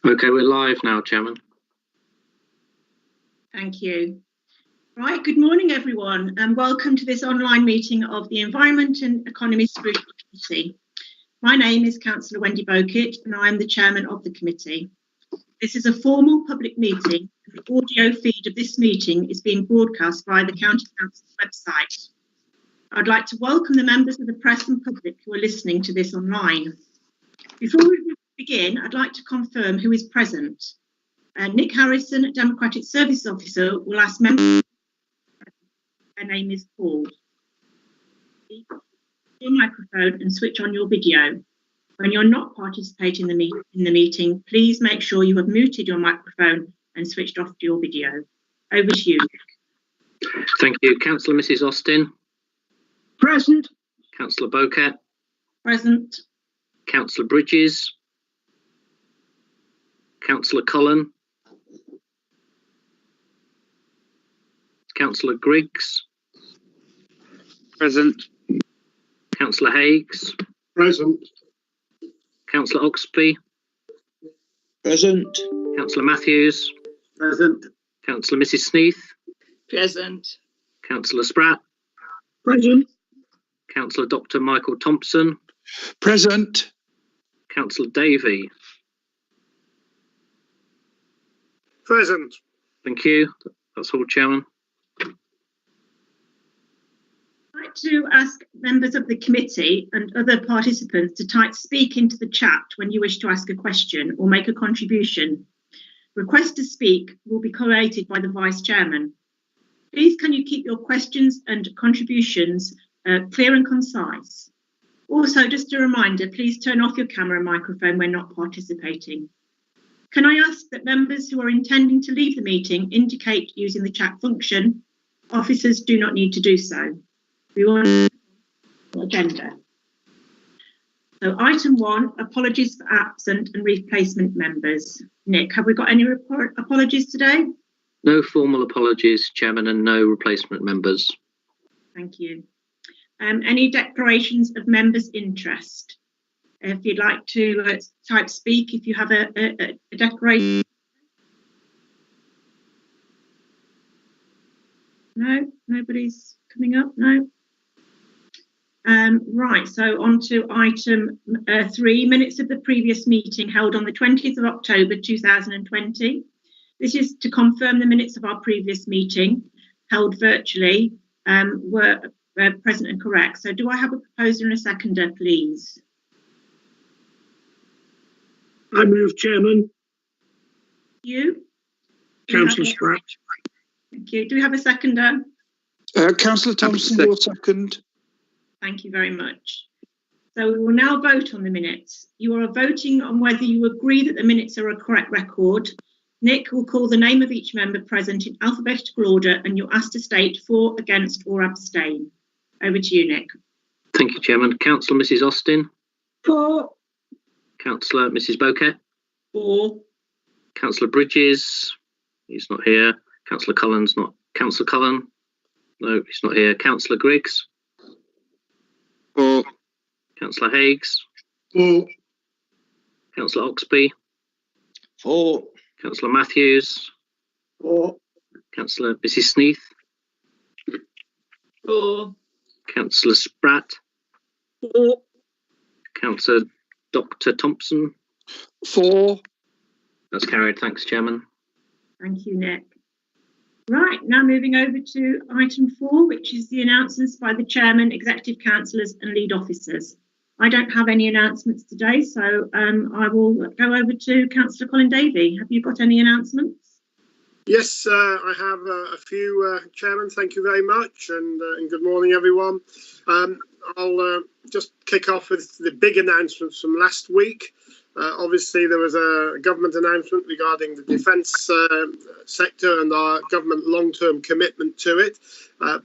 Okay, we're live now, Chairman. Thank you. Right, good morning, everyone, and welcome to this online meeting of the Environment and Economy Scrutiny Committee. My name is Councillor Wendy Bokett, and I am the Chairman of the committee. This is a formal public meeting. The audio feed of this meeting is being broadcast via the County Council's website. I'd like to welcome the members of the press and public who are listening to this online. Before we begin, I'd like to confirm who is present. Nick Harrison, Democratic Services Officer, will ask members. Their name is called. Your microphone and switch on your video. When you're not participating in the meeting, please make sure you have muted your microphone and switched off your video. Over to you, Nick. Thank you. Councillor Mrs. Austin. Present. Councillor Bokett. Present. Councillor Bridges. Councillor Cullen. Councillor Griggs. Present. Councillor Haiggs. Present. Councillor Oxby. Present. Councillor Matthews. Present. Councillor Mrs. Sneath. Present. Councillor Spratt. Present. Councillor Dr. Michael Thompson. Present. Councillor Davey. Present. Thank you. That's all, Chairman. I'd like to ask members of the committee and other participants to type speak into the chat when you wish to ask a question or make a contribution. Requests to speak will be collated by the Vice Chairman. Please can you keep your questions and contributions clear and concise. Also, just a reminder, please turn off your camera and microphone when not participating. Can I ask that members who are intending to leave the meeting indicate using the chat function? Officers do not need to do so. We want the agenda. So item 1, apologies for absent and replacement members. Nick, have we got any apologies today? No formal apologies, Chairman, and no replacement members. Thank you. Any declarations of members' interest? If you'd like to type speak, if you have a declaration. No, nobody's coming up, no. Right, so on to item 3, minutes of the previous meeting held on the 20th of October 2020. This is to confirm the minutes of our previous meeting held virtually were present and correct. So do I have a proposer and a seconder, please? I move, Chairman. You? Councillor Spratt. Thank you. Do we have a seconder? Councillor Thompson will second. Thank you very much. So we will now vote on the minutes. You are voting on whether you agree that the minutes are a correct record. Nick will call the name of each member present in alphabetical order and you're asked to state for, against or abstain. Over to you, Nick. Thank you, Chairman. Councillor Mrs. Austin. For. Councillor Mrs. Bokett. For. Councillor Bridges. He's not here. Councillor Cullen's not. Councillor Cullen. No, he's not here. Councillor Griggs. For. Councillor Haiggs. For. Councillor Oxby. For. Councillor Matthews. For. Councillor Mrs. Sneath. For. Councillor Spratt. For. Councillor Dr. Thompson. For. That's carried. Thanks, Chairman. Thank you, Nick. Right, now moving over to item 4, which is the announcements by the Chairman, Executive Councillors and Lead Officers. I don't have any announcements today, so I will go over to Councillor Colin Davey. Have you got any announcements? Yes, I have a few, Chairman. Thank you very much, and good morning, everyone. I'll just kick off with the big announcements from last week. Obviously, there was a government announcement regarding the defence sector and our government long-term commitment to it.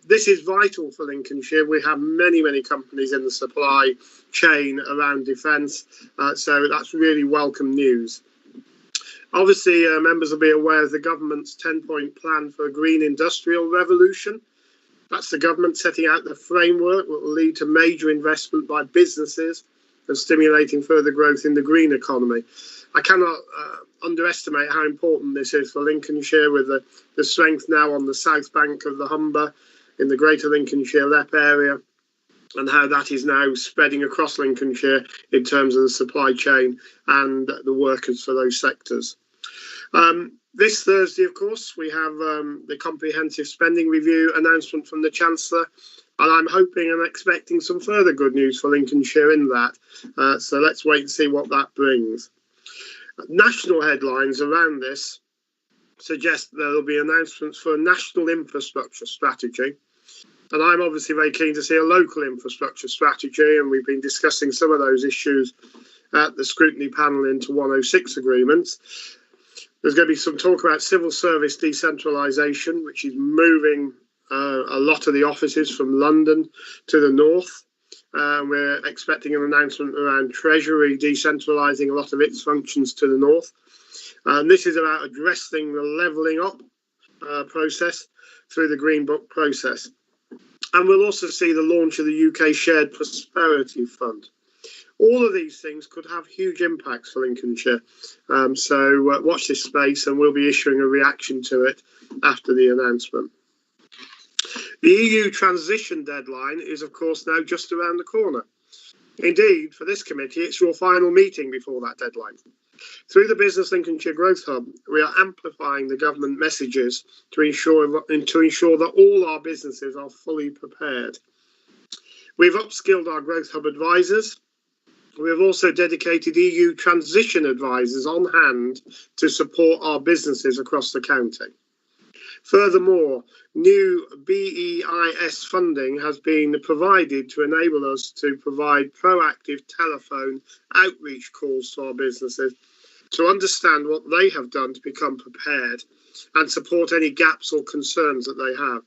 This is vital for Lincolnshire. We have many companies in the supply chain around defence, so that's really welcome news. Obviously, members will be aware of the government's 10-point plan for a green industrial revolution. That's the government setting out the framework that will lead to major investment by businesses and stimulating further growth in the green economy. I cannot underestimate how important this is for Lincolnshire, with the strength now on the south bank of the Humber in the greater Lincolnshire LEP area, and how that is now spreading across Lincolnshire in terms of the supply chain and the workers for those sectors. This Thursday, of course, we have the comprehensive spending review announcement from the Chancellor, and I'm hoping and expecting some further good news for Lincolnshire in that. So let's wait and see what that brings. National headlines around this suggest there will be announcements for a national infrastructure strategy. And I'm obviously very keen to see a local infrastructure strategy, and we've been discussing some of those issues at the scrutiny panel into 106 agreements. There's going to be some talk about civil service decentralisation, which is moving a lot of the offices from London to the north. We're expecting an announcement around Treasury decentralising a lot of its functions to the north. And this is about addressing the levelling up process through the Green Book process. And we'll also see the launch of the UK Shared Prosperity Fund. All of these things could have huge impacts for Lincolnshire. So watch this space, and we'll be issuing a reaction to it after the announcement. The EU transition deadline is, of course, now just around the corner. Indeed, for this committee, it's your final meeting before that deadline. Through the Business Lincolnshire Growth Hub, we are amplifying the government messages to ensure that all our businesses are fully prepared. We've upskilled our Growth Hub advisors. We have also dedicated EU transition advisors on hand to support our businesses across the county. Furthermore, new BEIS funding has been provided to enable us to provide proactive telephone outreach calls to our businesses to understand what they have done to become prepared and support any gaps or concerns that they have.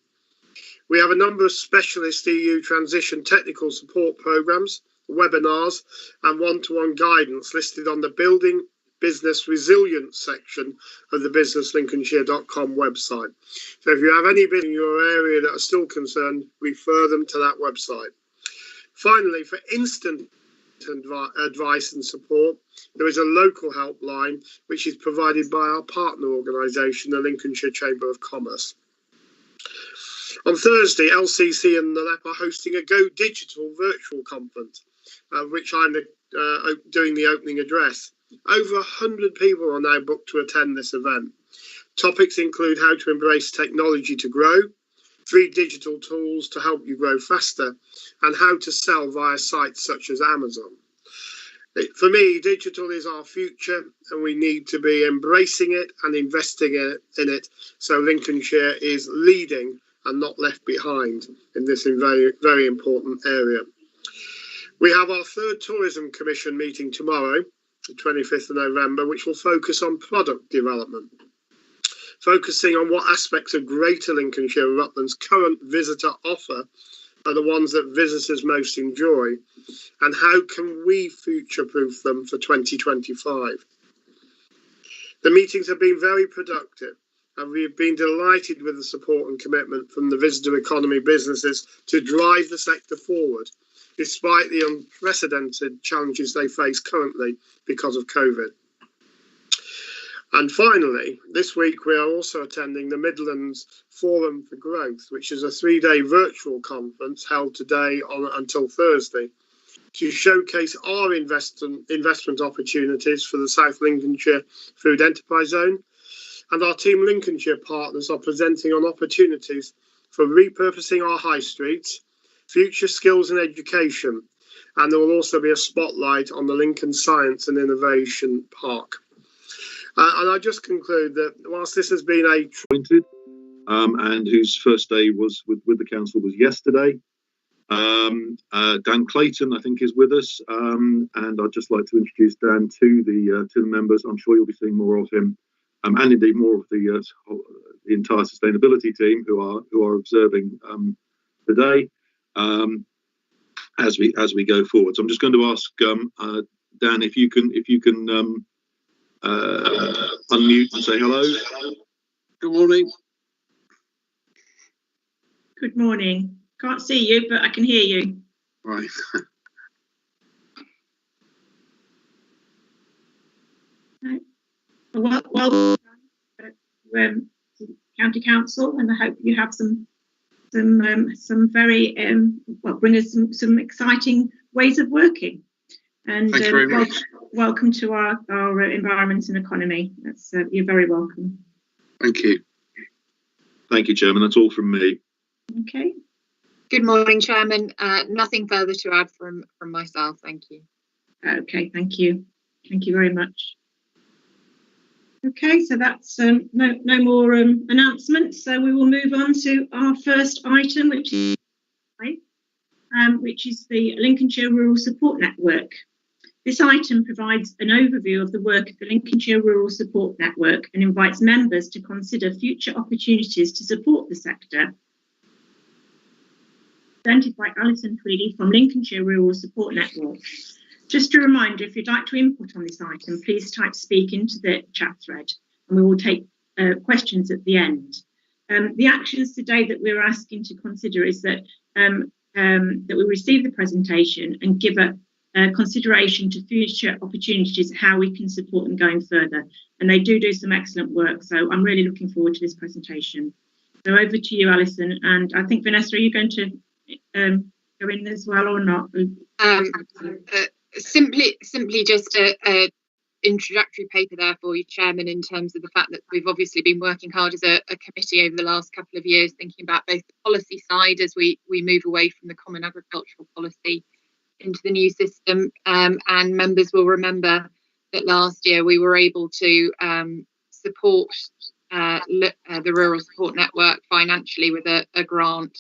We have a number of specialist EU transition technical support programmes, webinars and one-to-one guidance listed on the Building Business Resilience section of the businesslincolnshire.com website. So if you have any bits in your area that are still concerned, refer them to that website. Finally, for instant advice and support, there is a local helpline which is provided by our partner organisation, the Lincolnshire Chamber of Commerce. On Thursday, LCC and the LEP are hosting a Go Digital virtual conference, which I'm doing the opening address. Over 100 people are now booked to attend this event. Topics include how to embrace technology to grow, 3 digital tools to help you grow faster, and how to sell via sites such as Amazon. For me, digital is our future, and we need to be embracing it and investing in it so Lincolnshire is leading and not left behind in this very, very important area. We have our 3rd Tourism Commission meeting tomorrow, the 25th of November, which will focus on product development, focusing on what aspects of Greater Lincolnshire and Rutland's current visitor offer are the ones that visitors most enjoy, and how can we future-proof them for 2025. The meetings have been very productive, and we have been delighted with the support and commitment from the visitor economy businesses to drive the sector forward, despite the unprecedented challenges they face currently because of COVID. And finally, this week we are also attending the Midlands Forum for Growth, which is a 3-day virtual conference held today until Thursday to showcase our investment opportunities for the South Lincolnshire Food Enterprise Zone. And our Team Lincolnshire partners are presenting on opportunities for repurposing our high streets, future skills and education, and there will also be a spotlight on the Lincoln Science and Innovation Park. And I just conclude that whilst this has been appointed, and whose first day was with the council was yesterday, Dan Clayton, I think, is with us, and I'd just like to introduce Dan to the members. I'm sure you'll be seeing more of him, and indeed more of the entire sustainability team who are observing today as we go forward. So I'm just going to ask Dan if you can unmute and say hello. Good morning. Good morning. Can't see you, but I can hear you. Right. welcome to County Council, and I hope you have some very bring us some exciting ways of working. And Thank you very much. Welcome to our environment and economy. That's you're very welcome. Thank you. Thank you, Chairman. That's all from me. Okay. Good morning, Chairman. Nothing further to add from myself. Thank you. Okay, thank you. Thank you very much. Okay, so that's no more announcements. So we will move on to our first item, which is the Lincolnshire Rural Support Network. This item provides an overview of the work of the Lincolnshire Rural Support Network and invites members to consider future opportunities to support the sector. Presented by Alison Tweedy from Lincolnshire Rural Support Network. Just a reminder, if you'd like to input on this item, please type speak into the chat thread and we will take questions at the end. The actions today that we're asking to consider is that that we receive the presentation and give a consideration to future opportunities, how we can support them going further. And they do some excellent work, so I'm really looking forward to this presentation. So over to you, Alison, and I think Vanessa, are you going to go in as well or not? Simply just a introductory paper there for you, Chairman, in terms of the fact that we've obviously been working hard as a committee over the last couple of years, thinking about both the policy side as we move away from the Common Agricultural Policy into the new system. And members will remember that last year we were able to support the Rural Support Network financially with a grant.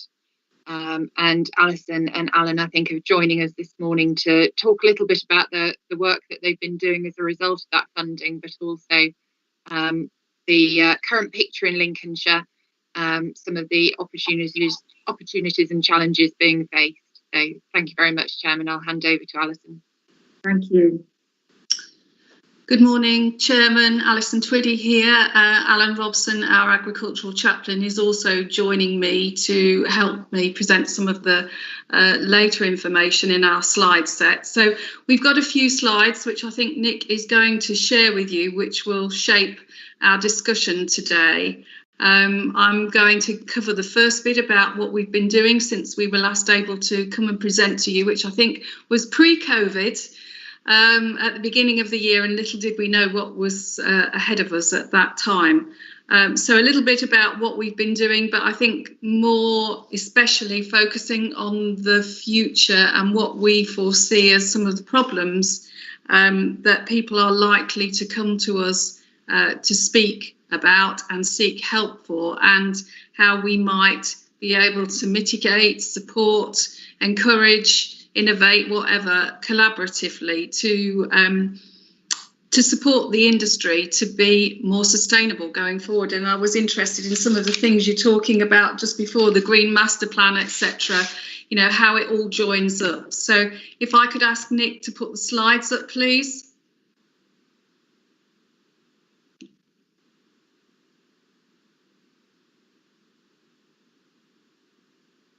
And Alison and Alan, I think, are joining us this morning to talk a little bit about the work that they've been doing as a result of that funding, but also the current picture in Lincolnshire, some of the opportunities and challenges being faced. So thank you very much, Chairman. I'll hand over to Alison. Thank you. Good morning, Chairman. Alison Tweedy here. Alan Robson, our agricultural chaplain, is also joining me to help me present some of the later information in our slide set. So we've got a few slides which I think Nick is going to share with you, which will shape our discussion today. I'm going to cover the first bit about what we've been doing since we were last able to come and present to you, which I think was pre-COVID. At the beginning of the year, and little did we know what was ahead of us at that time. So a little bit about what we've been doing, but I think more especially focusing on the future and what we foresee as some of the problems that people are likely to come to us to speak about and seek help for, and how we might be able to mitigate, support, encourage, innovate, whatever, collaboratively to support the industry to be more sustainable going forward. And I was interested in some of the things you're talking about just before, the Green Master Plan, etc., you know, how it all joins up. So if I could ask Nick to put the slides up, please.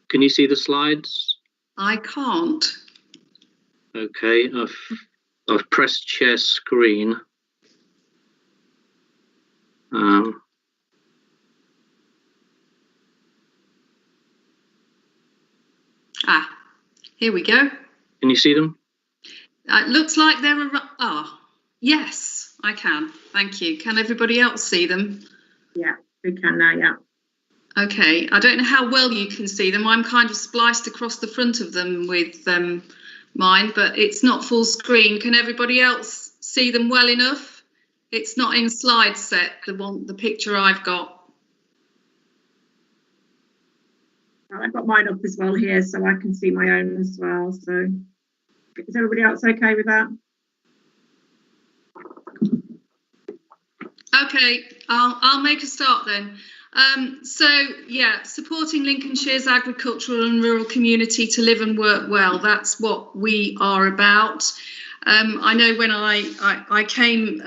Can you see the slides? I can't. Okay, I've pressed share screen. Here we go. Can you see them? It looks like they're yes, I can. Thank you. Can everybody else see them? Yeah, we can now, yeah. Okay, I don't know how well you can see them. I'm kind of spliced across the front of them with mine, but it's not full screen. Can everybody else see them well enough? It's not in slide set, the picture I've got. Well, I've got mine up as well here, so I can see my own as well. So is everybody else okay with that? Okay, I'll make a start then. So yeah, supporting Lincolnshire's agricultural and rural community to live and work well. That's what we are about. I know when I came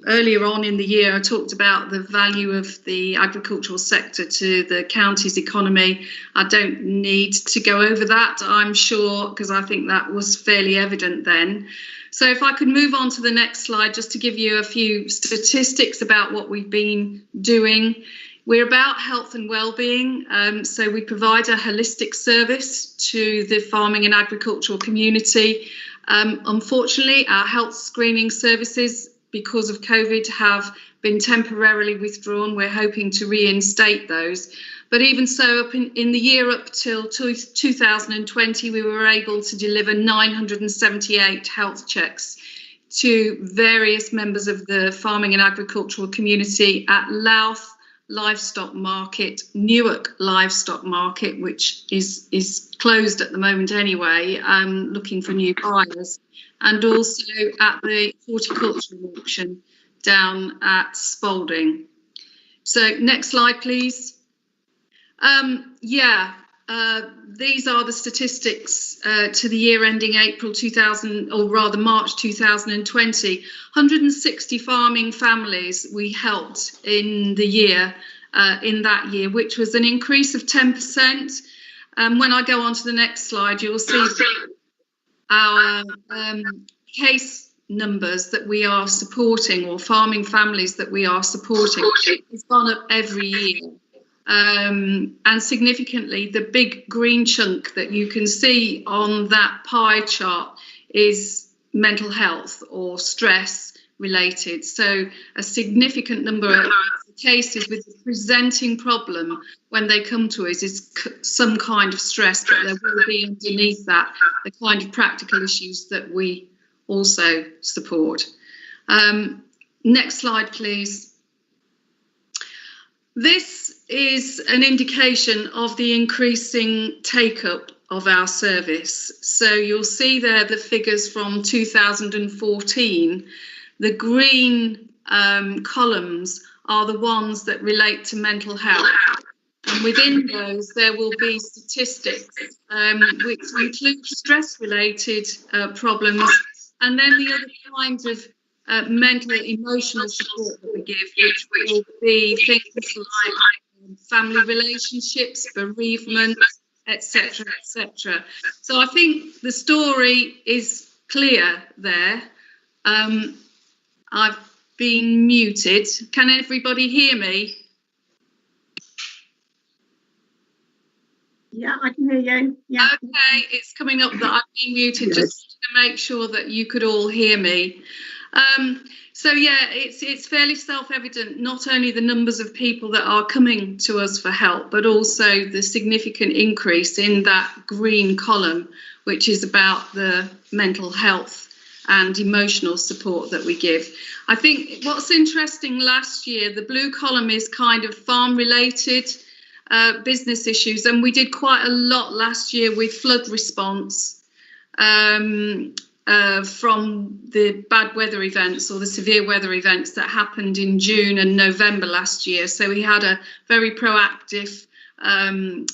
earlier on in the year, I talked about the value of the agricultural sector to the county's economy. I don't need to go over that, I'm sure, because I think that was fairly evident then. So if I could move on to the next slide, just to give you a few statistics about what we've been doing. We're about health and well-being, so we provide a holistic service to the farming and agricultural community. Unfortunately, our health screening services, because of COVID, have been temporarily withdrawn. We're hoping to reinstate those. But even so, in the year up till 2020, we were able to deliver 978 health checks to various members of the farming and agricultural community at Louth Livestock Market, Newark Livestock Market, which is closed at the moment anyway, looking for new buyers, and also at the horticultural auction down at Spalding. So next slide, please. These are the statistics to the year ending April 2000, or rather March 2020. 160 farming families we helped in the year, in that year, which was an increase of 10%. When I go on to the next slide, you'll see our case numbers that we are supporting, or farming families that we are supporting, has gone up every year. And significantly, the big green chunk that you can see on that pie chart is mental health or stress related. So a significant number of cases with the presenting problem when they come to us is some kind of stress, but there will be underneath that the kind of practical issues that we also support. Next slide, please. This is an indication of the increasing take-up of our service. So you'll see there the figures from 2014. The green columns are the ones that relate to mental health. And within those, there will be statistics which include stress-related problems, and then the other kinds of mental, emotional support that we give, which will be things like family relationships, bereavement, etc., etc. So I think the story is clear there. I've been muted. Can everybody hear me? Yeah, I can hear you. Yeah. Okay, it's coming up that I've been muted, yes. Just to make sure that you could all hear me. So yeah, it's fairly self-evident, not only the numbers of people that are coming to us for help, but also the significant increase in that green column, which is about the mental health and emotional support that we give. I think what's interesting last year, the blue column is kind of farm-related business issues, and we did quite a lot last year with flood response. From the bad weather events or the severe weather events that happened in June and November last year. So we had a very proactive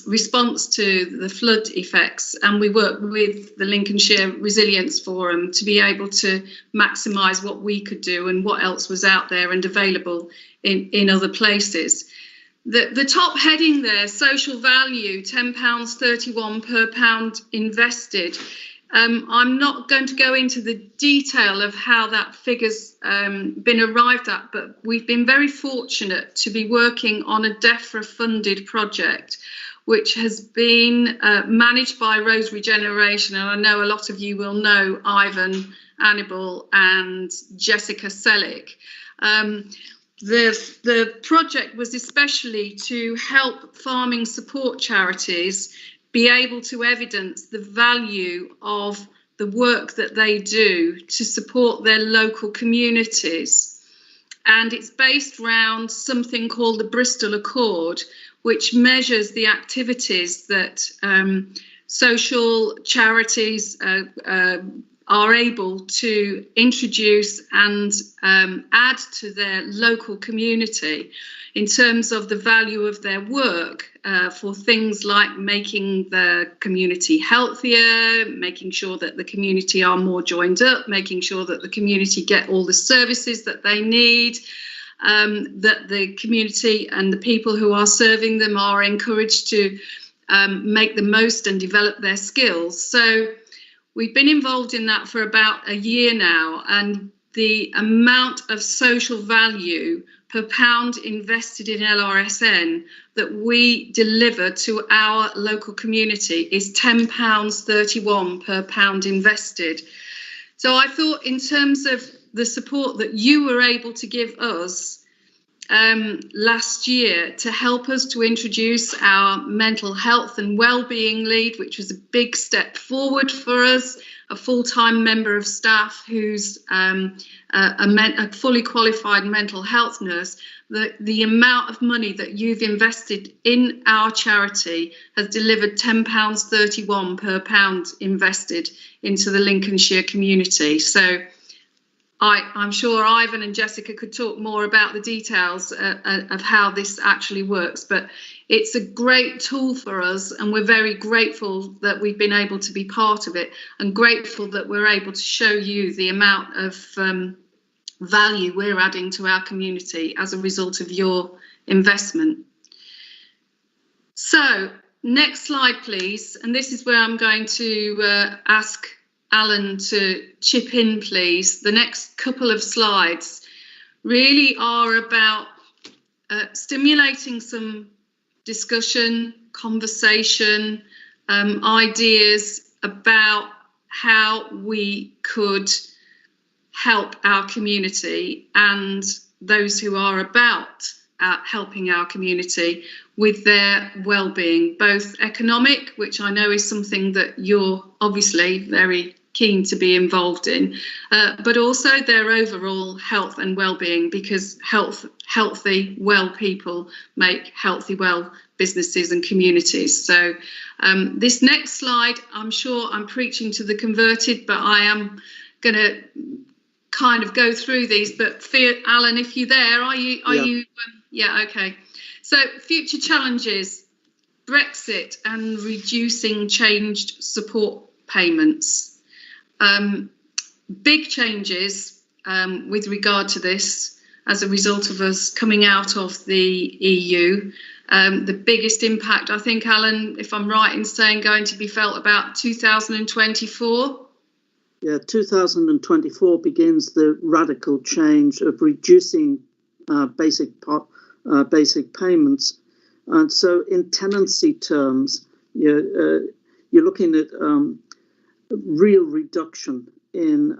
response to the flood effects, and we worked with the Lincolnshire Resilience Forum to be able to maximise what we could do and what else was out there and available in other places. The top heading there, social value, £10.31 per pound invested. I'm not going to go into the detail of how that figure's been arrived at, but we've been very fortunate to be working on a DEFRA-funded project, which has been managed by Rose Regeneration, and I know a lot of you will know Ivan Annibal and Jessica Selick. The project was especially to help farming support charities be able to evidence the value of the work that they do to support their local communities. And it's based around something called the Bristol Accord, which measures the activities that social charities are able to introduce and add to their local community in terms of the value of their work for things like making the community healthier, making sure that the community are more joined up, making sure that the community get all the services that they need, that the community and the people who are serving them are encouraged to make the most and develop their skills. So we've been involved in that for about a year now, and the amount of social value per pound invested in LRSN that we deliver to our local community is £10.31 per pound invested. So I thought, in terms of the support that you were able to give us last year to help us to introduce our mental health and wellbeing lead, which was a big step forward for us, a full-time member of staff who's a fully qualified mental health nurse, the amount of money that you've invested in our charity has delivered £10.31 per pound invested into the Lincolnshire community. So I'm sure Ivan and Jessica could talk more about the details of how this actually works, but it's a great tool for us, and we're very grateful that we've been able to be part of it, and grateful that we're able to show you the amount of value we're adding to our community as a result of your investment. So, next slide, please. And this is where I'm going to ask Alan to chip in, please. The next couple of slides really are about stimulating some discussion, conversation, ideas about how we could help our community and those who are about helping our community with their well-being, both economic, which I know is something that you're obviously very keen to be involved in, but also their overall health and well-being, because healthy, well people make healthy, well businesses and communities. So this next slide, I'm sure I'm preaching to the converted, but I am going to kind of go through these. But Alan, if you're there, are you? Yeah, okay. So future challenges, Brexit and reducing changed support payments. Big changes with regard to this as a result of us coming out of the EU. The biggest impact, I think, Alan, if I'm right in saying, going to be felt about 2024. Yeah, 2024 begins the radical change of reducing basic payments. And so in tenancy terms, you're looking at real reduction in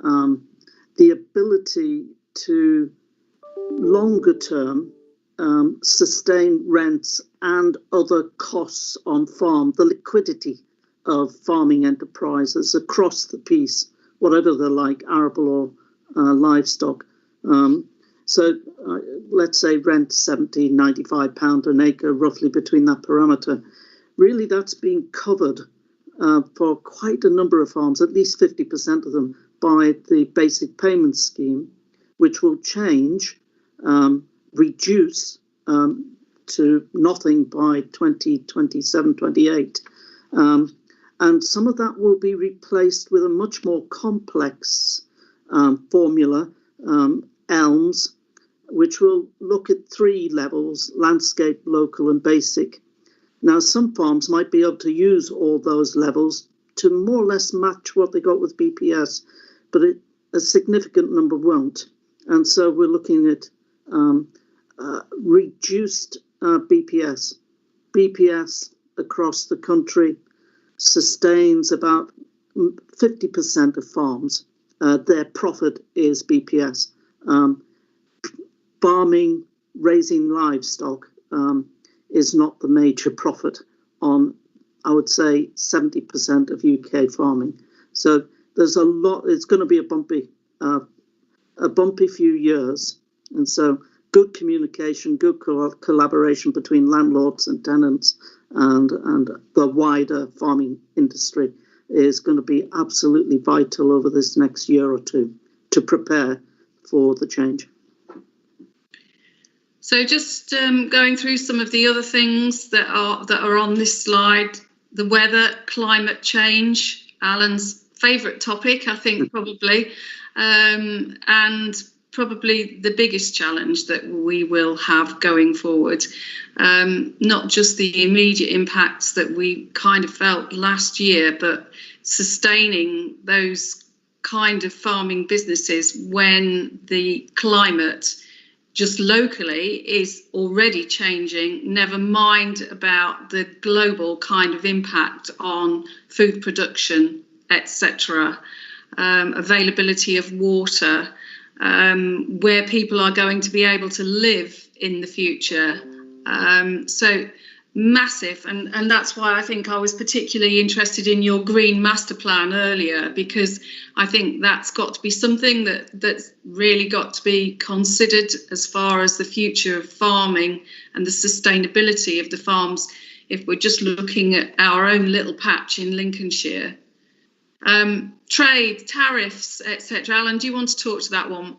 the ability to longer term sustain rents and other costs on farm, the liquidity of farming enterprises across the piece, whatever they're like, arable or livestock. So let's say rent £70, £95 an acre, roughly between that parameter. Really, that's being covered for quite a number of farms, at least 50% of them, by the basic payment scheme, which will change, reduce to nothing by 2027, 28. And some of that will be replaced with a much more complex formula, ELMS, which will look at 3 levels: landscape, local and basic. Now, some farms might be able to use all those levels to more or less match what they got with BPS, but a significant number won't. And so we're looking at reduced BPS. BPS across the country sustains about 50% of farms. Their profit is BPS. Farming, raising livestock is not the major profit on, I would say, 70% of UK farming. So there's a lot. It's going to be a bumpy few years, and so good communication, good collaboration between landlords and tenants and the wider farming industry is going to be absolutely vital over this next year or two to prepare for the change. So just going through some of the other things that are on this slide: the weather, climate change, Alan's favourite topic, I think, probably, and probably the biggest challenge that we will have going forward. Not just the immediate impacts that we kind of felt last year, but sustaining those kind of farming businesses when the climate just locally is already changing, never mind about the global kind of impact on food production, etc., availability of water, where people are going to be able to live in the future. So massive, and that's why I think I was particularly interested in your green master plan earlier, because I think that's got to be something that's really got to be considered as far as the future of farming and the sustainability of the farms, if we're just looking at our own little patch in Lincolnshire. Trade, tariffs, etc. Alan, do you want to talk to that one?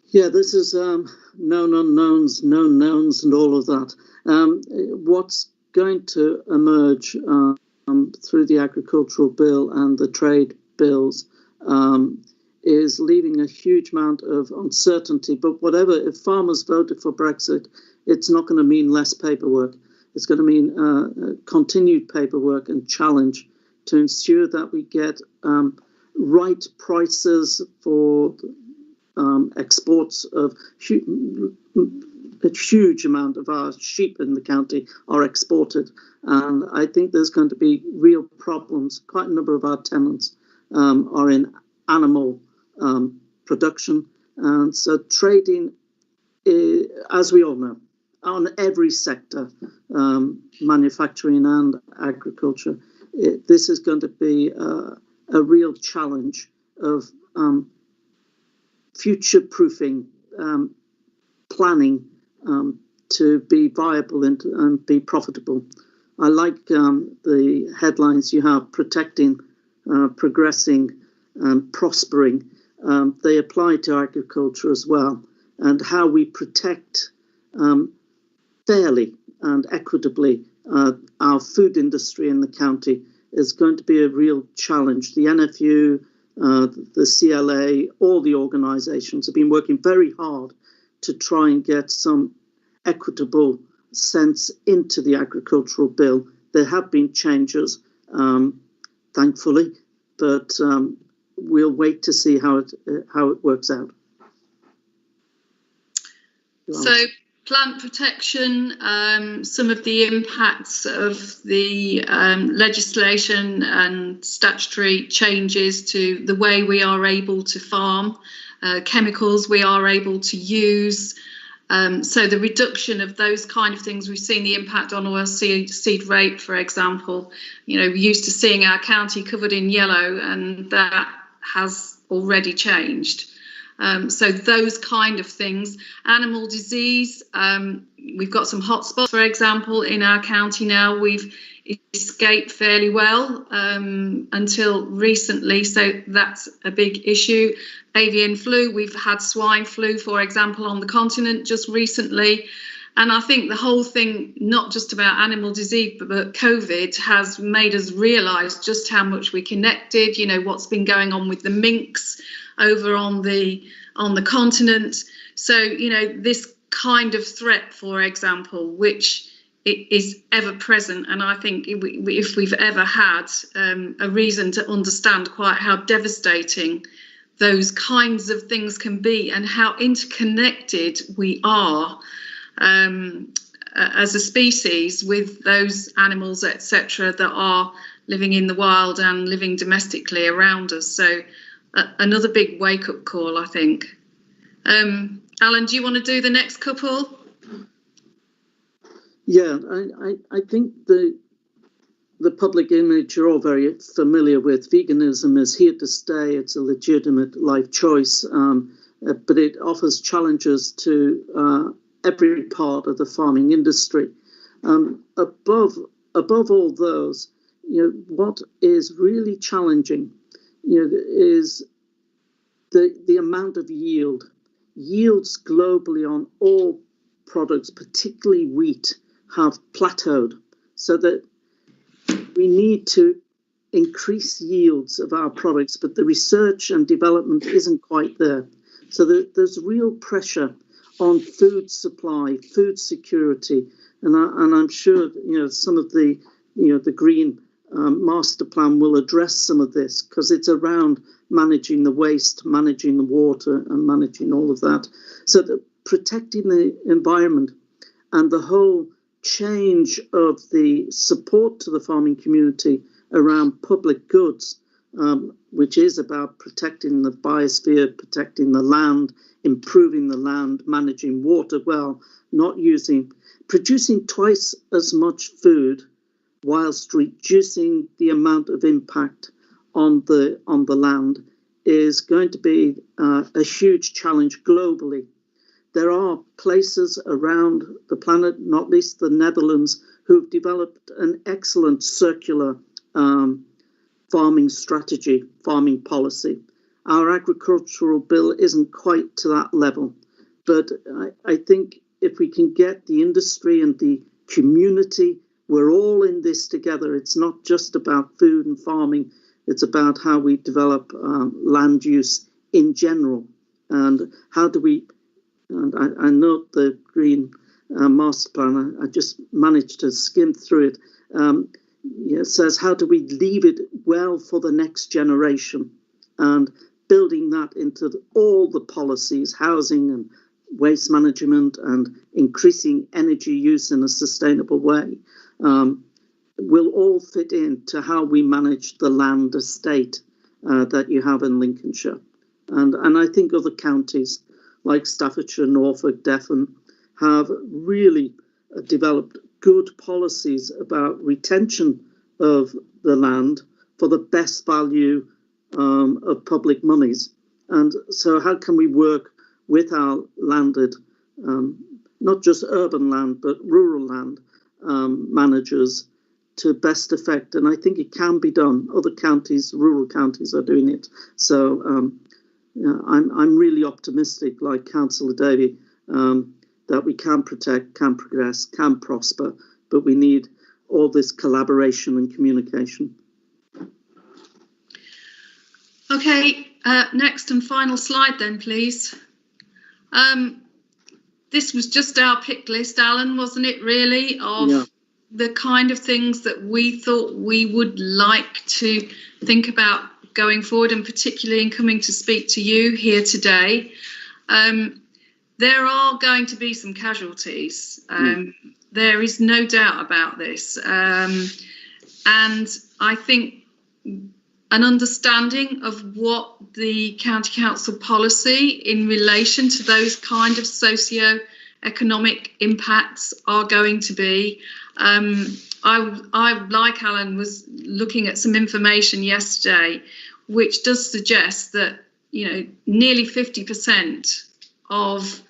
Yeah, this is known unknowns, known knowns, and all of that. What's going to emerge through the agricultural bill and the trade bills is leaving a huge amount of uncertainty. But whatever, if farmers voted for Brexit, it's not going to mean less paperwork. It's going to mean continued paperwork and challenge to ensure that we get right prices for exports of a huge amount of our sheep in the county are exported, and I think there's going to be real problems. Quite a number of our tenants are in animal production, and so trading, as we all know, on every sector, manufacturing and agriculture, this is going to be a real challenge of future-proofing planning to be viable and be profitable. I like the headlines you have: protecting, progressing, and prospering. They apply to agriculture as well, and how we protect fairly and equitably our food industry in the county is going to be a real challenge. The NFU, the CLA, all the organisations have been working very hard to try and get some equitable sense into the agricultural bill. There have been changes, thankfully, but we'll wait to see how it works out. So, plant protection, some of the impacts of the legislation and statutory changes to the way we are able to farm, chemicals we are able to use. So the reduction of those kind of things, we've seen the impact on oilseed rape, for example. You know, we're used to seeing our county covered in yellow, and that has already changed. So those kind of things. Animal disease, we've got some hotspots, for example, in our county now. We've escaped fairly well until recently, so that's a big issue. Avian flu, we've had swine flu, for example, on the continent just recently. And I think the whole thing, not just about animal disease, but COVID, has made us realise just how much we're connected, you know, what's been going on with the minks over on the continent. So, you know, this kind of threat, for example, which it is ever present, and I think if we've ever had a reason to understand quite how devastating those kinds of things can be and how interconnected we are as a species with those animals, etc., that are living in the wild and living domestically around us. So another big wake-up call, I think. Alan, do you want to do the next couple? Yeah, I think the public image you're all very familiar with. Veganism is here to stay. It's a legitimate life choice, but it offers challenges to every part of the farming industry. Above all those, you know, what is really challenging, you know, is the amount of yield. Yields globally on all products, particularly wheat, have plateaued, so that we need to increase yields of our products, but the research and development isn't quite there. So there's real pressure on food supply, food security, and I'm sure, you know, some of the, you know, the green master plan will address some of this, because it's around managing the waste, managing the water, and managing all of that. So that protecting the environment and the whole change of the support to the farming community around public goods, which is about protecting the biosphere, protecting the land, improving the land, managing water well, producing twice as much food whilst reducing the amount of impact on the land, is going to be a huge challenge globally. There are places around the planet, not least the Netherlands, who've developed an excellent circular farming strategy, farming policy. Our agricultural bill isn't quite to that level, but I think if we can get the industry and the community, we're all in this together. It's not just about food and farming, it's about how we develop land use in general, and how do we, and I note the Green Master Plan, I just managed to skim through it. It says, how do we leave it well for the next generation? And building that into all the policies, housing and waste management and increasing energy use in a sustainable way, will all fit into how we manage the land estate that you have in Lincolnshire. And I think other counties like Staffordshire, Norfolk, Devon have really developed good policies about retention of the land for the best value of public monies. And so how can we work with our landed, not just urban land, but rural land managers to best effect? And I think it can be done. Other counties, rural counties, are doing it. So I'm really optimistic, like Councillor Davey, that we can protect, can progress, can prosper, but we need all this collaboration and communication. Okay, next and final slide then, please. This was just our pick list, Alan, wasn't it, really, of the kind of things that we thought we would like to think about going forward, and particularly in coming to speak to you here today. There are going to be some casualties. There is no doubt about this. And I think an understanding of what the county council policy in relation to those kind of socio-economic impacts are going to be. I, like Alan, was looking at some information yesterday, which does suggest that, you know, nearly 50% of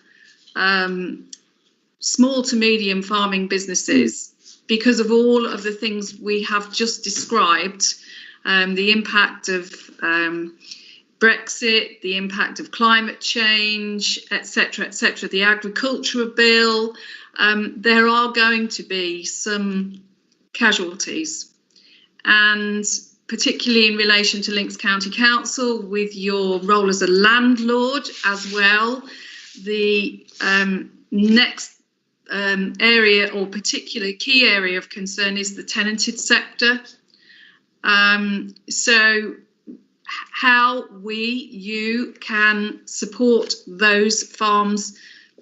small to medium farming businesses, because of all of the things we have just described, the impact of Brexit, the impact of climate change, etc., the agricultural bill, there are going to be some casualties. And particularly in relation to Lincs County Council, with your role as a landlord as well, the next area or particular key area of concern is the tenanted sector. So how you can support those farms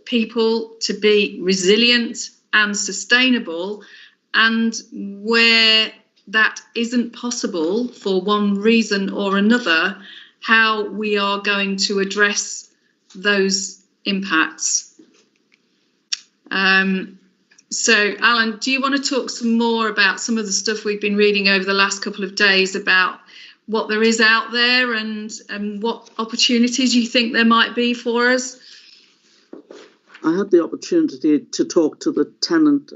people to be resilient and sustainable, and where that isn't possible for one reason or another, how we are going to address those impacts. So, Alan, do you want to talk some more about some of the stuff we've been reading over the last couple of days about what there is out there and what opportunities you think there might be for us? I had the opportunity to talk to the Tenant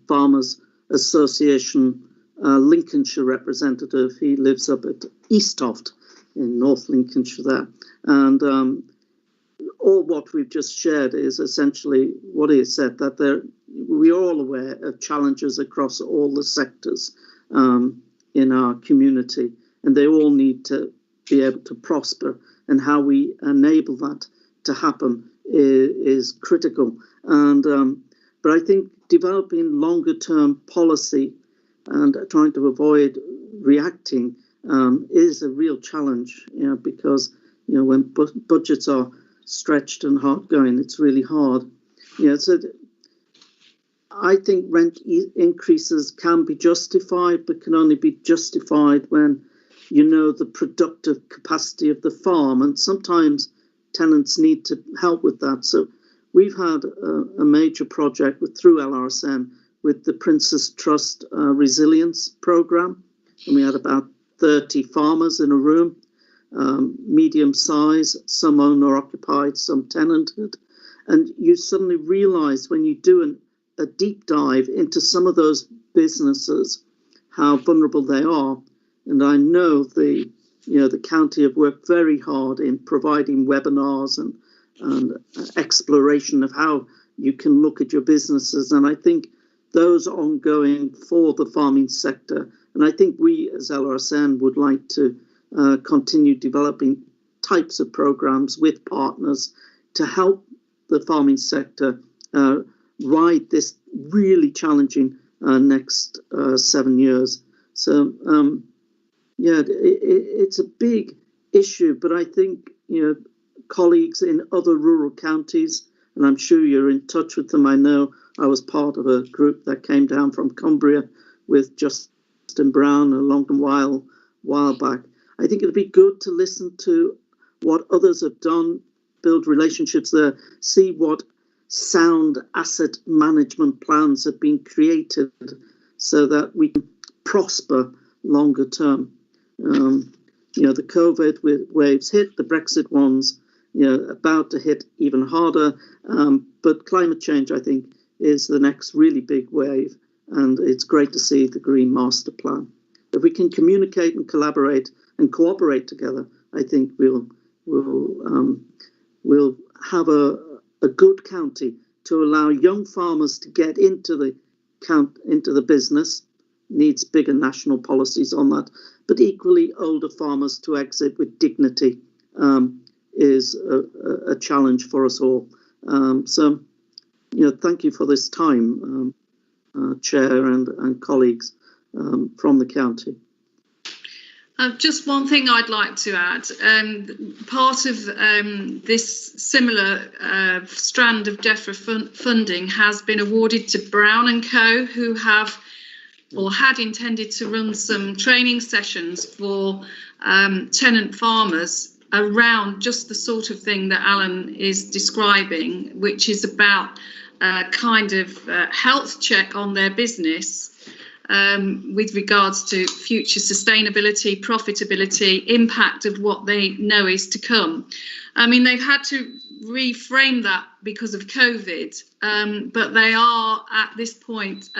Farmers Association Lincolnshire representative. He lives up at Easthoft in North Lincolnshire there. And all what we've just shared is essentially what he said, that we're all aware of challenges across all the sectors in our community, and they all need to be able to prosper, and how we enable that to happen is critical. And but I think developing longer term policy and trying to avoid reacting is a real challenge, because when budgets are stretched and hard going, it's really hard. So I think rent increases can be justified, but can only be justified when the productive capacity of the farm, and sometimes tenants need to help with that. So we've had a major project through LRSN with the Prince's Trust Resilience Programme, and we had about 30 farmers in a room, medium size, some owner occupied, some tenanted, and you suddenly realise when you do a deep dive into some of those businesses how vulnerable they are. And I know the county have worked very hard in providing webinars and exploration of how you can look at your businesses. And I think those are ongoing for the farming sector. And I think we as LRSN would like to continue developing types of programs with partners to help the farming sector ride this really challenging next 7 years. So, it's a big issue, but I think, colleagues in other rural counties, and I'm sure you're in touch with them. I know I was part of a group that came down from Cumbria with Justin Brown a long while back. I think it'd be good to listen to what others have done, build relationships there, see what sound asset management plans have been created so that we can prosper longer term. The COVID waves hit, the Brexit ones, about to hit even harder. But climate change, I think, is the next really big wave. And it's great to see the Green Master Plan. If we can communicate and collaborate and cooperate together, I think we'll have a good county to allow young farmers to get into the business. Needs bigger national policies on that, but equally older farmers to exit with dignity is a challenge for us all. So, thank you for this time, Chair and colleagues from the county. Just one thing I'd like to add. Part of this similar strand of DEFRA funding has been awarded to Brown & Co, who have or had intended to run some training sessions for tenant farmers around just the sort of thing that Alan is describing, which is about kind of health check on their business with regards to future sustainability, profitability, impact of what they know is to come. I mean, they've had to reframe that because of COVID, but they are at this point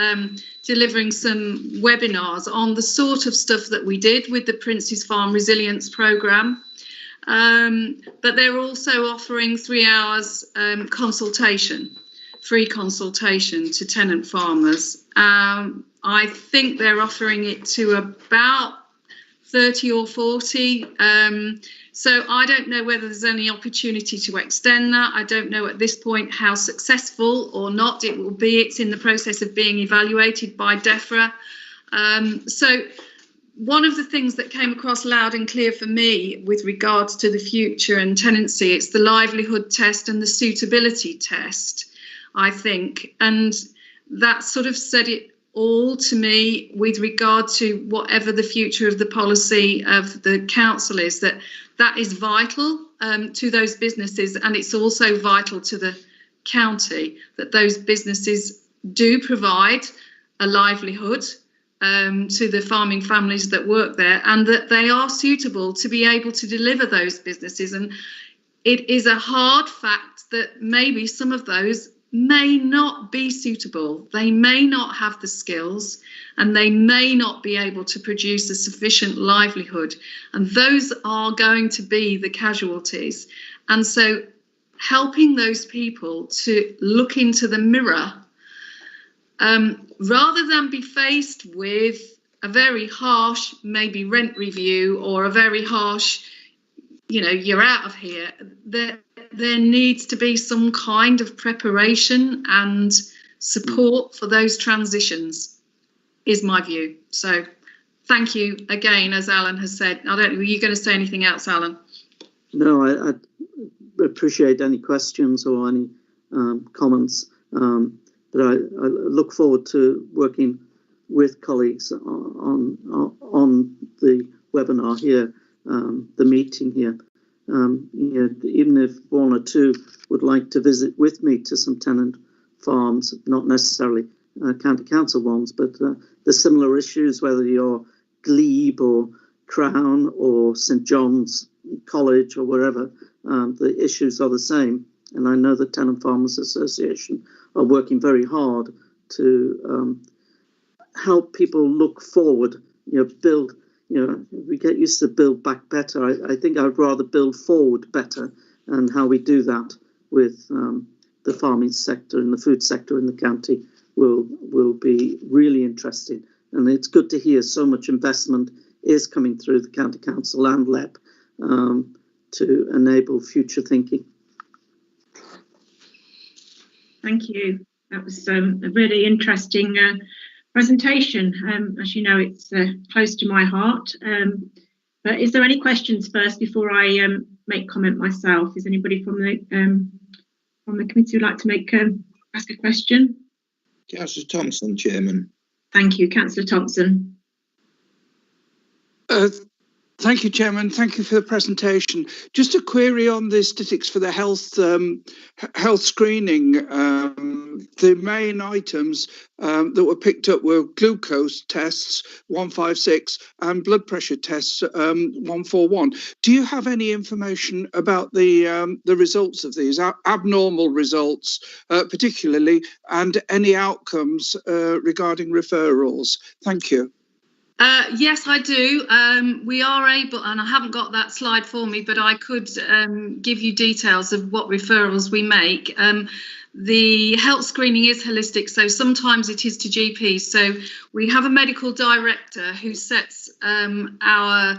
delivering some webinars on the sort of stuff that we did with the Prince's Farm Resilience Programme. But they're also offering 3 hours free consultation to tenant farmers. I think they're offering it to about 30 or 40. So I don't know whether there's any opportunity to extend that. I don't know at this point how successful or not it will be. It's in the process of being evaluated by DEFRA. So one of the things that came across loud and clear for me with regards to the future and tenancy, it's the livelihood test and the suitability test, I think. And that sort of said it all to me with regard to whatever the future of the policy of the council is, that is vital to those businesses, and it's also vital to the county that those businesses do provide a livelihood to the farming families that work there, and that they are suitable to be able to deliver those businesses. And it is a hard fact that maybe some of those may not be suitable. They may not have the skills, and they may not be able to produce a sufficient livelihood. And those are going to be the casualties. And so helping those people to look into the mirror, rather than be faced with a very harsh, maybe rent review or a very harsh, you're out of here, there needs to be some kind of preparation and support for those transitions, is my view. So thank you again, as Alan has said. I don't know, were you going to say anything else, Alan? No, I appreciate any questions or any comments, but I look forward to working with colleagues on the webinar here, the meeting here. Even if one or two would like to visit with me to some tenant farms, not necessarily county council ones, but the similar issues, whether you're Glebe or Crown or St John's College or wherever, the issues are the same. And I know the Tenant Farmers Association are working very hard to help people look forward, build, we get used to build back better. I think I'd rather build forward better, and how we do that with the farming sector and the food sector in the county will be really interesting. And it's good to hear so much investment is coming through the County Council and LEP to enable future thinking. Thank you. That was a really interesting presentation. As you know, it's close to my heart. But is there any questions first before I make comment myself? Is anybody from the committee who'd like to ask a question? Councillor Thompson, Chairman. Thank you, Councillor Thompson. Thank you, Chairman. Thank you for the presentation. Just a query on the statistics for the health screening. The main items that were picked up were glucose tests 156 and blood pressure tests 141. Do you have any information about the results of these abnormal results, particularly, and any outcomes regarding referrals? Thank you. Yes, I do. We are able, and I haven't got that slide for me, but I could give you details of what referrals we make. The health screening is holistic, so sometimes it is to GPs. So we have a medical director who sets our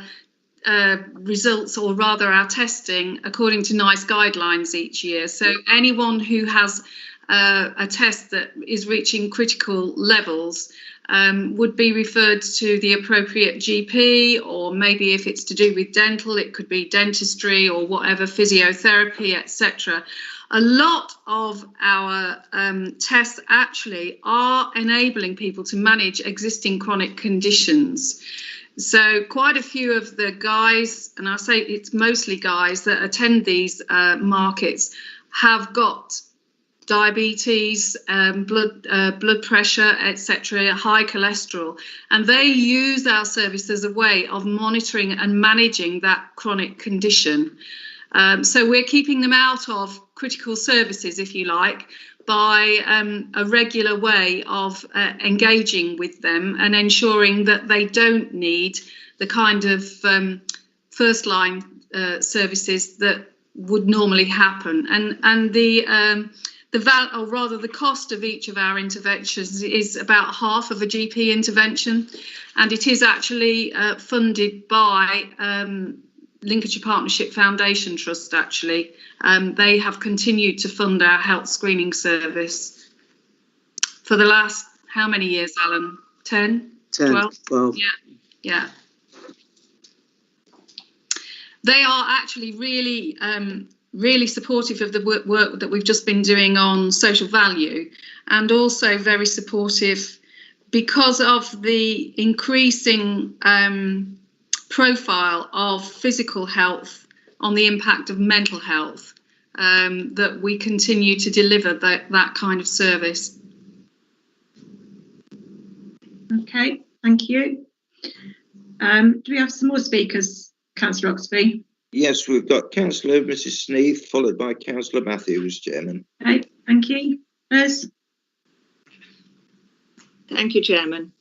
results, or rather our testing, according to NICE guidelines each year. So anyone who has a test that is reaching critical levels would be referred to the appropriate GP, or maybe if it's to do with dental, it could be dentistry or whatever, physiotherapy, etc. A lot of our tests actually are enabling people to manage existing chronic conditions. So quite a few of the guys, and I say it's mostly guys that attend these markets, have got diabetes, blood pressure, etc., high cholesterol, and they use our service as a way of monitoring and managing that chronic condition. So we're keeping them out of critical services, if you like, by a regular way of engaging with them and ensuring that they don't need the kind of first line services that would normally happen. And the cost of each of our interventions is about half of a GP intervention, and it is actually funded by Lincolnshire Partnership Foundation Trust. Actually, they have continued to fund our health screening service for the last, how many years, Alan? 10, 12? Yeah. They are actually really supportive of the work that we've just been doing on social value, and also very supportive because of the increasing profile of physical health on the impact of mental health, that we continue to deliver that kind of service. Okay, thank you. Do we have some more speakers, Councillor Oxby? Yes, we've got Councillor Mrs. Sneath, followed by Councillor Matthews, Chairman. Okay, thank you. Liz? Thank you, Chairman.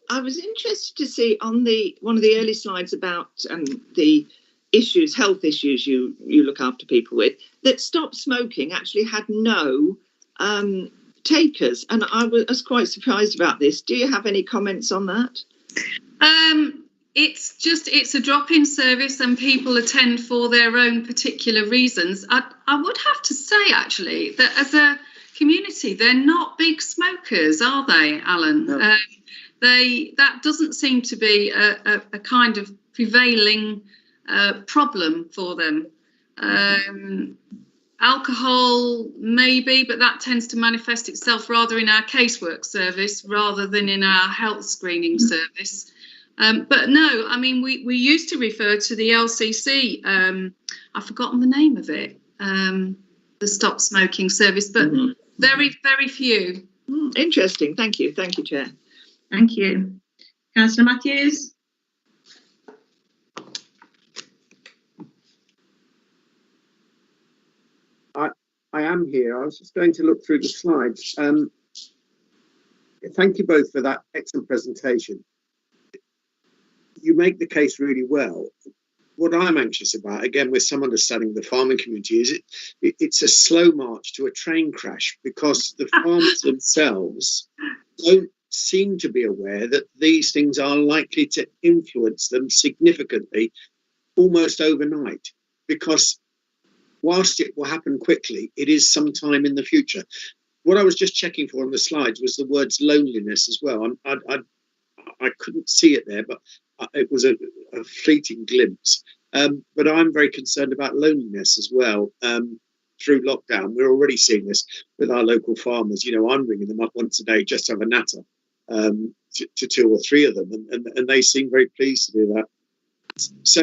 I was interested to see on one of the early slides about the health issues you look after people with, that Stop Smoking actually had no takers, and I was quite surprised about this. Do you have any comments on that? It's a drop-in service, and people attend for their own particular reasons. I would have to say, actually, that as a community, they're not big smokers, are they, Alan? No. that doesn't seem to be a kind of prevailing problem for them. Alcohol, maybe, but that tends to manifest itself rather in our casework service rather than in our health screening service. But no, I mean, we used to refer to the LCC, I've forgotten the name of it, the Stop Smoking Service, but very, very few. Interesting. Thank you, Chair. Thank you. Councillor Matthews? I am here. I was just going to look through the slides. Thank you both for that excellent presentation. You make the case really well. What I'm anxious about, again, with some understanding of the farming community, is it's a slow march to a train crash, because the farmers themselves don't seem to be aware that these things are likely to influence them significantly almost overnight, because whilst it will happen quickly, it is sometime in the future. What I was just checking for on the slides was the words loneliness as well. I couldn't see it there, but it was a fleeting glimpse. But I'm very concerned about loneliness as well. Through lockdown, we're already seeing this with our local farmers. You know, I'm ringing them up once a day just to have a natter to 2 or 3 of them, and they seem very pleased to do that. So,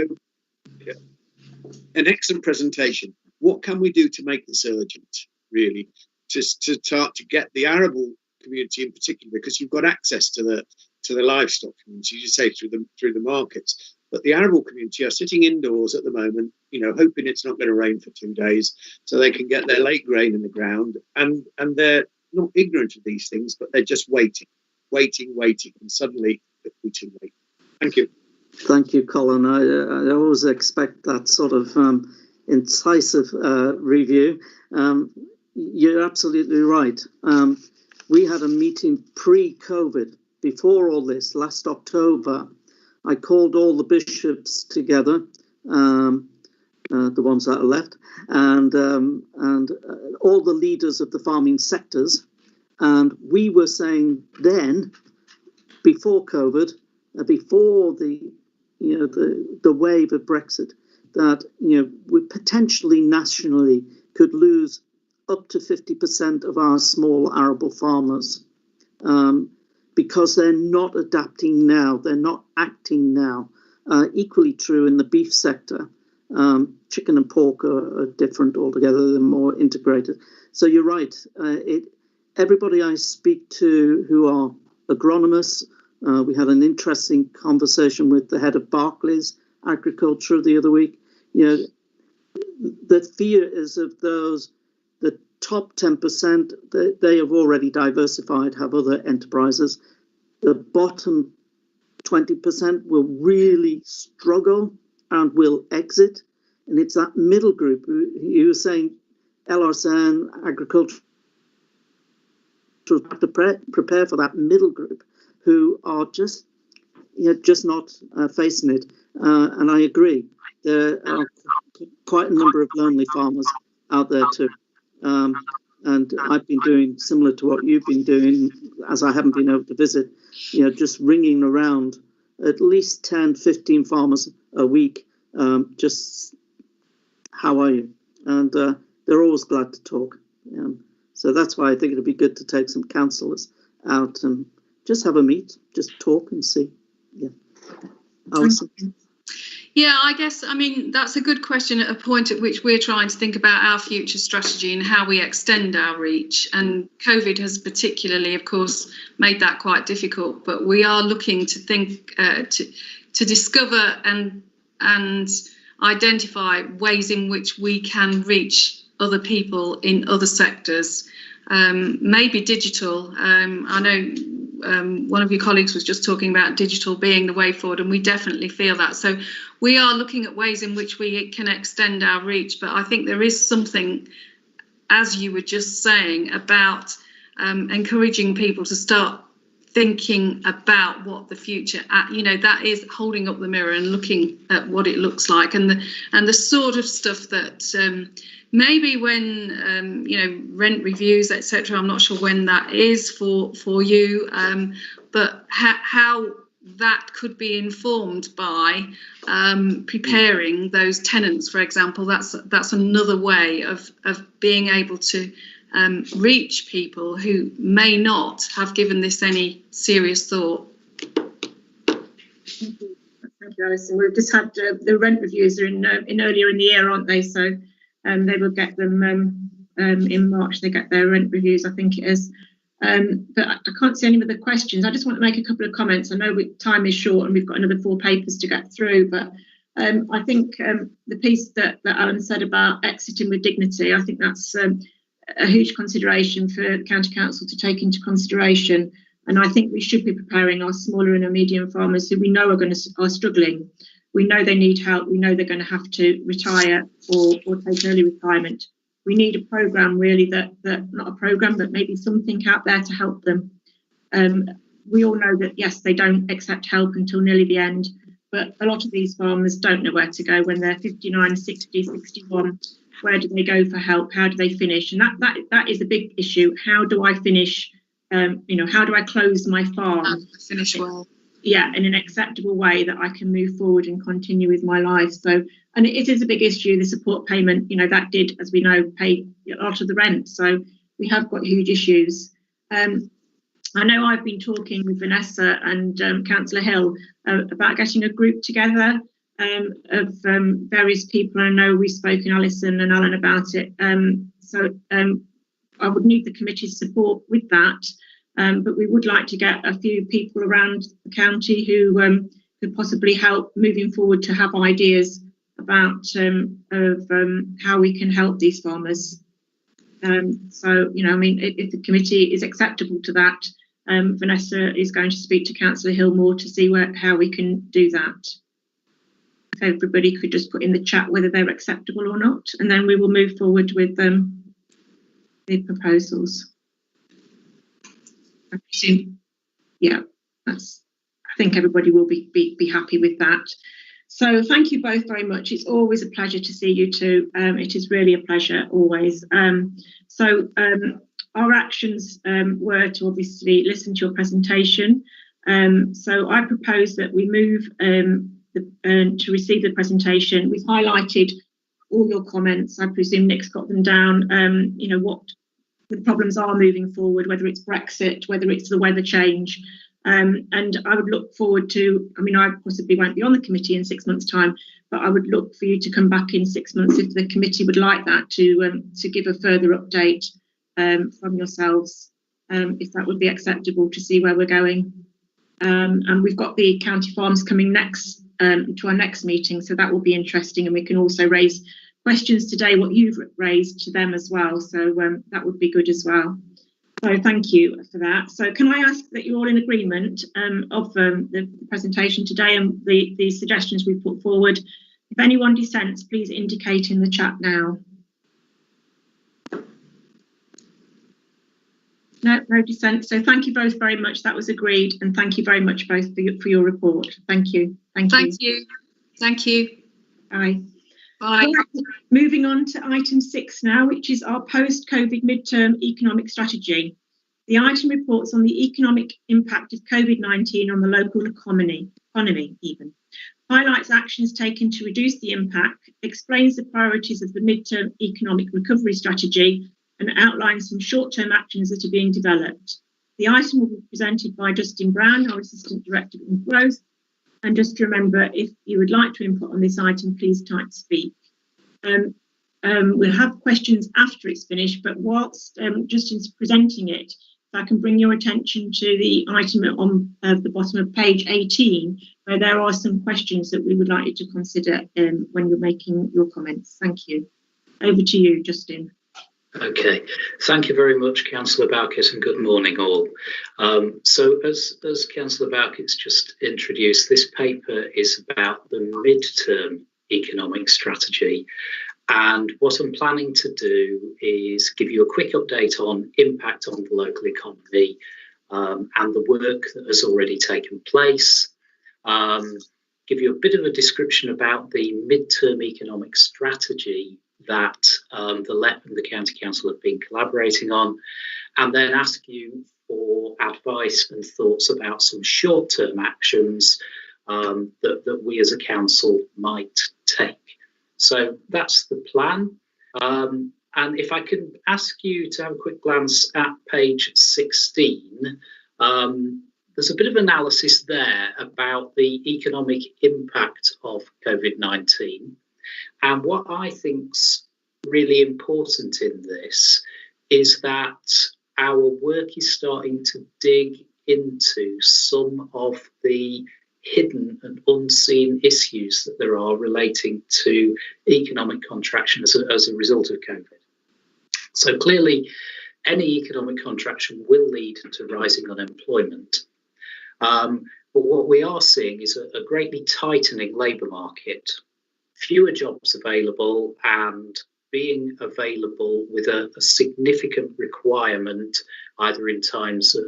an excellent presentation. What can we do to make this urgent, really, to start to get the arable community in particular, because you've got access to the livestock community, you say, through the markets, but the arable community are sitting indoors at the moment, you know, hoping it's not going to rain for 2 days so they can get their late grain in the ground, and they're not ignorant of these things, but they're just waiting, and suddenly it'll be too late. Thank you. Thank you, Colin. I always expect that sort of incisive review. You're absolutely right. We had a meeting pre-COVID, before all this, last October. I called all the bishops together, the ones that are left, and all the leaders of the farming sectors, and we were saying then, before COVID, before the wave of Brexit, that we potentially nationally could lose up to 50% of our small arable farmers, because they're not adapting now, they're not acting now. Equally true in the beef sector. Chicken and pork are different altogether, they're more integrated. So you're right. Everybody I speak to who are agronomists, we had an interesting conversation with the head of Barclays Agriculture the other week. The fear is of those, the top 10%, they have already diversified, have other enterprises. The bottom 20% will really struggle and will exit. And it's that middle group. You were saying LRSN, agriculture, to have to prepare for that middle group who are just not facing it. And I agree, there are quite a number of lonely farmers out there too. And I've been doing similar to what you've been doing, as I haven't been able to visit, just ringing around at least 10, 15 farmers a week. Just, how are you? And they're always glad to talk. So that's why I think it'd be good to take some councillors out and just have a meet, just talk and see. Yeah. Alison. Yeah, I guess, I mean, that's a good question at a point at which we're trying to think about our future strategy and how we extend our reach. And COVID has particularly, of course, made that quite difficult. But we are looking to think, to discover and identify ways in which we can reach other people in other sectors. Maybe digital. I know one of your colleagues was just talking about digital being the way forward, and we definitely feel that. So we are looking at ways in which we can extend our reach, but I think there is something, as you were just saying, about encouraging people to start thinking about what the future, that is holding up the mirror and looking at what it looks like, and the sort of stuff that maybe when rent reviews, etc. I'm not sure when that is for you, but how that could be informed by preparing those tenants, for example. That's another way of being able to reach people who may not have given this any serious thought. Thank you, Alison. We've just had the rent reviews are in earlier in the year, aren't they? So they will get them in March. They get their rent reviews, I think it is. But I can't see any other questions. I just want to make a couple of comments. I know time is short and we've got another 4 papers to get through, but I think the piece that Alan said about exiting with dignity, I think that's a huge consideration for the County Council to take into consideration. And I think we should be preparing our smaller and our medium farmers who we know are struggling. We know they need help. We know they're going to have to retire or take early retirement. We need a programme really that not a programme, but maybe something out there to help them. We all know that, yes, they don't accept help until nearly the end, but a lot of these farmers don't know where to go when they're 59, 60, 61. Where do they go for help? How do they finish? And that is a big issue. How do I finish? How do I close my farm? Finish well. Yeah, in an acceptable way that I can move forward and continue with my life. So, and it is a big issue, the support payment, that did, as we know, pay a lot of the rent. So we have got huge issues. I know I've been talking with Vanessa and Councillor Hill about getting a group together of various people. I know we've spoken, Alison and Alan, about it. So I would need the committee's support with that. But we would like to get a few people around the county who could possibly help moving forward to have ideas about how we can help these farmers. If the committee is acceptable to that, Vanessa is going to speak to Councillor Hill more to see how we can do that. If everybody could just put in the chat whether they're acceptable or not, and then we will move forward with the proposals. I presume, yeah, I think everybody will be happy with that. So thank you both very much. It's always a pleasure to see you two. It is really a pleasure always. Our actions were to obviously listen to your presentation. So I propose that we move to receive the presentation. We've highlighted all your comments. I presume Nick's got them down. What the problems are moving forward, whether it's Brexit, whether it's the weather change. And I would look forward to, I possibly won't be on the committee in 6 months' time, but I would look for you to come back in 6 months if the committee would like that, to give a further update from yourselves, if that would be acceptable, to see where we're going. And we've got the county farms coming next to our next meeting, so that will be interesting, and we can also raise questions today, what you've raised, to them as well. So that would be good as well. So thank you for that. So can I ask that you're all in agreement of the presentation today and the suggestions we've put forward? If anyone dissents, please indicate in the chat now. No dissent. So thank you both very much. That was agreed. And thank you very much both for your report. Thank you. Thank you. Thank you. Bye. Bye. Moving on to item 6 now, which is our post-COVID midterm economic strategy. The item reports on the economic impact of COVID-19 on the local economy even, highlights actions taken to reduce the impact, explains the priorities of the midterm economic recovery strategy, and outlines some short-term actions that are being developed. The item will be presented by Justin Brown, our Assistant Director in Growth. And just remember, if you would like to input on this item, please type speak. We'll have questions after it's finished, but whilst Justin's presenting it, if I can bring your attention to the item on the bottom of page 18, where there are some questions that we would like you to consider when you're making your comments. Thank you. Over to you, Justin. Okay, thank you very much, Councillor Bowkett, and good morning all. So as Councillor Bowkett's just introduced, this paper is about the mid-term economic strategy, and what I'm planning to do is give you a quick update on impact on the local economy and the work that has already taken place, give you a bit of a description about the mid-term economic strategy that the LEP and the County Council have been collaborating on, and then ask you for advice and thoughts about some short-term actions that we as a council might take. So that's the plan. And if I can ask you to have a quick glance at page 16, there's a bit of analysis there about the economic impact of COVID-19. And what I think's really important in this is that our work is starting to dig into some of the hidden and unseen issues that there are relating to economic contraction as a result of COVID. So clearly, any economic contraction will lead to rising unemployment. But what we are seeing is a greatly tightening labour market, fewer jobs available, and being available with a significant requirement, either in terms of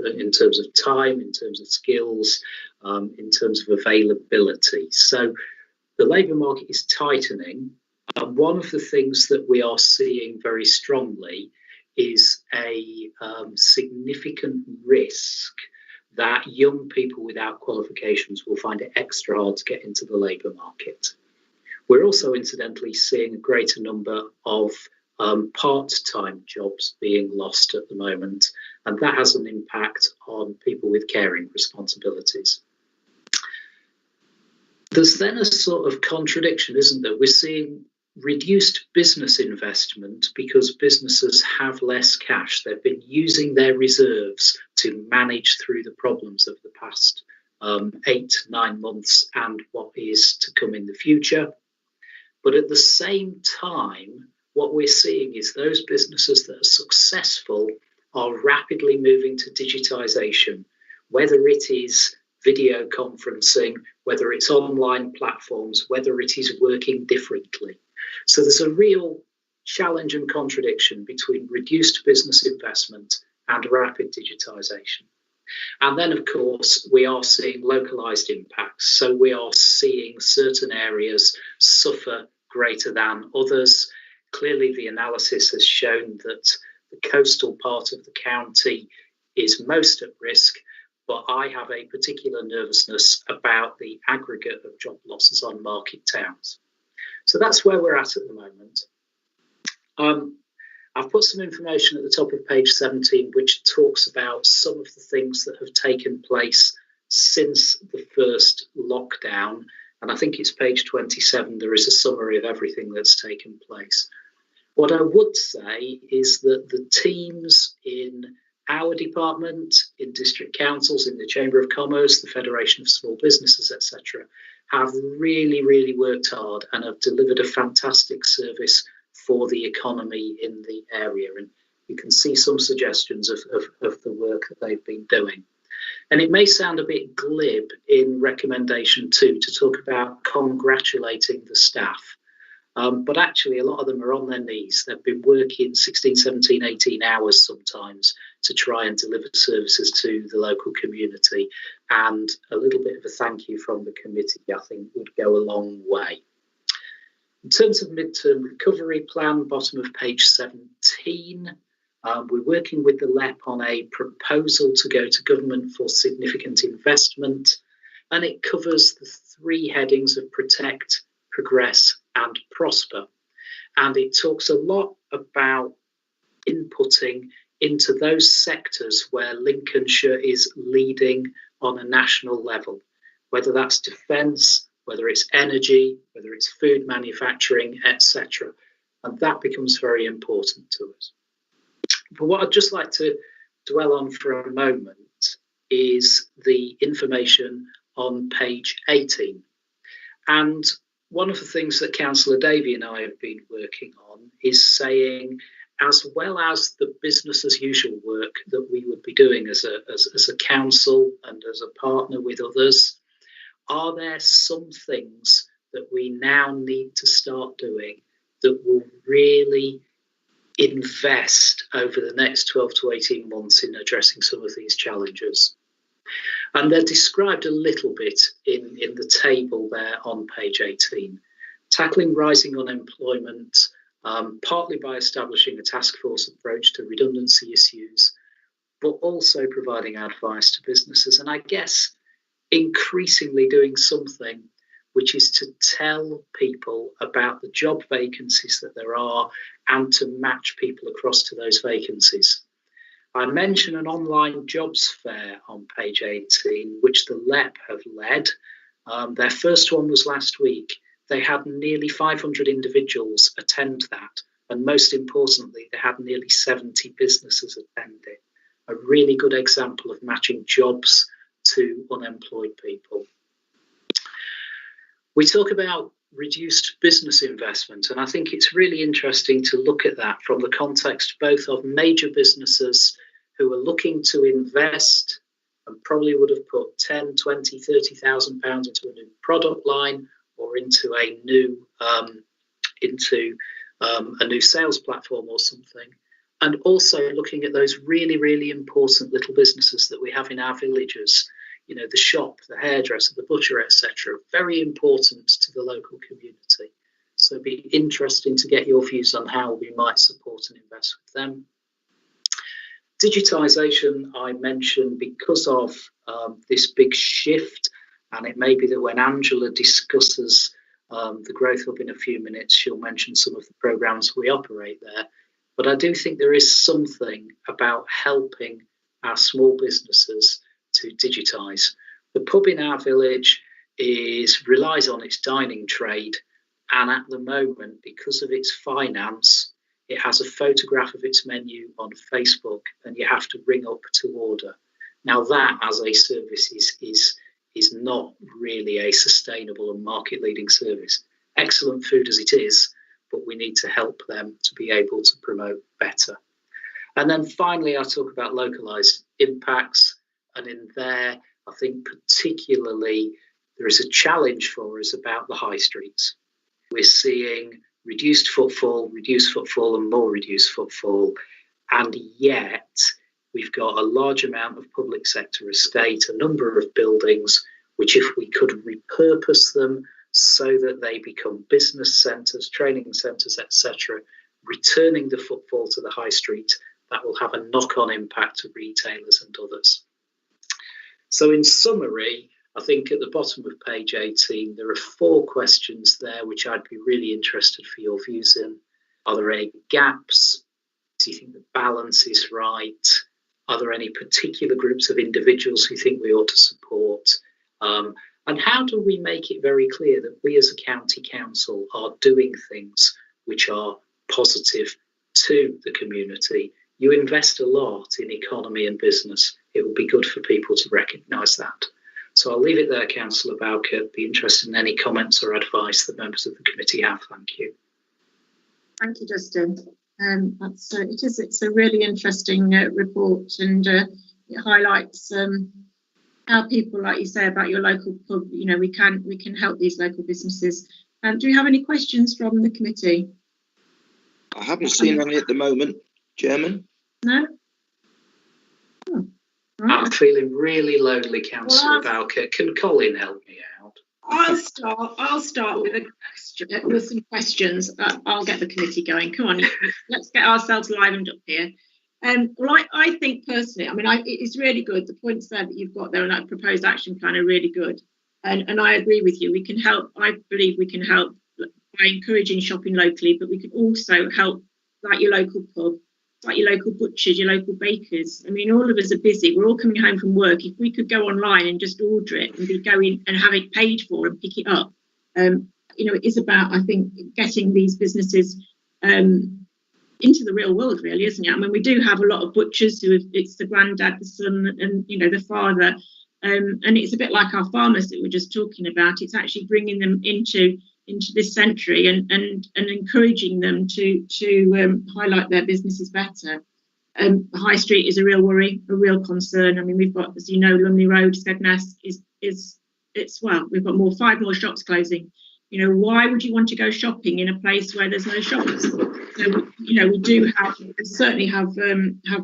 time, in terms of skills, in terms of availability. So the labour market is tightening. And one of the things that we are seeing very strongly is a significant risk that young people without qualifications will find it extra hard to get into the labour market. We're also incidentally seeing a greater number of part-time jobs being lost at the moment, and that has an impact on people with caring responsibilities. There's then a sort of contradiction, isn't there? We're seeing reduced business investment because businesses have less cash. They've been using their reserves to manage through the problems of the past 8-9 months and what is to come in the future. But at the same time, what we're seeing is those businesses that are successful are rapidly moving to digitisation, whether it is video conferencing, whether it's online platforms, whether it is working differently. So there's a real challenge and contradiction between reduced business investment and rapid digitisation. And then, of course, we are seeing localised impacts. So we are seeing certain areas suffer greater than others. Clearly, the analysis has shown that the coastal part of the county is most at risk, but I have a particular nervousness about the aggregate of job losses on market towns. So that's where we're at the moment. I've put some information at the top of page 17, which talks about some of the things that have taken place since the first lockdown. And I think it's page 27. There is a summary of everything that's taken place. What I would say is that the teams in our department, in district councils, in the Chamber of Commerce, the Federation of Small Businesses, etc., have really, really worked hard and have delivered a fantastic service for the economy in the area. And you can see some suggestions of the work that they've been doing. And it may sound a bit glib in recommendation 2 to talk about congratulating the staff. But actually, a lot of them are on their knees. They've been working 16, 17, 18 hours sometimes to try and deliver services to the local community. And a little bit of a thank you from the committee, I think, would go a long way. In terms of midterm recovery plan, bottom of page 17, we're working with the LEP on a proposal to go to government for significant investment. And it covers the 3 headings of protect, progress, and prosper. And it talks a lot about inputting into those sectors where Lincolnshire is leading on a national level, whether that's defence, whether it's energy, whether it's food manufacturing, etc. And that becomes very important to us. But what I'd just like to dwell on for a moment is the information on page 18. And one of the things that Councillor Davey and I have been working on is saying, as well as the business as usual work that we would be doing as a council and as a partner with others, are there some things that we now need to start doing that will really invest over the next 12 to 18 months in addressing some of these challenges? And they're described a little bit in the table there on page 18. Tackling rising unemployment, partly by establishing a task force approach to redundancy issues, but also providing advice to businesses. And I guess increasingly doing something which is to tell people about the job vacancies that there are and to match people across to those vacancies. I mention an online jobs fair on page 18, which the LEP have led. Their first one was last week. They had nearly 500 individuals attend that. And most importantly, they had nearly 70 businesses attend it. A really good example of matching jobs to unemployed people. We talk about reduced business investment, and I think it's really interesting to look at that from the context both of major businesses who are looking to invest and probably would have put 10, 20, 30,000 pounds into a new product line or into a new a new sales platform or something, and also looking at those really, really important little businesses that we have in our villages. You know, the shop, the hairdresser, the butcher, etc. Very important to the local community. So it'd be interesting to get your views on how we might support and invest with them. Digitisation, I mentioned because of this big shift, and it may be that when Angela discusses the Growth Hub in a few minutes, she'll mention some of the programmes we operate there. But I do think there is something about helping our small businesses to digitise. The pub in our village relies on its dining trade, and at the moment, because of its finance, it has a photograph of its menu on Facebook, and you have to ring up to order. Now that, as a service, is not really a sustainable and market-leading service. Excellent food as it is, but we need to help them to be able to promote better. And then finally, I talk about localized impacts. And in there, I think particularly there is a challenge for us about the high streets. We're seeing reduced footfall, and more reduced footfall. And yet we've got a large amount of public sector estate, a number of buildings, which if we could repurpose them so that they become business centres, training centres, etc., returning the footfall to the high street, that will have a knock-on impact to retailers and others. So in summary, I think at the bottom of page 18, there are 4 questions there which I'd be really interested for your views in. Are there any gaps? Do you think the balance is right? Are there any particular groups of individuals who think we ought to support? And how do we make it very clear that we as a county council are doing things which are positive to the community? You invest a lot in economy and business. It would be good for people to recognise that. So I'll leave it there, Councillor Bowker. Be interested in any comments or advice that members of the committee have. Thank you. Thank you, Justin. It's a really interesting report, and it highlights how people, like you say, about your local pub. You know, we can help these local businesses. Do we have any questions from the committee? I haven't seen any at the moment, Chairman. No. Oh, right. I'm feeling really lonely, Councillor Bowker. Can Colin help me out? I'll start with some questions. I'll get the committee going. Come on, let's get ourselves livened up here. Well, I think personally, it's really good. The points there that you've got there and that proposed action plan are really good. And I agree with you. We can help. I believe we can help by encouraging shopping locally, but we can also help, like your local pub, like your local butchers, your local bakers. I mean, all of us are busy. We're all coming home from work. If we could go online and just order it and be going and have it paid for and pick it up, it is about, I think, getting these businesses into the real world, really, isn't it? I mean, we do have a lot of butchers it's the granddad, the son, and the father, and it's a bit like our farmers that we're just talking about. It's actually bringing them into this century and encouraging them to highlight their businesses better. The high street is a real worry, a real concern. I mean, we've got, as you know, Lumley Road, Skegness we've got 5 more shops closing. Why would you want to go shopping in a place where there's no shops? So, we certainly have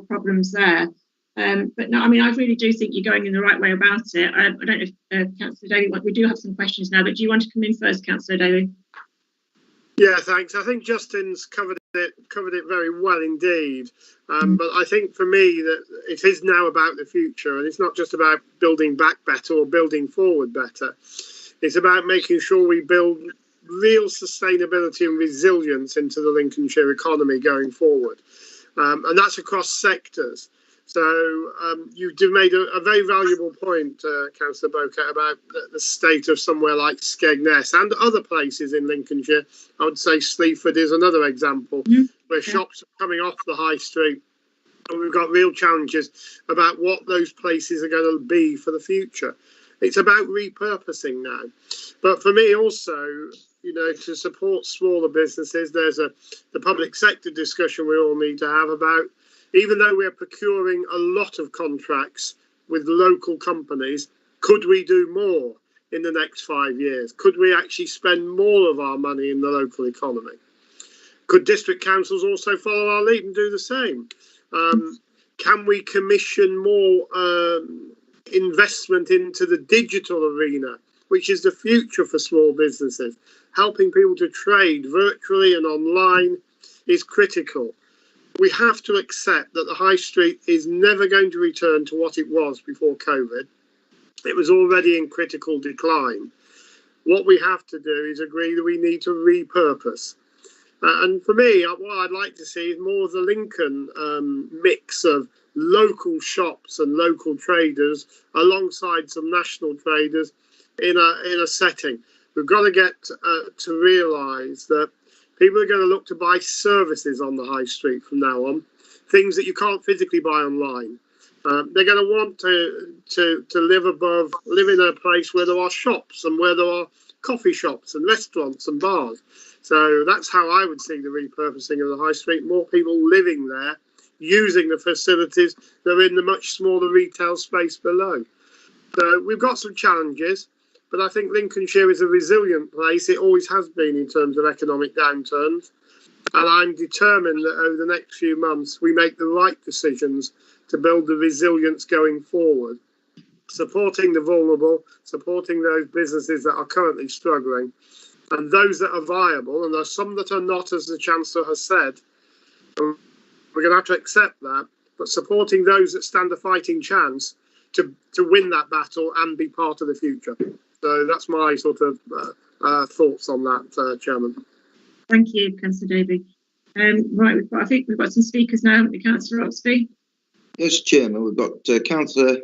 problems there. But no, I mean, I really do think you're going in the right way about it. I don't know if Councillor Davey, we do have some questions now, but do you want to come in first, Councillor Davey? Yeah, thanks. I think Justin's covered covered it very well indeed. But I think for me that it is now about the future, and it's not just about building back better or building forward better. It's about making sure we build real sustainability and resilience into the Lincolnshire economy going forward. And that's across sectors. So you made a very valuable point, Councillor Bowcat, about the state of somewhere like Skegness and other places in Lincolnshire. I would say Sleaford is another example where shops are coming off the high street, and we've got real challenges about what those places are going to be for the future. It's about repurposing now. But for me also, you know, to support smaller businesses, there's the public sector discussion we all need to have about, even though we're procuring a lot of contracts with local companies, could we do more in the next 5 years? Could we actually spend more of our money in the local economy? Could district councils also follow our lead and do the same? Can we commission more investment into the digital arena, which is the future for small businesses? Helping people to trade virtually and online is critical. We have to accept that the high street is never going to return to what it was before COVID. It was already in critical decline. What we have to do is agree that we need to repurpose. And for me, what I'd like to see is more of the Lincoln mix of local shops and local traders alongside some national traders in a setting. We've got to get to realise that people are going to look to buy services on the high street from now on, things that you can't physically buy online. They're going to want to live in a place where there are shops and where there are coffee shops and restaurants and bars. So that's how I would see the repurposing of the high street. More people living there, using the facilities that are in the much smaller retail space below. So we've got some challenges, but I think Lincolnshire is a resilient place. It always has been in terms of economic downturns. And I'm determined that over the next few months, we make the right decisions to build the resilience going forward, supporting the vulnerable, supporting those businesses that are currently struggling, and those that are viable, and there's some that are not, as the Chancellor has said. We're going to have to accept that, but supporting those that stand a fighting chance to win that battle and be part of the future. So that's my sort of thoughts on that, Chairman. Thank you, Councillor Davey. Right, I think we've got some speakers now. Councillor Roxby. Yes, Chairman, we've got Councillor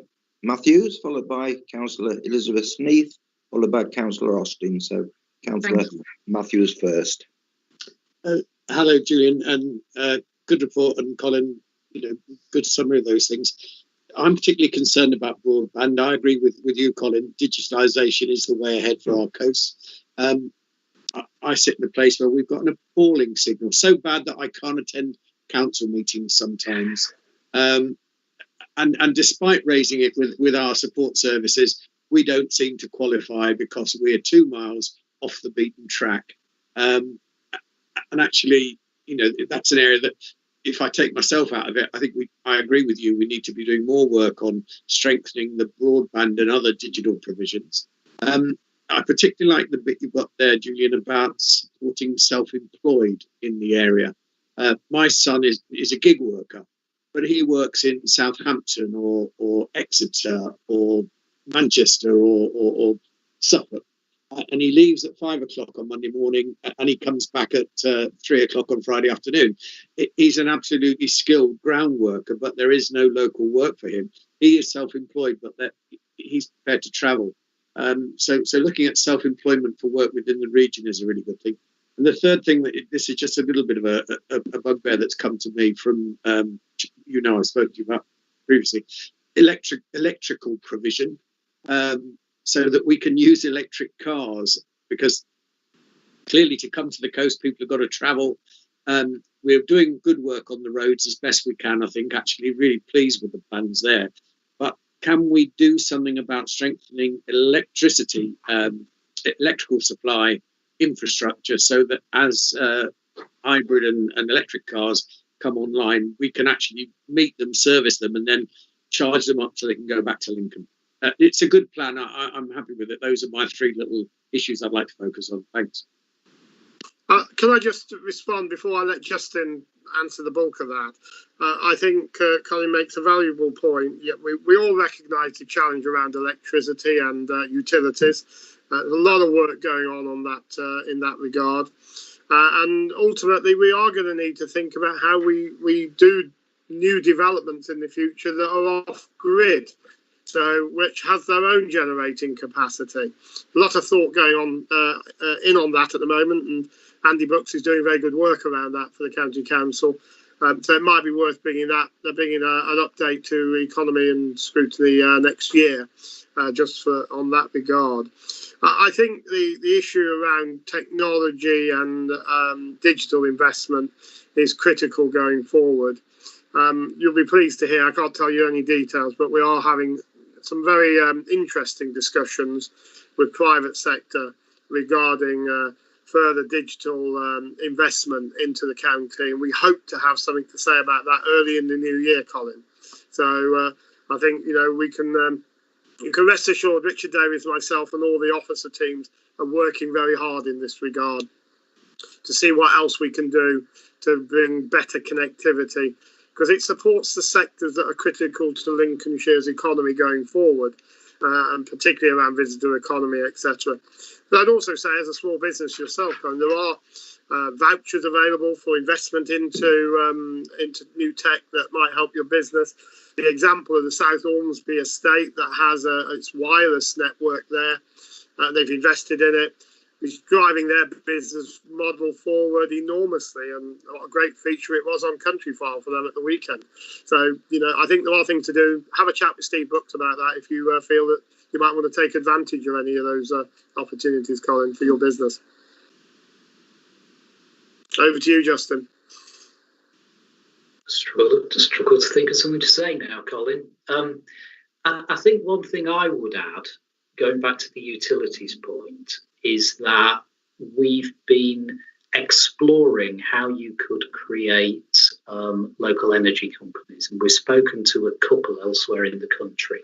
Matthews, followed by Councillor Elizabeth Sneath, followed by Councillor Austin. So Councillor Matthews first. Hello, Julian, and good report, and Colin, you know, good summary of those things. I'm particularly concerned about broadband. I agree with you, Colin. Digitalisation is the way ahead for our coasts. I sit in a place where we've got an appalling signal, so bad that I can't attend council meetings sometimes. And despite raising it with our support services, we don't seem to qualify because we're 2 miles off the beaten track. And actually, you know, that's an area that, if I take myself out of it, I think I agree with you. We need to be doing more work on strengthening the broadband and other digital provisions. I particularly like the bit you've got there, Julian, about supporting self-employed in the area. My son is a gig worker, but he works in Southampton or Exeter or Manchester or Suffolk. And he leaves at 5 o'clock on Monday morning, and he comes back at 3 o'clock on Friday afternoon. He's an absolutely skilled ground worker, but there is no local work for him. He is self-employed, but he's prepared to travel. So looking at self-employment for work within the region is a really good thing. And the third thing, this is just a little bit of a bugbear that's come to me from, I spoke to you about previously, electrical provision. So that we can use electric cars, because clearly to come to the coast, people have got to travel. We're doing good work on the roads as best we can, I think, actually really pleased with the plans there. But can we do something about strengthening electricity, electrical supply infrastructure, so that as hybrid and electric cars come online, we can actually meet them, service them, and then charge them up so they can go back to Lincoln? It's a good plan. I'm happy with it. Those are my 3 little issues I'd like to focus on. Thanks. Can I just respond before I let Justin answer the bulk of that? I think Colin makes a valuable point. Yeah, we all recognise the challenge around electricity and utilities. There's a lot of work going on that in that regard. And ultimately, we are going to need to think about how we do new developments in the future that are off-grid, so which has their own generating capacity. A lot of thought going on on that at the moment, and Andy Brooks is doing very good work around that for the County Council. So it might be worth bringing an update to Economy and Scrutiny next year, just on that regard. I think the issue around technology and digital investment is critical going forward. You'll be pleased to hear, I can't tell you any details, but we are having some very interesting discussions with private sector regarding further digital investment into the county, and we hope to have something to say about that early in the new year, Colin. So I think we can. You can rest assured, Richard Davies, myself, and all the officer teams are working very hard in this regard to see what else we can do to bring better connectivity, because it supports the sectors that are critical to Lincolnshire's economy going forward, and particularly around visitor economy, etc. But I'd also say, as a small business yourself, Colin, there are vouchers available for investment into new tech that might help your business. The example of the South Ormsby estate that has its wireless network there, they've invested in it. It's driving their business model forward enormously, and what a great feature it was on Countryfile for them at the weekend. So, I think there are things to do. Have a chat with Steve Brooks about that if you feel that you might want to take advantage of any of those opportunities, Colin, for your business. Over to you, Justin. Struggle to think of something to say now, Colin. I think one thing I would add, going back to the utilities point, is that we've been exploring how you could create local energy companies, and we've spoken to a couple elsewhere in the country.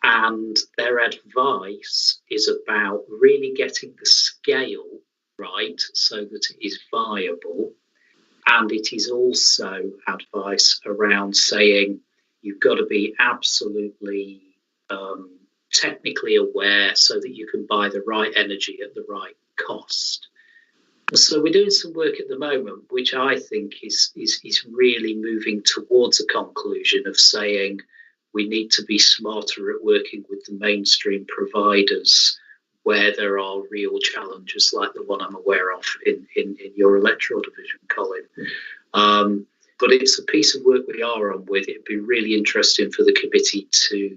And their advice is about really getting the scale right so that it is viable. And it is also advice around saying you've got to be absolutely technically aware so that you can buy the right energy at the right cost. So we're doing some work at the moment, which I think is really moving towards a conclusion of saying we need to be smarter at working with the mainstream providers where there are real challenges like the one I'm aware of in your electoral division, Colin. But it's a piece of work we are on with. It'd be really interesting for the committee to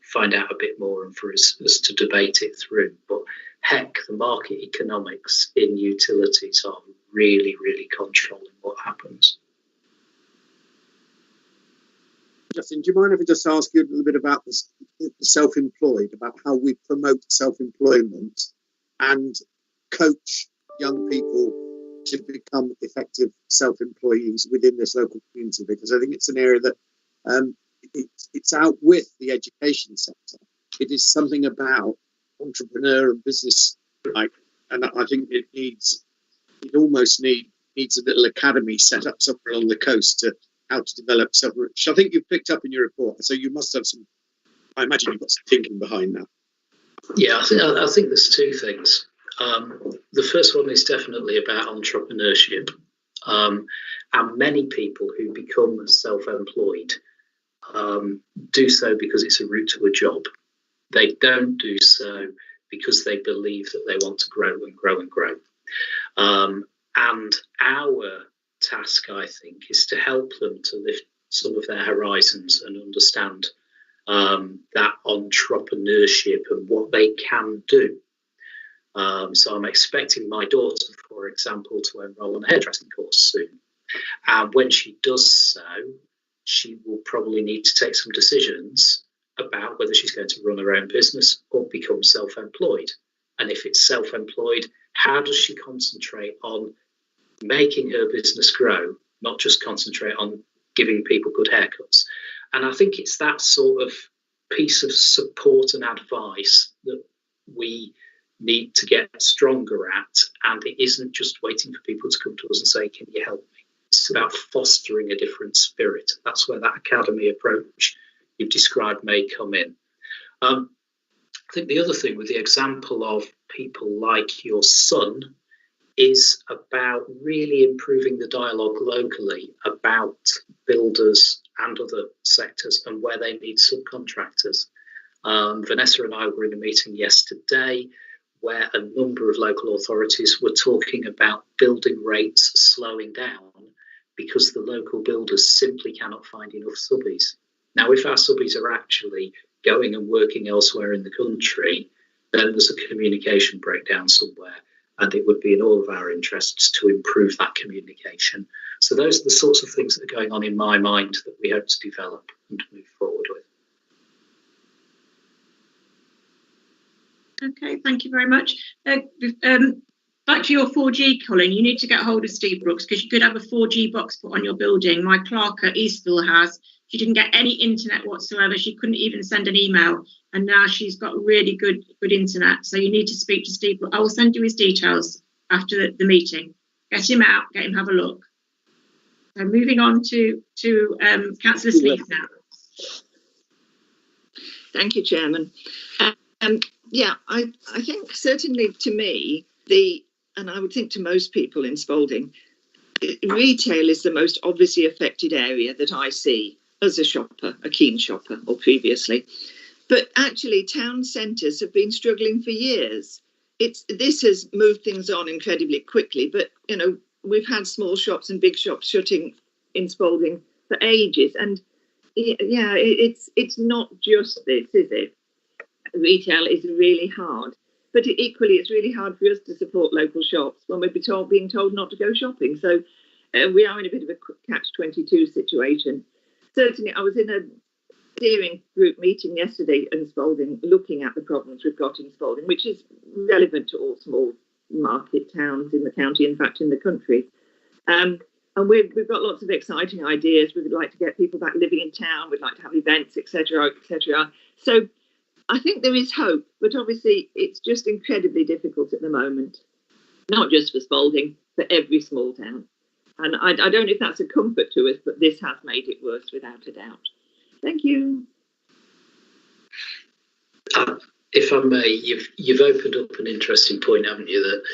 find out a bit more and for us to debate it through. But heck, the market economics in utilities are really, really controlling what happens. Justin, do you mind if I just ask you a little bit about the self-employed, about how we promote self-employment and coach young people to become effective self-employees within this local community? Because I think it's an area that it's out with the education sector. It is something about entrepreneur and business, and I think it almost needs a little academy set up somewhere along the coast to how to develop self, which I think you've picked up in your report. So you must have some, I imagine you've got some thinking behind that. Yeah, I think there's two things. The first one is definitely about entrepreneurship. And many people who become self-employed do so because it's a route to a job. They don't do so because they believe that they want to grow and grow and grow. And our task, I think, is to help them to lift some of their horizons and understand that entrepreneurship and what they can do. So I'm expecting my daughter, for example, to enrol on a hairdressing course soon. And when she does so, she will probably need to take some decisions about whether she's going to run her own business or become self-employed. And if it's self-employed, how does she concentrate on making her business grow, not just concentrate on giving people good haircuts? And I think it's that sort of piece of support and advice that we need to get stronger at, and it isn't just waiting for people to come to us and say, can you help me? It's about fostering a different spirit. That's where that academy approach you've described may come in. I think the other thing with the example of people like your son is about really improving the dialogue locally about builders and other sectors and where they need subcontractors. Vanessa and I were in a meeting yesterday where a number of local authorities were talking about building rates slowing down because the local builders simply cannot find enough subbies. Now, if our subbies are actually going and working elsewhere in the country, then there's a communication breakdown somewhere, and it would be in all of our interests to improve that communication. So those are the sorts of things that are going on in my mind that we hope to develop and move forward with. Okay, thank you very much. Back to your 4G, Colin, you need to get hold of Steve Brooks because you could have a 4G box put on your building. My clerk at Eastville has. She didn't get any internet whatsoever. She couldn't even send an email. And now she's got really good internet. So you need to speak to Steve Brooks. I will send you his details after the meeting. Get him out, get him have a look. So moving on to Councillor Sleeth now. Thank you, Chairman. Yeah, I think certainly to me, and I would think to most people in Spalding, retail is the most obviously affected area that I see as a shopper, a keen shopper, or previously. But actually, town centres have been struggling for years. This has moved things on incredibly quickly, but you know, we've had small shops and big shops shutting in Spalding for ages, and yeah, it's not just this, is it? Retail is really hard, but equally it's really hard for us to support local shops when we're being told not to go shopping. So we are in a bit of a catch-22 situation. Certainly, I was in a steering group meeting yesterday in Spalding looking at the problems we've got in Spalding, which is relevant to all small market towns in the county, in fact in the country. And we've got lots of exciting ideas. We would like to get people back living in town. We'd like to have events, etc., etc. So I think there is hope, but obviously it's just incredibly difficult at the moment, not just for Spalding, for every small town. And I don't know if that's a comfort to us, but this has made it worse without a doubt. Thank you. If I may, you've opened up an interesting point, haven't you, that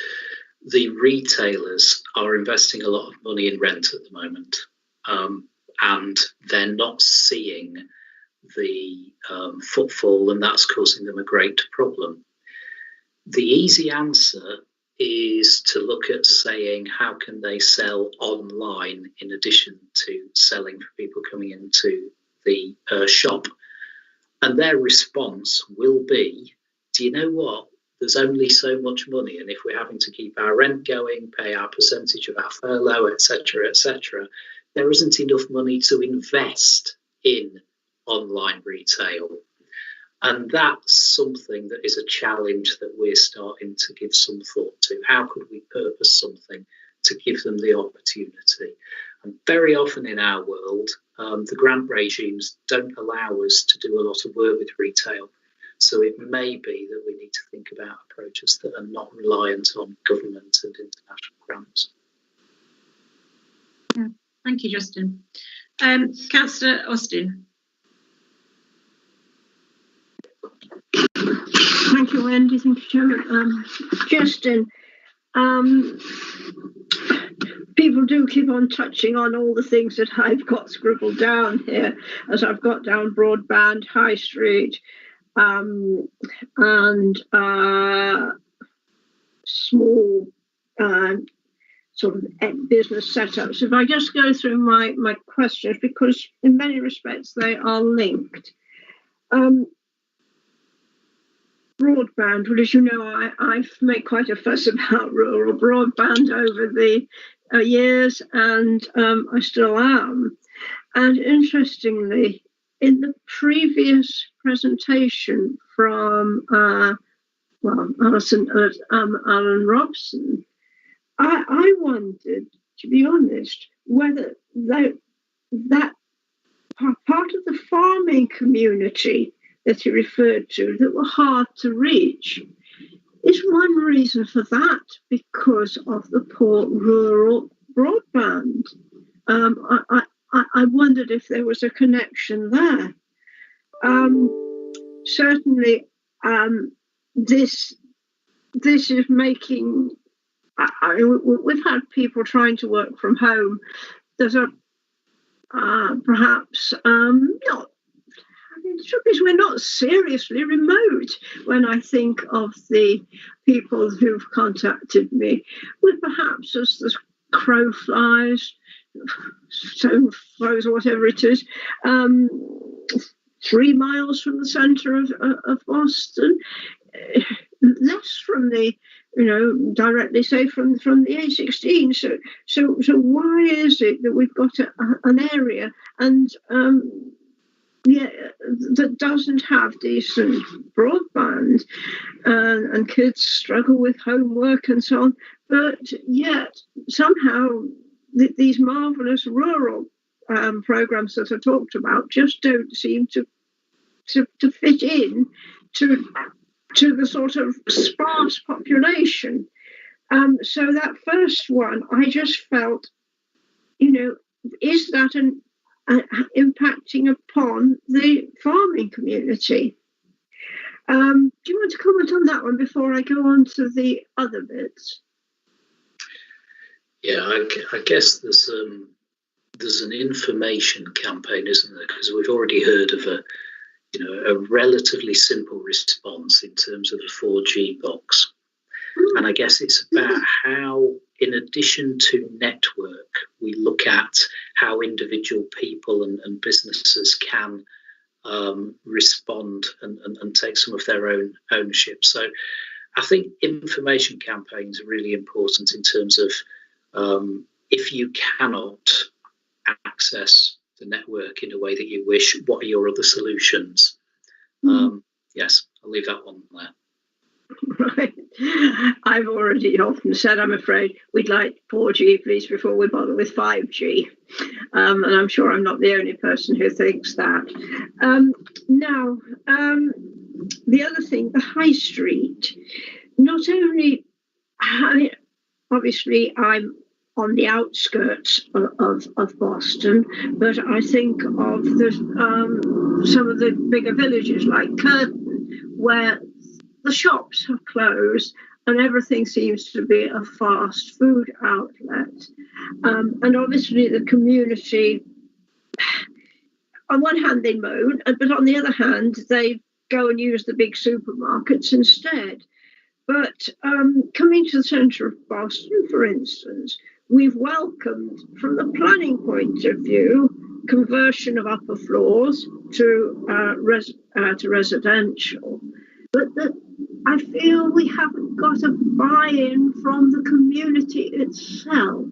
the retailers are investing a lot of money in rent at the moment, and they're not seeing the footfall, and that's causing them a great problem. The easy answer is to look at saying how can they sell online in addition to selling for people coming into the shop, and their response will be, do you know what, there's only so much money, and if we're having to keep our rent going, pay our percentage of our furlough, etc., there isn't enough money to invest in online retail. And that's something that is a challenge that we're starting to give some thought to. How could we purpose something to give them the opportunity? And very often in our world, the grant regimes don't allow us to do a lot of work with retail. So it may be that we need to think about approaches that are not reliant on government and international grants. Yeah, thank you, Justin. Councillor Austin. Thank you, Wendy. Thank you, Chairman. Justin, people do keep on touching on all the things that I've got scribbled down here, as I've got down broadband, high street, and small sort of business setups. If I just go through my questions, because in many respects they are linked. Broadband, well, as you know, I've made quite a fuss about rural broadband over the years, and I still am. And interestingly, in the previous presentation from Alan Robson, I wondered, to be honest, whether that part of the farming community that he referred to that were hard to reach Is one reason for that because of the poor rural broadband? I wondered if there was a connection there. Certainly, this is making. We've had people trying to work from home that are perhaps not. The truth is, we're not seriously remote. When I think of the people who've contacted me, with perhaps as the crow flies, stone throws, or whatever it is, 3 miles from the centre of Boston, less from the, directly say from the A16. So why is it that we've got an area and that doesn't have decent broadband, and kids struggle with homework and so on, but yet somehow these marvellous rural programs that I talked about just don't seem to fit in to the sort of sparse population. So that first one, I just felt, is that impacting upon the farming community? Do you want to comment on that one before I go on to the other bits? Yeah, I guess there's an information campaign, isn't there? Because we've already heard of a relatively simple response in terms of a 4G box. And I guess it's about how, in addition to network, we look at how individual people and businesses can respond and take some of their own ownership. So I think information campaigns are really important in terms of if you cannot access the network in a way that you wish, what are your other solutions? Yes, I'll leave that one there. Right. I've already often said, I'm afraid, we'd like 4G, please, before we bother with 5G. And I'm sure I'm not the only person who thinks that. Now, the other thing, the high street. Not only, obviously, I'm on the outskirts of Boston, but I think of some of the bigger villages like Curtin, where the shops have closed and everything seems to be a fast food outlet. And obviously the community, on one hand they moan, but on the other hand they go and use the big supermarkets instead. But coming to the centre of Boston, for instance, we've welcomed, from the planning point of view, conversion of upper floors to residential. But I feel we haven't got a buy-in from the community itself.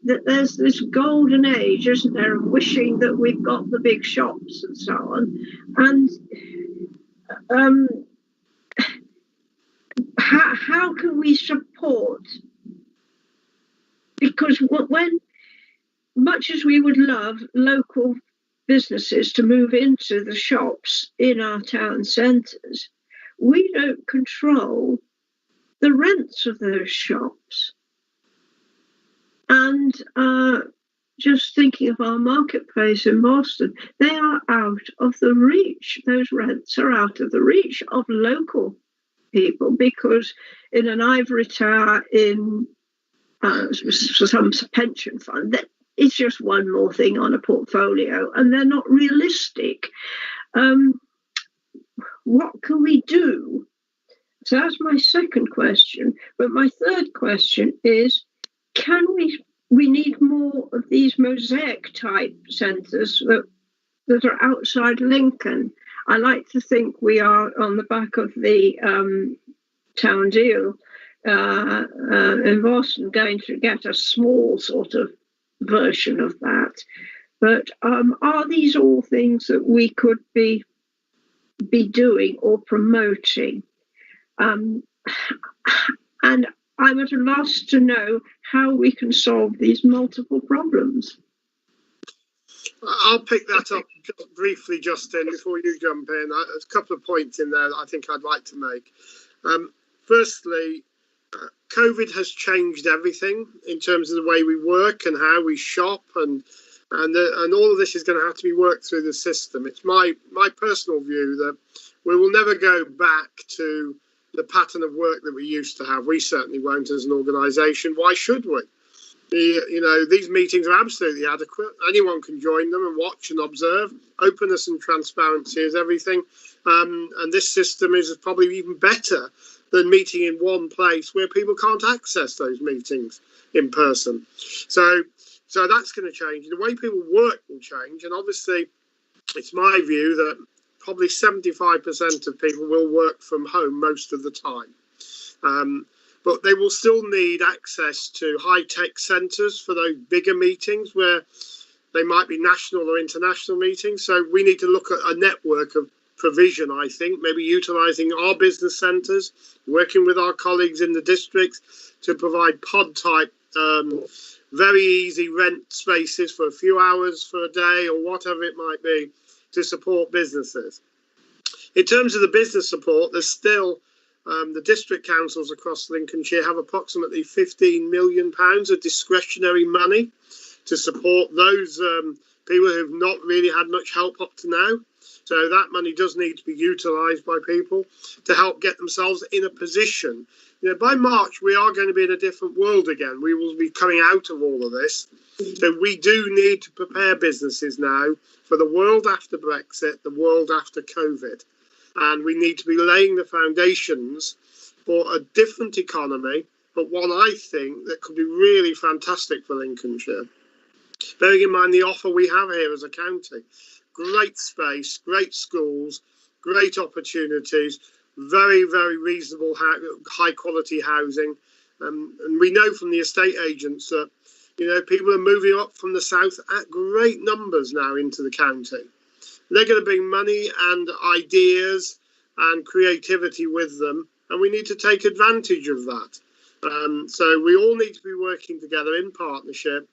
That there's this golden age, isn't there, of wishing that we've got the big shops and so on. And how can we support? Because when, much as we would love local businesses to move into the shops in our town centres, we don't control the rents of those shops. And just thinking of our marketplace in Boston, they are out of the reach. Those rents are out of the reach of local people, because in an ivory tower in some pension fund, that it's just one more thing on a portfolio, and they're not realistic. What can we do? So that's my second question. But my third question is, can we need more of these mosaic type centres that are outside Lincoln? I like to think we are on the back of the town deal in Boston going to get a small sort of version of that. But are these all things that we could be doing or promoting? And I'm at a loss to know how we can solve these multiple problems. I'll pick that up just briefly, Justin, before you jump in. There's a couple of points in there that I think I'd like to make. Firstly, COVID has changed everything in terms of the way we work and how we shop, and all of this is going to have to be worked through the system. It's my personal view that we will never go back to the pattern of work that we used to have. We certainly won't as an organisation. Why should we? You know, these meetings are absolutely adequate. Anyone can join them and watch and observe. Openness and transparency is everything. And this system is probably even better than meeting in one place where people can't access those meetings in person. So that's going to change. The way people work will change. And obviously, it's my view that probably 75% of people will work from home most of the time. But they will still need access to high-tech centres for those bigger meetings where they might be national or international meetings. So we need to look at a network of provision, I think, maybe utilising our business centres, working with our colleagues in the districts to provide pod-type, very easy rent spaces for a few hours for a day or whatever it might be to support businesses. In terms of the business support, there's still the district councils across Lincolnshire have approximately £15 million of discretionary money to support those people who've not really had much help up to now. So that money does need to be utilised by people to help get themselves in a position. You know, by March, we are going to be in a different world again. We will be coming out of all of this. So we do need to prepare businesses now for the world after Brexit, the world after COVID. And we need to be laying the foundations for a different economy, but one I think that could be really fantastic for Lincolnshire. Bearing in mind the offer we have here as a county. Great space, great schools, great opportunities, very, very reasonable, high quality housing. And we know from the estate agents that, you know, people are moving up from the south at great numbers now into the county. They're going to bring money and ideas and creativity with them, and we need to take advantage of that. So we all need to be working together in partnership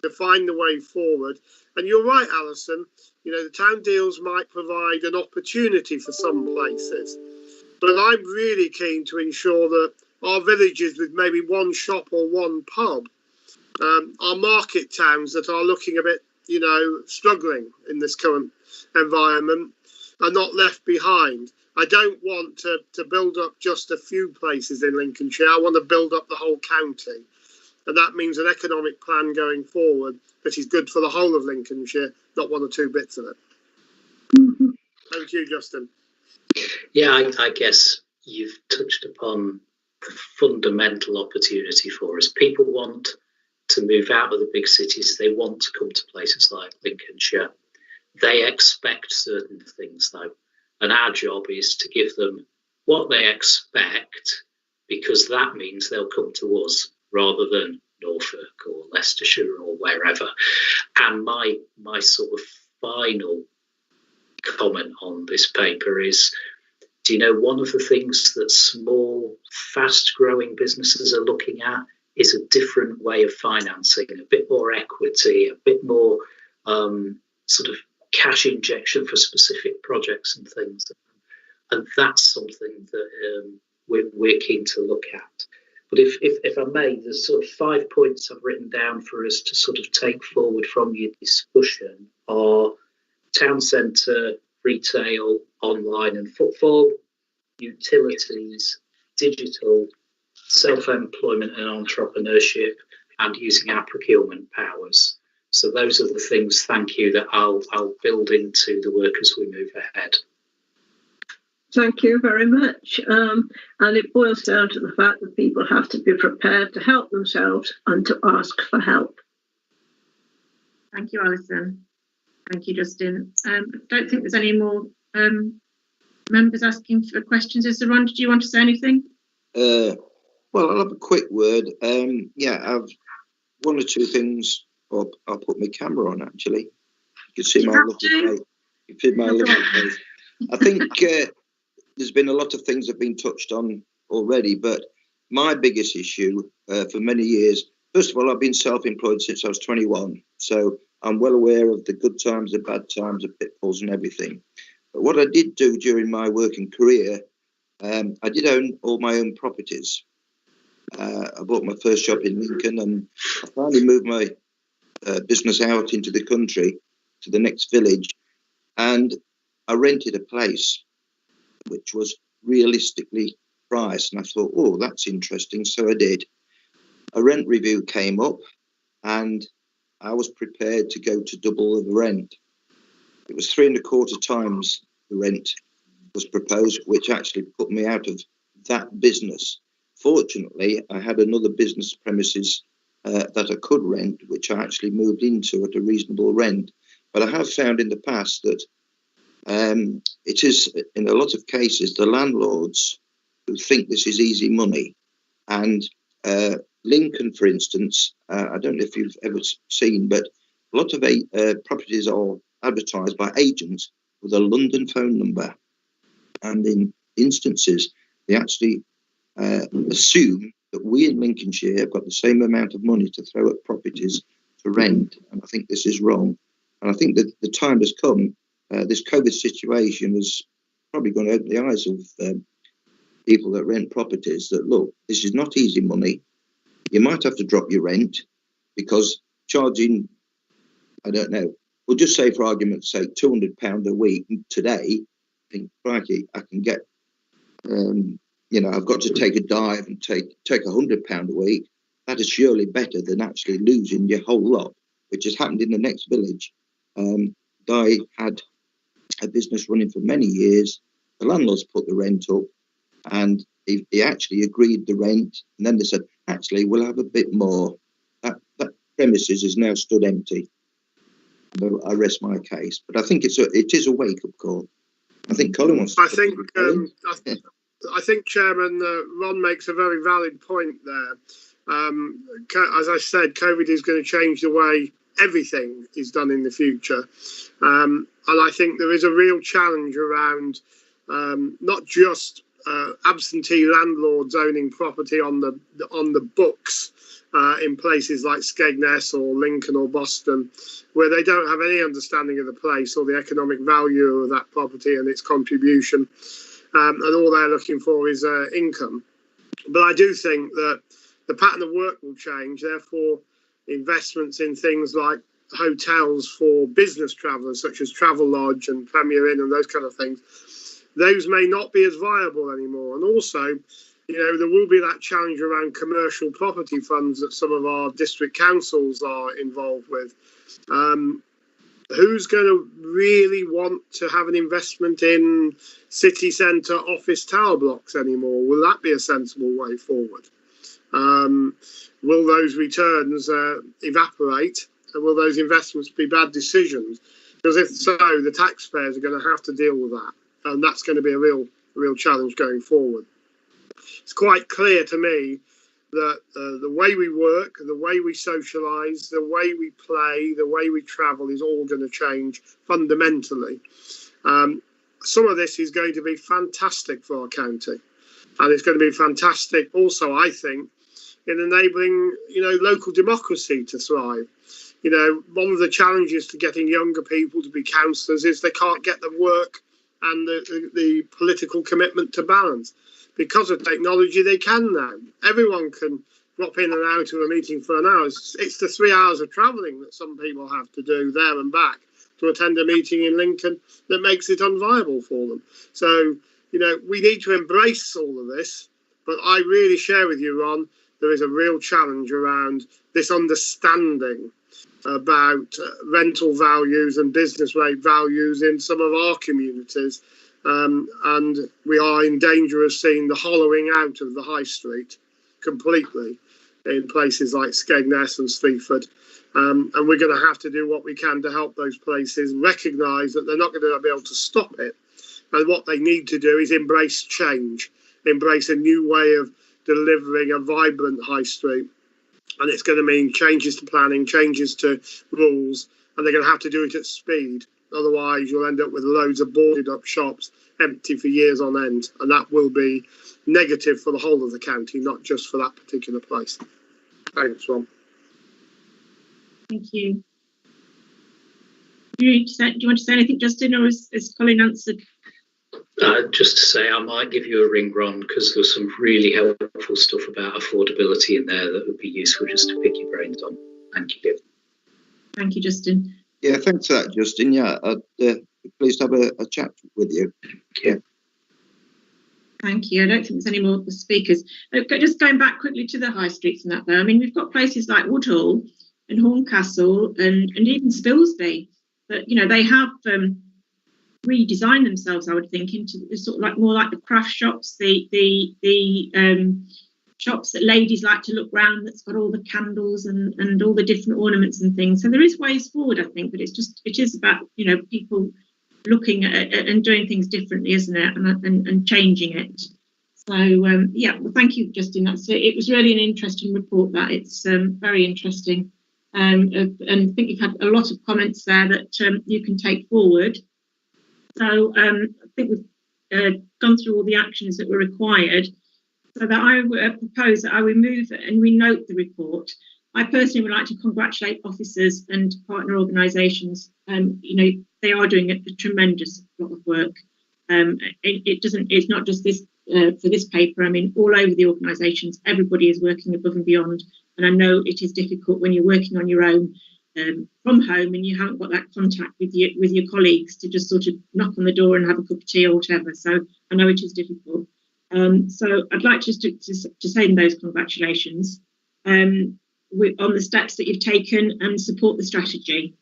to find the way forward. And you're right, Alison, you know, the town deals might provide an opportunity for some places, but I'm really keen to ensure that our villages with maybe one shop or one pub, our market towns that are looking a bit, you know, struggling in this current environment are not left behind. I don't want to build up just a few places in Lincolnshire. I want to build up the whole county. And that means an economic plan going forward that is good for the whole of Lincolnshire, not one or two bits of it. Mm-hmm. Thank you, Justin. Yeah, I guess you've touched upon the fundamental opportunity for us. People want to move out of the big cities. They want to come to places like Lincolnshire. They expect certain things, though. And our job is to give them what they expect, because that means they'll come to us rather than Norfolk or Leicestershire or wherever. And my sort of final comment on this paper is, do you know, one of the things that small, fast-growing businesses are looking at is a different way of financing, a bit more equity, a bit more sort of cash injection for specific projects and things. And that's something that we're keen to look at. But if I may, there's sort of 5 points I've written down for us to sort of take forward from your discussion are town centre, retail, online and footfall, utilities, digital, self-employment and entrepreneurship, and using our procurement powers. So those are the things, thank you, that I'll build into the work as we move ahead. Thank you very much. And it boils down to the fact that people have to be prepared to help themselves and to ask for help. Thank you, Alison. Thank you, Justin. I don't think there's any more members asking for questions. Is there Ron, did you want to say anything? Well, I'll have a quick word. Yeah, I've one or two things. I'll put my camera on, actually. You can see my lovely face. You can see my lovely face. I think there's been a lot of things that have been touched on already, but my biggest issue for many years, first of all, I've been self-employed since I was 21, so I'm well aware of the good times, the bad times, the pitfalls and everything. But what I did do during my working career, I did own all my own properties. I bought my first shop in Lincoln, and I finally moved my business out into the country to the next village, and I rented a place which was realistically priced, and I thought, oh, that's interesting. So I did. A rent review came up, and I was prepared to go to double the rent. It was 3.25 times the rent was proposed, which actually put me out of that business. Fortunately, I had another business premises that I could rent, which I actually moved into at a reasonable rent. But I have found in the past that it is, in a lot of cases, the landlords who think this is easy money. And Lincoln, for instance, I don't know if you've ever seen, but a lot of properties are advertised by agents with a London phone number. And in instances, they actually assume that we in Lincolnshire have got the same amount of money to throw at properties to rent. And I think this is wrong. And I think that the time has come. This COVID situation is probably going to open the eyes of people that rent properties that, look, this is not easy money. You might have to drop your rent because charging, I don't know, we'll just say for argument's sake, £200 a week today. I think, crikey, I can get, I've got to take a dive and take £100 a week. That is surely better than actually losing your whole lot, which has happened in the next village. Guy had a business running for many years. The landlords put the rent up, and he actually agreed the rent. And then they said, actually, we'll have a bit more. That premises is now stood empty. So I rest my case. But I think it is a wake-up call. I think Colin wants to... I think Chairman Ron makes a very valid point there. As I said, COVID is going to change the way everything is done in the future. And I think there is a real challenge around not just absentee landlords owning property on the books in places like Skegness or Lincoln or Boston, where they don't have any understanding of the place or the economic value of that property and its contribution, and all they're looking for is income. But I do think that the pattern of work will change, therefore investments in things like hotels for business travellers, such as Travelodge and Premier Inn and those kind of things, those may not be as viable anymore. And also, there will be that challenge around commercial property funds that some of our district councils are involved with. Who's going to really want to have an investment in city centre office tower blocks anymore? Will that be a sensible way forward? Will those returns evaporate? And will those investments be bad decisions? Because if so, the taxpayers are going to have to deal with that. And that's going to be a real challenge going forward. It's quite clear to me that the way we work, the way we socialise, the way we play, the way we travel is all going to change fundamentally. Some of this is going to be fantastic for our county. And it's going to be fantastic also, I think, in enabling, local democracy to thrive. One of the challenges to getting younger people to be councillors is they can't get the work and the political commitment to balance. Because of technology, they can now. Everyone can drop in and out of a meeting for an hour. It's the 3 hours of travelling that some people have to do there and back to attend a meeting in Lincoln that makes it unviable for them. So, we need to embrace all of this. But I really share with you, Ron, there is a real challenge around this understanding about rental values and business rate values in some of our communities. And we are in danger of seeing the hollowing out of the high street completely in places like Skegness and Sleaford. And we're going to have to do what we can to help those places recognise that they're not going to be able to stop it. And what they need to do is embrace change, embrace a new way of delivering a vibrant high street. And it's going to mean changes to planning, changes to rules, and they're going to have to do it at speed. Otherwise, you'll end up with loads of boarded up shops empty for years on end. And that will be negative for the whole of the county, not just for that particular place. Thanks, Ron. Thank you. Do you want to say anything, Justin, or is Colin answered? Just to say, I might give you a ring, Ron, because there's some really helpful stuff about affordability in there that would be useful just to pick your brains on. Thank you. Thank you, Justin. Yeah, thanks for that, Justin. Yeah, I'd be pleased to have a chat with you. Yeah. Thank you. I don't think there's any more speakers. Just going back quickly to the high streets and that though. I mean, we've got places like Woodhall and Horncastle and even Spilsby, but you know, they have redesigned themselves, I would think, into sort of like more like the craft shops, the shops that ladies like to look round, that's got all the candles and all the different ornaments and things. So there is ways forward, I think, but it is about, you know, people looking at and doing things differently, isn't it, and changing it. So yeah, well, thank you, Justin. It was really an interesting report. That it's very interesting, and I think you've had a lot of comments there that you can take forward. So I think we've gone through all the actions that were required. So that I propose that I remove and renote the report. I personally would like to congratulate officers and partner organisations. You know, they are doing a tremendous lot of work. It's not just this for this paper. I mean, all over the organisations, everybody is working above and beyond. And I know it is difficult when you're working on your own from home and you haven't got that contact with your colleagues to just sort of knock on the door and have a cup of tea or whatever. So I know it is difficult. So I'd like just to send those congratulations on the steps that you've taken and support the strategy.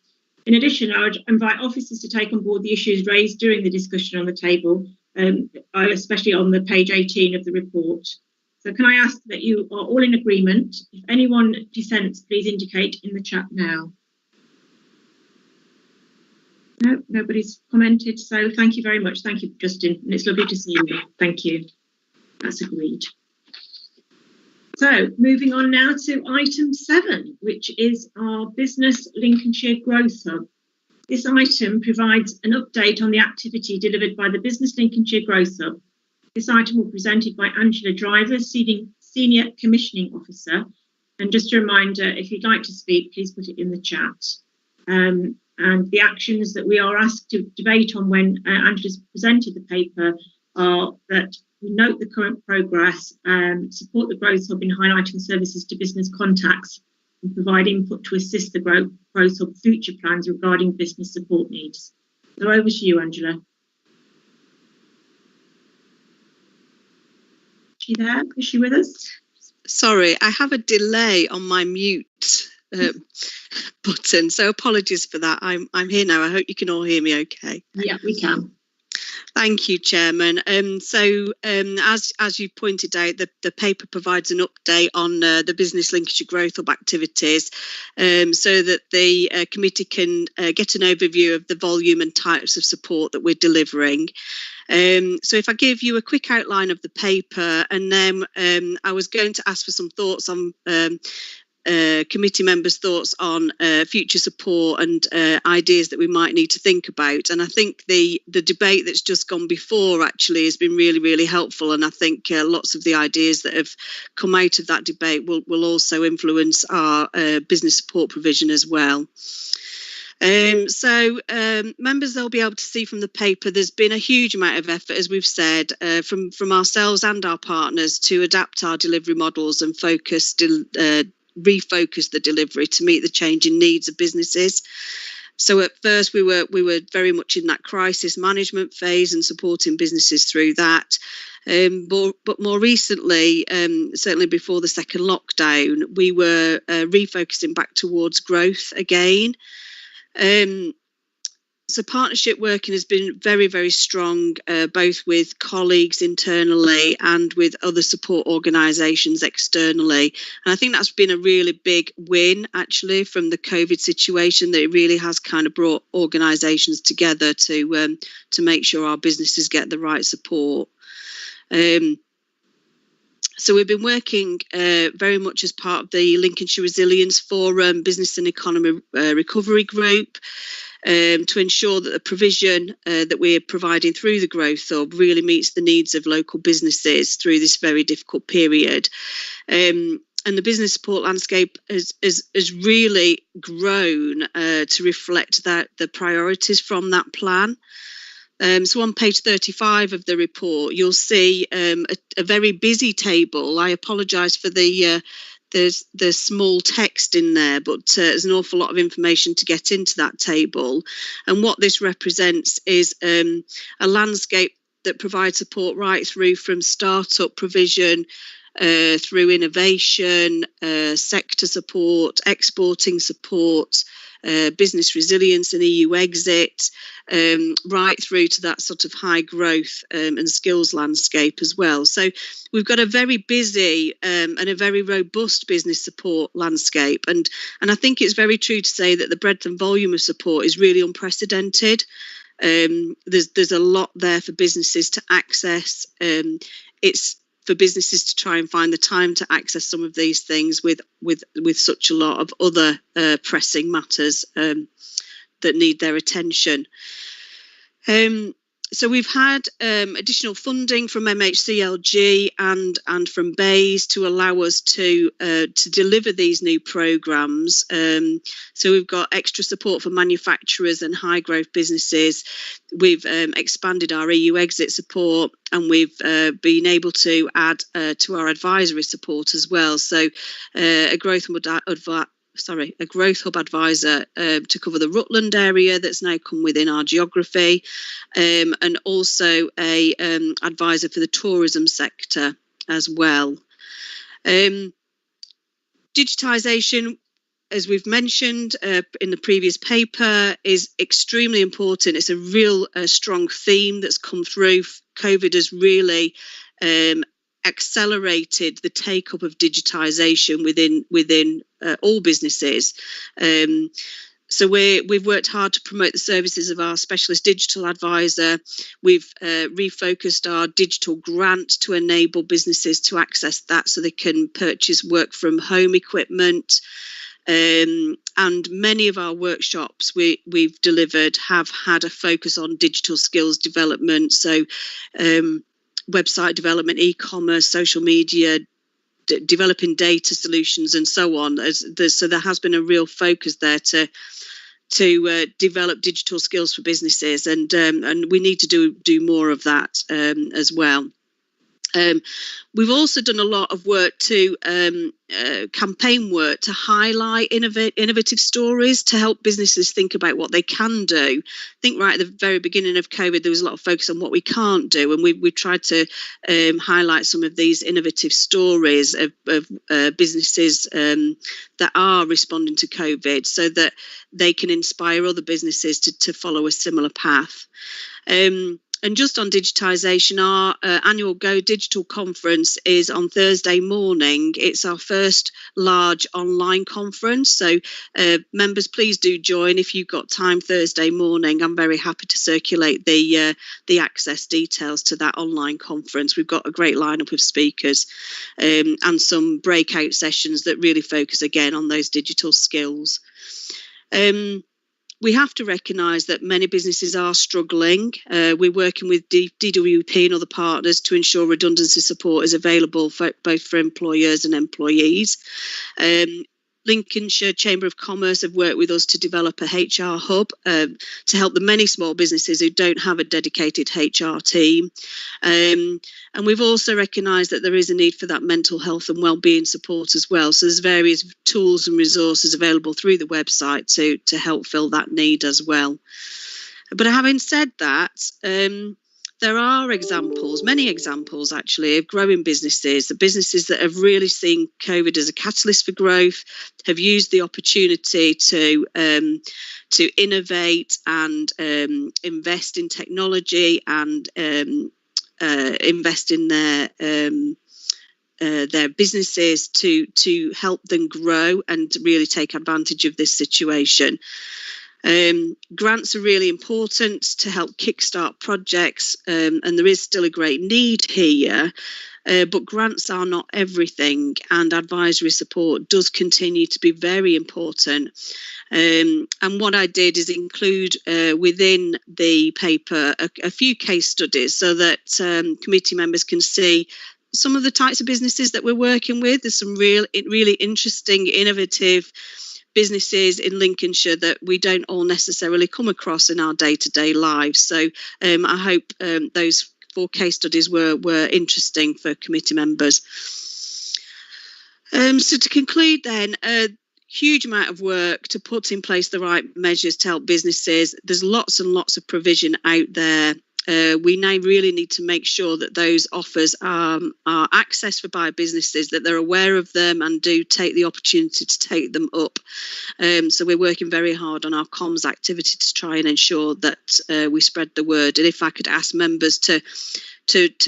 In addition, I would invite officers to take on board the issues raised during the discussion on the table, especially on the page 18 of the report. So can I ask that you are all in agreement? If anyone dissents, please indicate in the chat now. No, nobody's commented, so thank you very much. Thank you, Justin, and it's lovely to see you. Thank you. That's agreed. So moving on now to item 7, which is our Business Lincolnshire Growth Hub. This item provides an update on the activity delivered by the Business Lincolnshire Growth Hub. This item will be presented by Angela Driver, Senior Commissioning Officer. And just a reminder, if you'd like to speak, please put it in the chat. And the actions that we are asked to debate on when Angela's presented the paper are that we note the current progress, support the Growth Hub in highlighting services to business contacts, and provide input to assist the Growth Hub future plans regarding business support needs. So over to you, Angela. Is she there? Is she with us? Sorry, I have a delay on my mute button, so apologies for that. I'm here now. I hope you can all hear me okay. Yeah, we can. Thank you, Chairman. As you pointed out, the paper provides an update on the Business Lincolnshire Growth Hub activities so that the committee can get an overview of the volume and types of support that we're delivering. So if I give you a quick outline of the paper, and then I was going to ask for some thoughts on committee members' thoughts on future support and ideas that we might need to think about. And I think the debate that's just gone before actually has been really, really helpful. And I think lots of the ideas that have come out of that debate will also influence our business support provision as well. So members, they'll be able to see from the paper there's been a huge amount of effort, as we've said, from ourselves and our partners to adapt our delivery models and refocus the delivery to meet the changing needs of businesses. So at first we were very much in that crisis management phase and supporting businesses through that. But more recently, certainly before the second lockdown, we were refocusing back towards growth again. So partnership working has been very, very strong, both with colleagues internally and with other support organisations externally. And I think that's been a really big win, actually, from the COVID situation, that it really has kind of brought organisations together to make sure our businesses get the right support. So we've been working very much as part of the Lincolnshire Resilience Forum Business and Economy Recovery Group, to ensure that the provision that we're providing through the Growth Hub really meets the needs of local businesses through this very difficult period. And the business support landscape has really grown to reflect the priorities from that plan. So on page 35 of the report, you'll see a very busy table. I apologise for the small text in there, but there's an awful lot of information to get into that table. And what this represents is a landscape that provides support right through from startup provision, through innovation, sector support, exporting support, business resilience and EU exit, right through to that sort of high growth and skills landscape as well. So we've got a very busy and a very robust business support landscape. And I think it's very true to say that the breadth and volume of support is really unprecedented. There's a lot there for businesses to access. It's for businesses to try and find the time to access some of these things with such a lot of other pressing matters that need their attention. So we've had additional funding from MHCLG and from BAYS to allow us to deliver these new programmes. So we've got extra support for manufacturers and high growth businesses. We've expanded our EU exit support, and we've been able to add to our advisory support as well. So a growth hub advisor to cover the Rutland area that's now come within our geography, and also a advisor for the tourism sector as well. Digitisation, as we've mentioned in the previous paper, is extremely important. It's a real strong theme that's come through. COVID has really accelerated the take-up of digitisation within all businesses. So we've worked hard to promote the services of our specialist digital advisor. We've refocused our digital grant to enable businesses to access that so they can purchase work from home equipment. And many of our workshops we've delivered have had a focus on digital skills development. So website development, e-commerce, social media, developing data solutions and so on. So there has been a real focus there to develop digital skills for businesses, and we need to do more of that as well. We've also done a lot of work to campaign work to highlight innovative stories to help businesses think about what they can do. I think right at the very beginning of COVID, there was a lot of focus on what we can't do, and we tried to highlight some of these innovative stories of businesses that are responding to COVID, so that they can inspire other businesses to follow a similar path. And just on digitisation, our annual Go Digital conference is on Thursday morning. It's our first large online conference. So members, please do join if you've got time Thursday morning. I'm very happy to circulate the access details to that online conference. We've got a great lineup of speakers and some breakout sessions that really focus again on those digital skills. We have to recognise that many businesses are struggling. We're working with DWP and other partners to ensure redundancy support is available both for employers and employees. Lincolnshire Chamber of Commerce have worked with us to develop a HR hub to help the many small businesses who don't have a dedicated HR team. And we've also recognised that there is a need for that mental health and wellbeing support as well. So there's various tools and resources available through the website to help fill that need as well. But having said that, there are examples, many examples actually, of growing businesses, the businesses that have really seen COVID as a catalyst for growth, have used the opportunity to innovate and invest in technology and invest in their businesses to help them grow and to really take advantage of this situation. Grants are really important to help kickstart projects, and there is still a great need here, but grants are not everything, and advisory support does continue to be very important. And what I did is include within the paper a few case studies so that committee members can see some of the types of businesses that we're working with. There's some really interesting, innovative businesses in Lincolnshire that we don't all necessarily come across in our day-to-day lives. So I hope those 4 case studies were interesting for committee members. So to conclude then, huge amount of work to put in place the right measures to help businesses. There's lots and lots of provision out there. We now really need to make sure that those offers are accessed by businesses, that they're aware of them and do take the opportunity to take them up. So we're working very hard on our comms activity to try and ensure that we spread the word. And if I could ask members to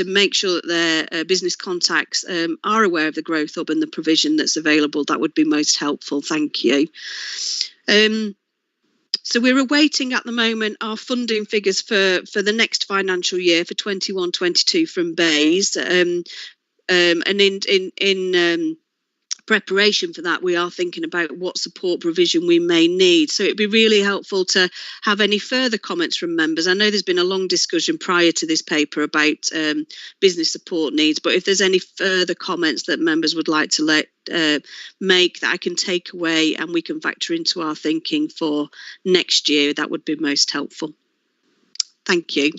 make sure that their business contacts are aware of the Growth Hub and the provision that's available, that would be most helpful. Thank you. So we're awaiting at the moment our funding figures for the next financial year for 21-22 from BEIS. And in preparation for that, we are thinking about what support provision we may need. So it'd be really helpful to have any further comments from members. I know there's been a long discussion prior to this paper about business support needs, but if there's any further comments that members would like to make that I can take away and we can factor into our thinking for next year, that would be most helpful. Thank you.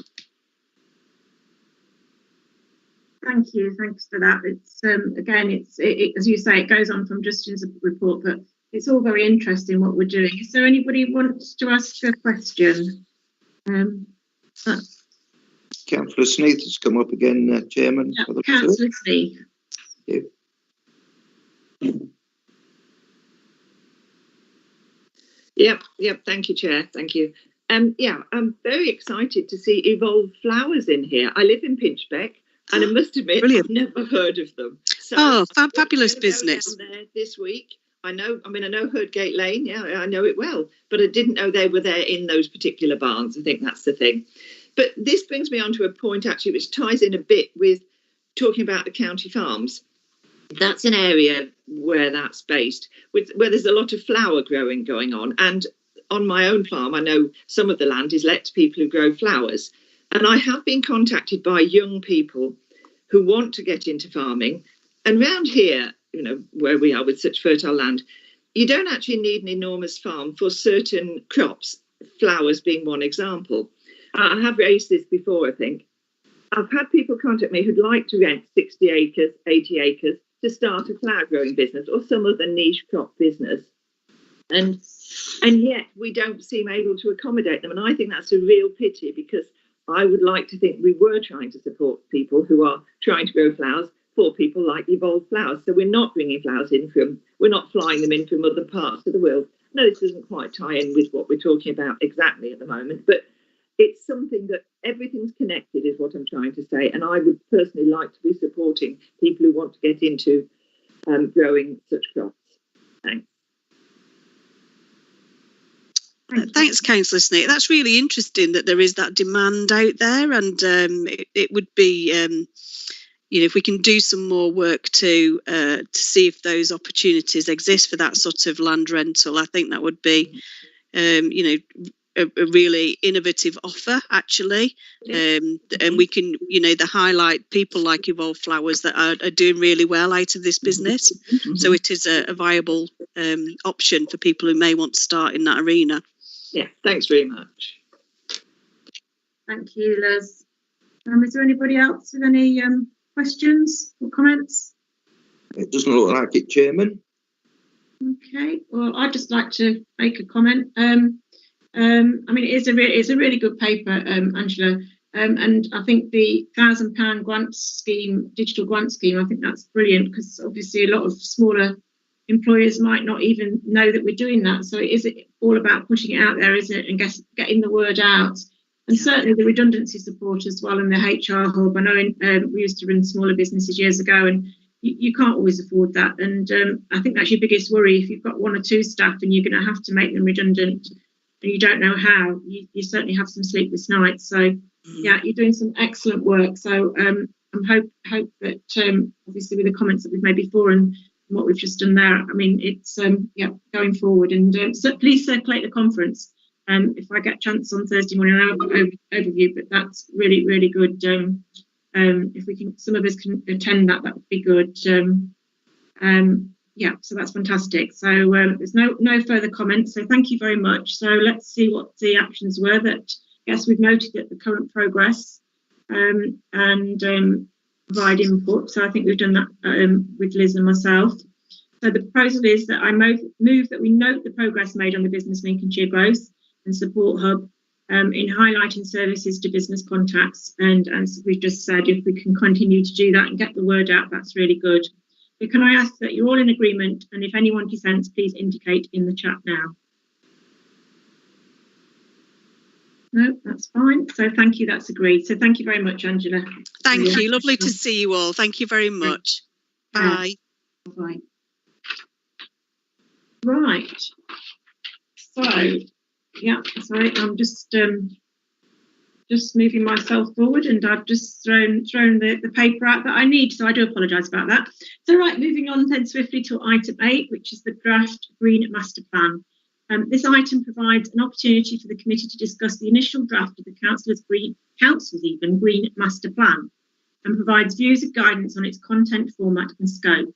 Thank you. Thanks for that. It's again, it's as you say, it goes on from Justin's report, but it's all very interesting what we're doing. Is there anybody who wants to ask a question? Councillor Sneath has come up again, Chairman. Yeah, Councillor Sneath. Thank you. Yep. Thank you, Chair. Thank you. Yeah, I'm very excited to see Evolved Flowers in here. I live in Pinchbeck. And I must admit, Brilliant. I've never heard of them. So fabulous business. Down there this week, I know Herdgate Lane, yeah, I know it well, but I didn't know they were there in those particular barns. I think that's the thing. But this brings me on to a point, actually, which ties in a bit with talking about the county farms. That's an area where that's based, where there's a lot of flower growing going on. And on my own farm, I know some of the land is let to people who grow flowers. And I have been contacted by young people who want to get into farming. And round here, you know, where we are with such fertile land, you don't actually need an enormous farm for certain crops, flowers being one example. I have raised this before, I think. I've had people contact me who'd like to rent 60 acres, 80 acres to start a flower growing business or some other niche crop business. And yet we don't seem able to accommodate them. And I think that's a real pity, because I would like to think we were trying to support people who are trying to grow flowers for people like Evolved Flowers. So we're not bringing flowers in we're not flying them in from other parts of the world. No, this doesn't quite tie in with what we're talking about exactly at the moment, but it's something that everything's connected is what I'm trying to say. And I would personally like to be supporting people who want to get into growing such crops. Thanks. Thanks, Councillor Sneath. That's really interesting that there is that demand out there, and it would be, you know, if we can do some more work to see if those opportunities exist for that sort of land rental, I think that would be, you know, a really innovative offer, actually. And we can, you know, highlight people like Evolved Flowers that are doing really well out of this business. So it is a viable option for people who may want to start in that arena. Yeah, thanks very much. Thank you, Liz. Is there anybody else with any questions or comments? It doesn't look like it, Chairman. Okay, well, I'd just like to make a comment. I mean, it's a really good paper, Angela, and I think the £1,000 grant scheme, digital grant scheme, I think that's brilliant, because obviously a lot of smaller employers might not even know that we're doing that. So it is all about pushing it out there, isn't it, and getting the word out. And certainly the redundancy support as well, and the HR hub. I know we used to run smaller businesses years ago, and you can't always afford that. And I think that's your biggest worry. If you've got 1 or 2 staff and you're going to have to make them redundant and you don't know how, you certainly have some sleepless nights. So yeah, you're doing some excellent work. So I hope that obviously with the comments that we've made before and what we've just done there, I mean, it's going forward. And so please circulate the conference if I get a chance on Thursday morning. I'll have an overview, but that's really, really good. If we can, some of us can attend that would be good. Yeah, so that's fantastic. So there's no further comments. So thank you very much. So let's see what the actions were that, yes, we've noted that the current progress and provide input. So I think we've done that with Liz and myself. So the proposal is that I move that we note the progress made on the Business Lincolnshire Growth and Support Hub in highlighting services to business contacts. And as we just said, if we can continue to do that and get the word out, that's really good. So can I ask that you're all in agreement, and if anyone dissents, please indicate in the chat now. No, that's fine. So thank you, that's agreed. So thank you very much, Angela. Thank you, lovely to see you all. Thank you very much. Bye. Bye. Right. So, yeah, sorry, I'm just moving myself forward, and I've just thrown the paper out that I need, so I do apologise about that. So, right, moving on then swiftly to item 8, which is the draft Green Master Plan. This item provides an opportunity for the committee to discuss the initial draft of the council's Green Master Plan, and provides views of guidance on its content, format and scope.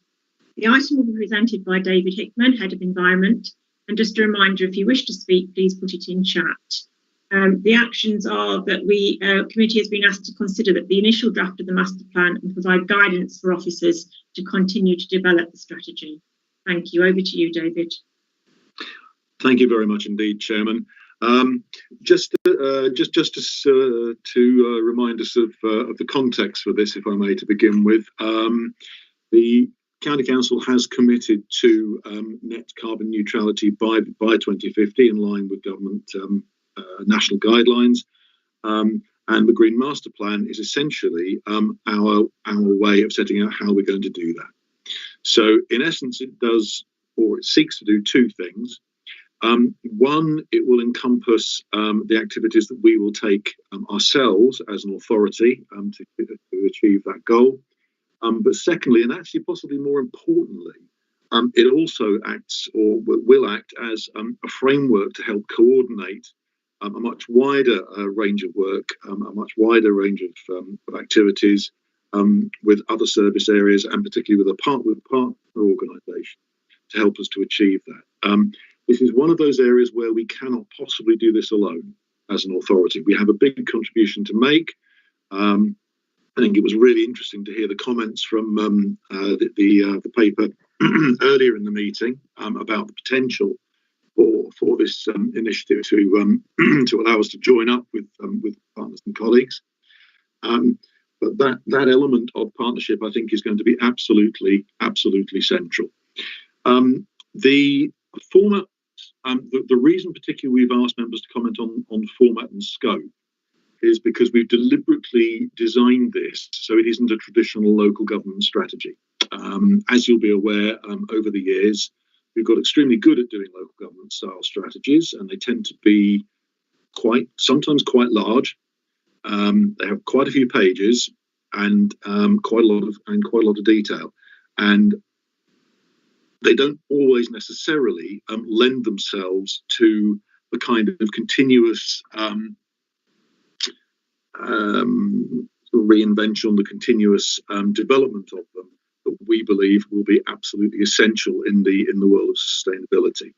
The item will be presented by David Hickman, Head of Environment, and just a reminder, if you wish to speak, please put it in chat. The actions are that we committee has been asked to consider that the initial draft of the master plan and provide guidance for officers to continue to develop the strategy. Thank you. Over to you, David. Thank you very much indeed, Chairman. Just to remind us of the context for this, if I may, to begin with, the County Council has committed to net carbon neutrality by 2050, in line with government national guidelines, and the Green Master Plan is essentially our way of setting out how we're going to do that. So, in essence, it does, or it seeks to do, two things. One, it will encompass the activities that we will take ourselves as an authority to achieve that goal. But secondly, and actually possibly more importantly, it also acts, or will act, as a framework to help coordinate a much wider range of work, a much wider range of activities with other service areas, and particularly with partner organisation to help us to achieve that. This is one of those areas where we cannot possibly do this alone as an authority. We have a big contribution to make. I think it was really interesting to hear the comments from the paper earlier in the meeting about the potential for this initiative to allow us to join up with partners and colleagues. But that element of partnership, I think, is going to be absolutely central. The format, the reason particularly we've asked members to comment on format and scope is because we've deliberately designed this so it isn't a traditional local government strategy. As you'll be aware, over the years, we've got extremely good at doing local government style strategies, and they tend to be sometimes quite large. They have quite a few pages and quite a lot of detail, and they don't always necessarily lend themselves to the kind of continuous reinvention, the continuous development of them that we believe will be absolutely essential in the world of sustainability.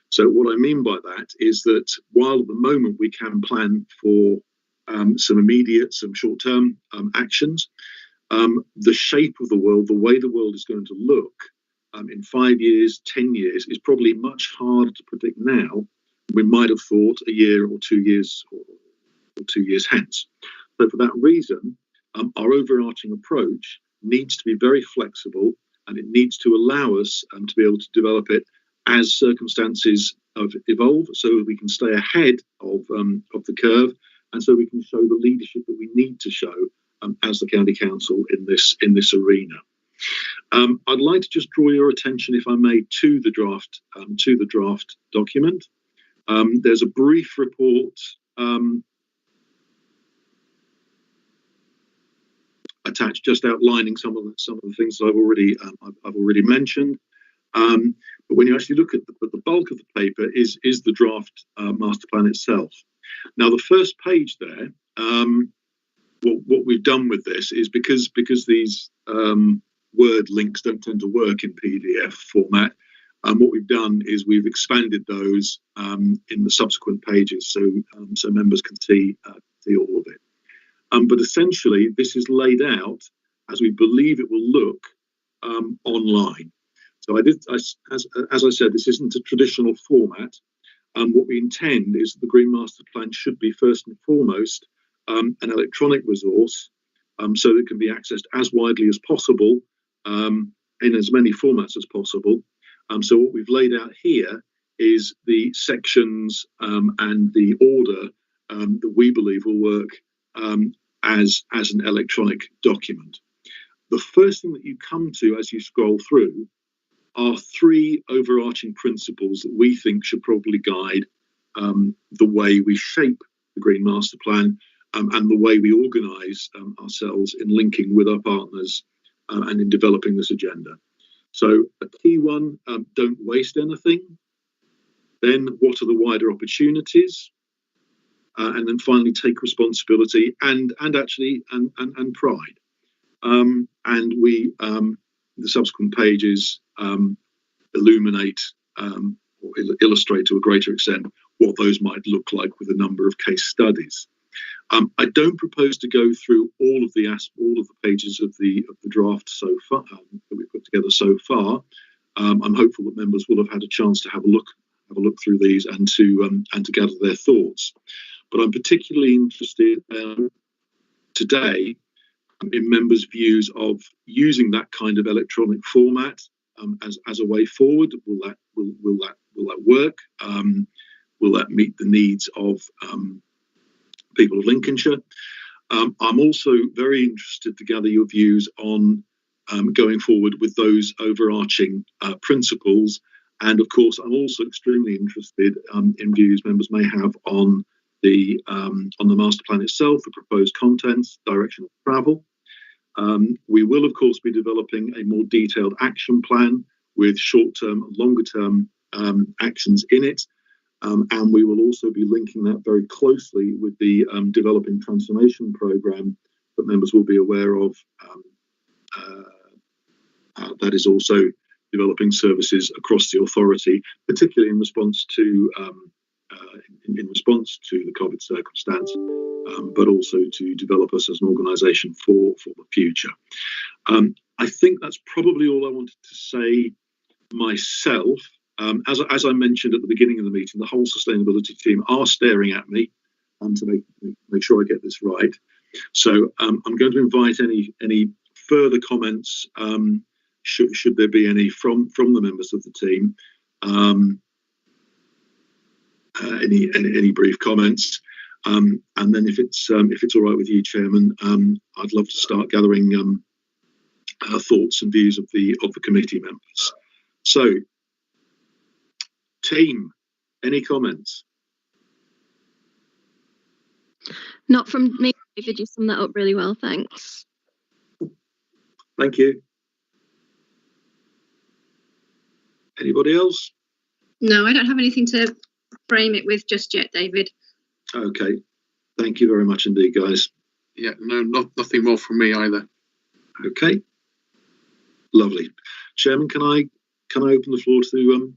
So what I mean by that is that while at the moment we can plan for some immediate, some short-term actions, the shape of the world, the way the world is going to look in 5 years, 10 years is probably much harder to predict now than we might have thought a year or 2 years or 2 years hence. So for that reason, our overarching approach needs to be very flexible, and it needs to allow us to be able to develop it as circumstances evolve, so that we can stay ahead of the curve, and so we can show the leadership that we need to show as the County Council in this arena. I'd like to just draw your attention, if I may, to the draft document. There's a brief report attached, just outlining some of the things that I've already mentioned. But when you actually look at the bulk of the paper is the draft master plan itself. Now, the first page there, what we've done with this is because these word links don't tend to work in PDF format. What we've done is we've expanded those in the subsequent pages, so members can see all of it. But essentially, this is laid out as we believe it will look online. So as I said, this isn't a traditional format. What we intend is that the Green Master Plan should be first and foremost an electronic resource, so that it can be accessed as widely as possible in as many formats as possible. So what we've laid out here is the sections and the order that we believe will work as an electronic document. The first thing that you come to as you scroll through are three overarching principles that we think should probably guide the way we shape the Green Master Plan and the way we organise ourselves in linking with our partners and in developing this agenda. So a key one, don't waste anything. Then what are the wider opportunities? And then finally take responsibility and actually pride. And we, the subsequent pages illuminate or illustrate to a greater extent what those might look like with a number of case studies. I don't propose to go through all of the pages of the draft so far that we've put together so far. I'm hopeful that members will have had a chance to have a look through these and to gather their thoughts. But I'm particularly interested today in members' views of using that kind of electronic format as a way forward. Will that work? Will that meet the needs of people of Lincolnshire? I'm also very interested to gather your views on going forward with those overarching principles. And of course, I'm also extremely interested in views members may have on the master plan itself, the proposed contents, direction of travel. We will, of course, be developing a more detailed action plan with short-term and longer-term actions in it. And we will also be linking that very closely with the developing transformation programme that members will be aware of. That is also developing services across the authority, particularly in response to the COVID circumstance, but also to develop us as an organisation for the future. I think that's probably all I wanted to say myself. As I mentioned at the beginning of the meeting, the whole sustainability team are staring at me to make sure I get this right. So I'm going to invite any further comments, should there be any from the members of the team. Any brief comments, and then if it's all right with you, Chairman, I'd love to start gathering thoughts and views of the committee members. So, team, any comments? Not from me, David. You summed that up really well. Thanks. Thank you. Anybody else? No, I don't have anything to frame it with just yet, David. Okay. Thank you very much indeed, guys. Yeah, no, nothing more from me either. Okay. Lovely. Chairman, can I open the floor to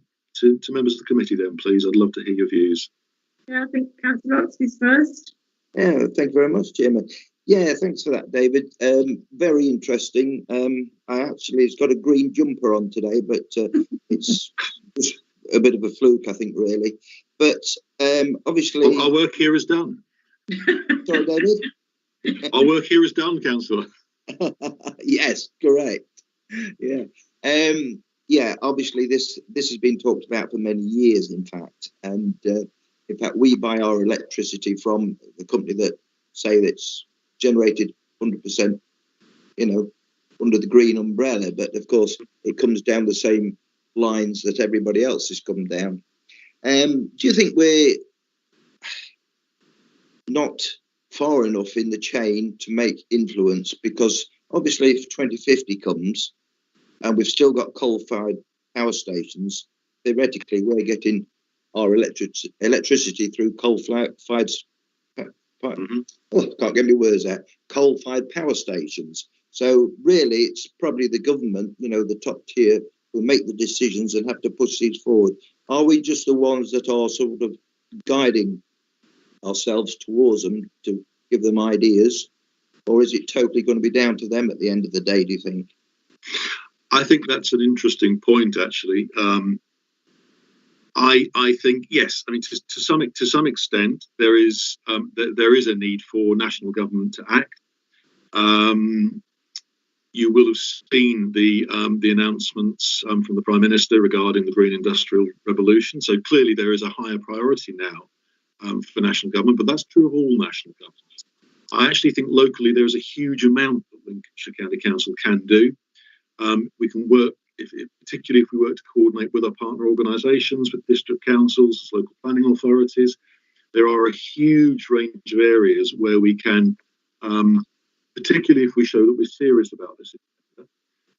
members of the committee then, please? I'd love to hear your views. Yeah, I think Councillor Oxley's first. Yeah, thank you very much, Chairman. Yeah, thanks for that, David. Very interesting. It's got a green jumper on today, but it's just a bit of a fluke, I think, really. But obviously... Our work here is done. Sorry, David? Our work here is done, Councillor. Yes, correct. Yeah. Obviously this has been talked about for many years, in fact. And in fact, we buy our electricity from the company that say that's generated 100%, under the green umbrella. But of course, it comes down the same lines that everybody else has come down. Do you think we're not far enough in the chain to make influence? Because obviously, if 2050 comes and we've still got coal-fired power stations, theoretically, we're getting our electricity through coal-fired can't get my words out. Coal-fired power stations So really, it's probably the government, you know, the top tier, who make the decisions and have to push these forward. Are we just the ones that are sort of guiding ourselves towards them to give them ideas, or is it totally going to be down to them at the end of the day, do you think? I think that's an interesting point, actually. I think yes. I mean, to some extent, there is a need for national government to act. You will have seen the announcements from the Prime Minister regarding the Green Industrial Revolution. So clearly, there is a higher priority now for national government, but that's true of all national governments. I actually think locally there is a huge amount that Lincolnshire County Council can do. We can work, particularly if we work to coordinate with our partner organisations, with district councils, local planning authorities. There are a huge range of areas where we can, particularly if we show that we're serious about this,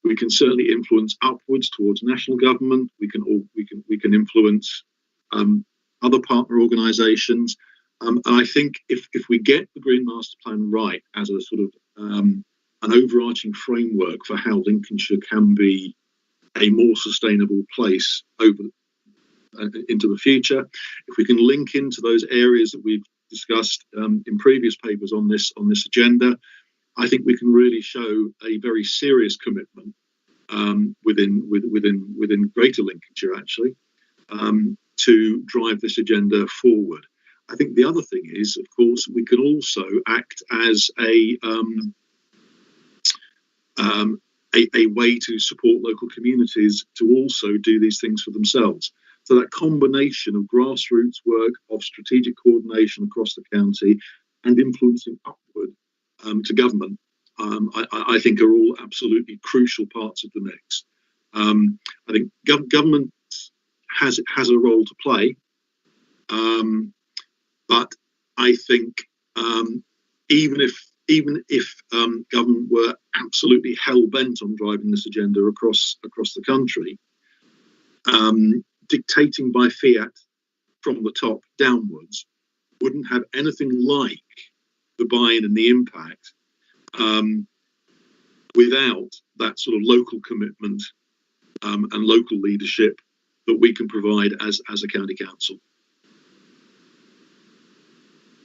we can certainly influence upwards towards national government. We can influence other partner organisations. And I think if we get the Green Master Plan right as a sort of an overarching framework for how Lincolnshire can be a more sustainable place into the future, if we can link into those areas that we've discussed in previous papers on this agenda, I think we can really show a very serious commitment within Greater Lincolnshire, actually, to drive this agenda forward. I think the other thing is, of course, we can also act as a way to support local communities to also do these things for themselves. So that combination of grassroots work, of strategic coordination across the county, and influencing upward to government, I think are all absolutely crucial parts of the mix. I think government has a role to play, but I think even if government were absolutely hell-bent on driving this agenda across the country, dictating by fiat from the top downwards wouldn't have anything like the buy-in and the impact without that sort of local commitment and local leadership that we can provide as a county council.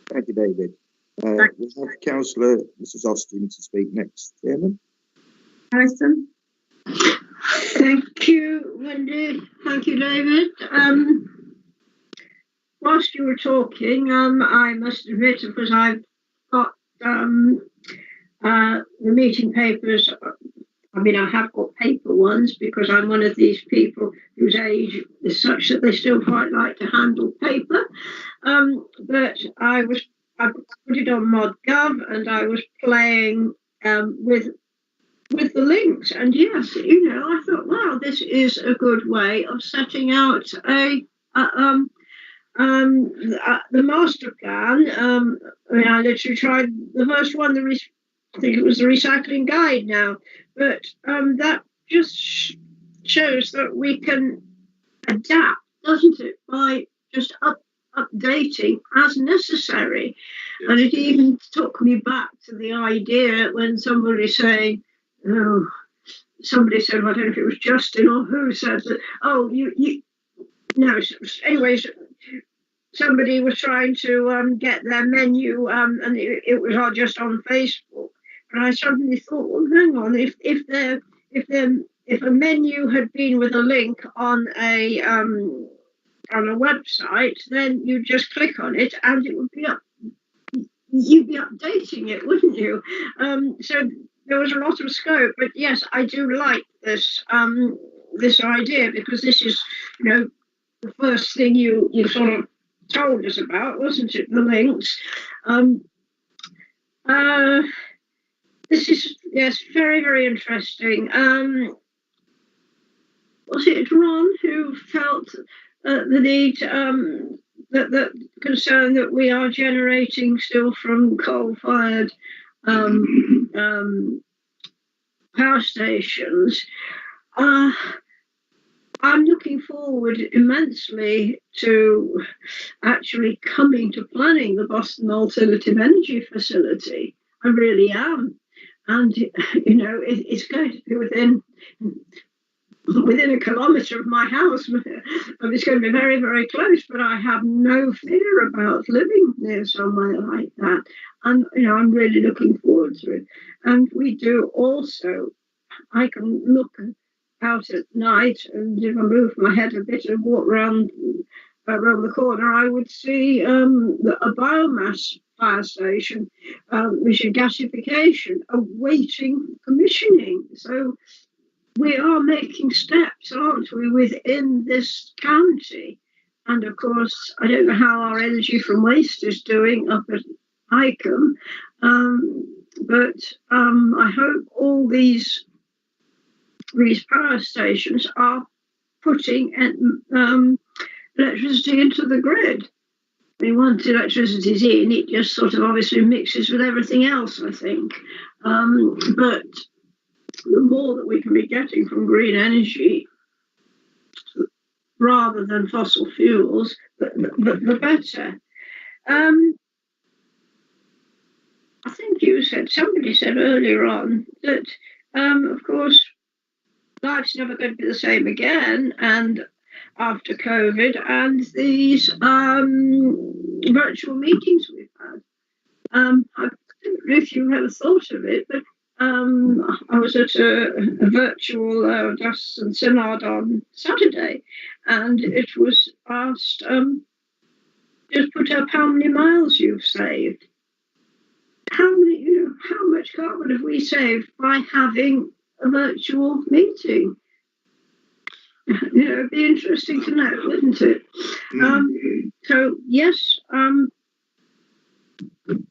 Thank you, David. We have Councillor Mrs. Austin to speak next, Chairman. Alison. Thank you, Wendy. Thank you, David. Whilst you were talking, I must admit, because I've got the meeting papers. I mean, I have got paper ones because I'm one of these people whose age is such that they still quite like to handle paper. But I put it on ModGov and I was playing with the links. And yes, you know, I thought, wow, this is a good way of setting out the master plan. I mean, I literally tried the first one, I think it was the recycling guide now, but that just shows that we can adapt, doesn't it, by just updating as necessary. Yes. And it even took me back to the idea when somebody said, I don't know if it was Justin or who said that, anyways, somebody was trying to get their menu and it was all just on Facebook. And I suddenly thought, well, hang on, if a menu had been with a link on a website, then you just click on it and it would be up. You'd be updating it, wouldn't you? So there was a lot of scope. But yes, I do like this this idea, because this is, you know, the first thing you sort of told us about, wasn't it? The links. This is, yes, very, very interesting. Was it Ron who felt the need, that concern that we are generating still from coal-fired power stations? I'm looking forward immensely to actually coming to planning the Boston Alternative Energy Facility. I really am. and you know it's going to be within a kilometre of my house. It's going to be very, very close, but I have no fear about living near somewhere like that. And, you know, I'm really looking forward to it. And we do also, I can look out at night, and if I move my head a bit and walk around the corner, I would see a biomass fire station, which is gasification, awaiting commissioning. So we are making steps, aren't we, within this county? And of course, I don't know how our energy from waste is doing up at Icombe, but I hope all these power stations are putting electricity into the grid. I mean, once electricity's in, it just sort of obviously mixes with everything else, I think. But the more that we can be getting from green energy rather than fossil fuels, the better. I think somebody said earlier on that, of course, life's never going to be the same again, and after COVID, and these virtual meetings we've had. I don't know if you've ever thought of it, but I was at a virtual Diocesan Synod on Saturday, and it was asked, just put up how many miles you've saved. How much carbon have we saved by having a virtual meeting? You know, it'd be interesting to know, wouldn't it? So yes,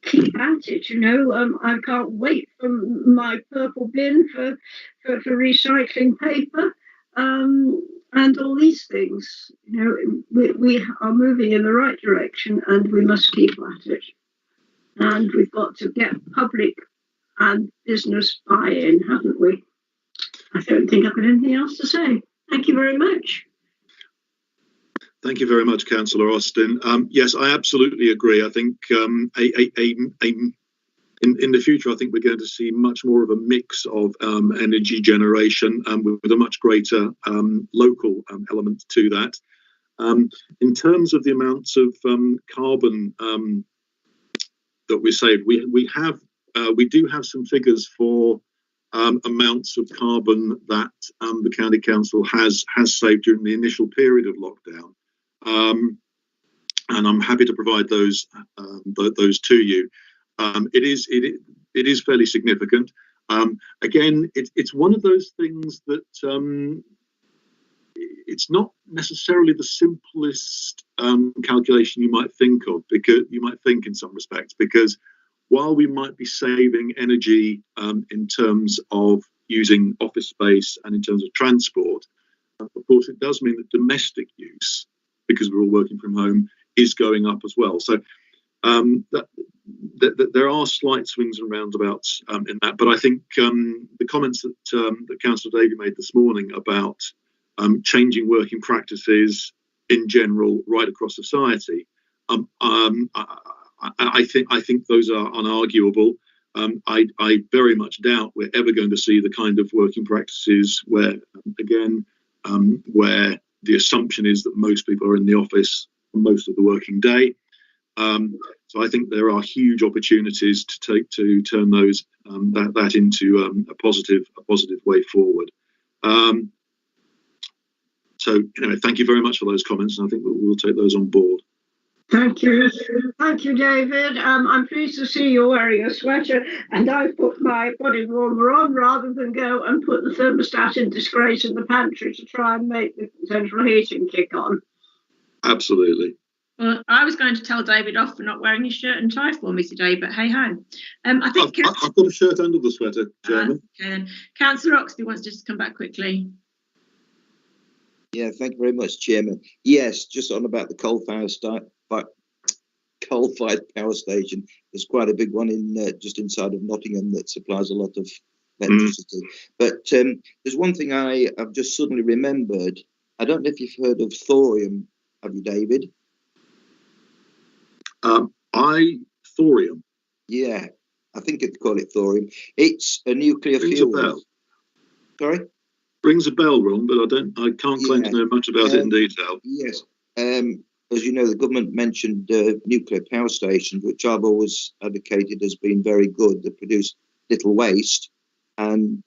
keep at it. You know, I can't wait for my purple bin for recycling paper, and all these things. You know, we are moving in the right direction, and we must keep at it. And we've got to get public and business buy-in, haven't we? I don't think I've got anything else to say. Thank you very much. Thank you very much, Councillor Austin. Yes, I absolutely agree. I think in the future, I think we're going to see much more of a mix of energy generation with a much greater local element to that. In terms of the amounts of carbon that we saved, we do have some figures for amounts of carbon that the county council has saved during the initial period of lockdown, and I'm happy to provide those to you. It is fairly significant. Again, it's one of those things that it's not necessarily the simplest calculation you might think of, because you might think in some respects, because while we might be saving energy in terms of using office space and in terms of transport, of course, it does mean that domestic use, because we're all working from home, is going up as well. So there are slight swings and roundabouts in that. But I think the comments that Councillor Davey made this morning about changing working practices in general right across society, I think those are unarguable. I very doubt doubt we're ever going to see the kind of working practices where, again, where the assumption is that most people are in the office for most of the working day. So I think there are huge opportunities to turn those that into a positive way forward. So anyway, thank you very much for those comments, and I think we'll take those on board. Thank you, David. I'm pleased to see you're wearing a sweater, and I've put my body warmer on rather than go and put the thermostat in disgrace in the pantry to try and make the central heating kick on. Absolutely. Well, I was going to tell David off for not wearing his shirt and tie for me today, but hey ho. I think I've got a shirt under the sweater, Chairman. Okay then. Councillor Oxley wants just to come back quickly. Yeah, thank you very much, Chairman. Yes, just on about the coal-fired power station. There's quite a big one in just inside of Nottingham that supplies a lot of electricity. But there's one thing I've just suddenly remembered. I don't know if you've heard of Thorium. Have you, David? Thorium. Yeah. I think it's called it thorium. It's a nuclear fuel. Sorry? Rings a bell, Ron, but I can't claim to know much about it in detail. Yes. As you know, the government mentioned nuclear power stations, which I've always advocated as being very good. They produce little waste and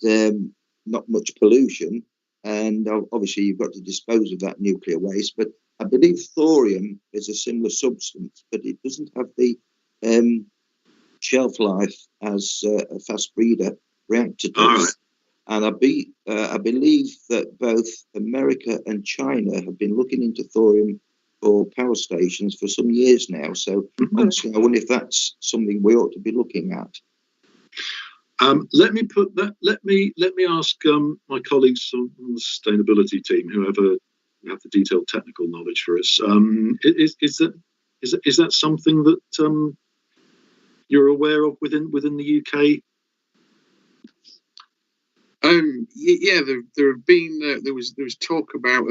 not much pollution. And obviously, you've got to dispose of that nuclear waste. But I believe thorium is a similar substance, but it doesn't have the shelf life as a fast breeder reactor does. And I believe that both America and China have been looking into thorium for power stations for some years now. So honestly, I wonder if that's something we ought to be looking at. Let me ask my colleagues on the sustainability team, who have the detailed technical knowledge for us. Is that something that you're aware of within the UK? Yeah, there have been there was talk about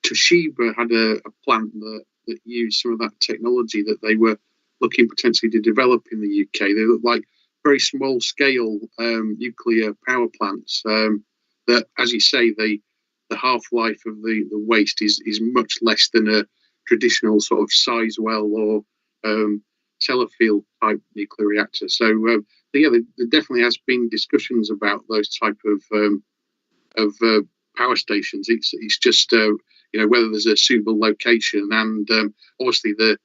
Toshiba had a plant that used some of that technology that they were looking potentially to develop in the UK. They look like very small scale nuclear power plants that, as you say, the half-life of the waste is much less than a traditional sort of Sizewell or Sellafield type nuclear reactor. So yeah, there definitely has been discussions about those type of power stations. It's just whether there's a suitable location, and obviously the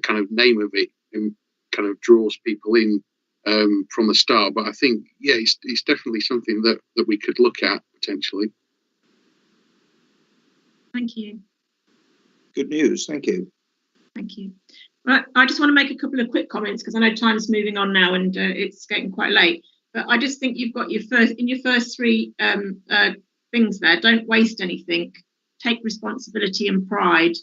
kind of name of it kind of draws people in from the start. But I think it's definitely something that we could look at potentially. Thank you. Good news. Thank you. Thank you. Right, I just want to make a couple of quick comments because I know time's moving on now and it's getting quite late. But I just think you've got your first three things there. Don't waste anything. Take responsibility and pride,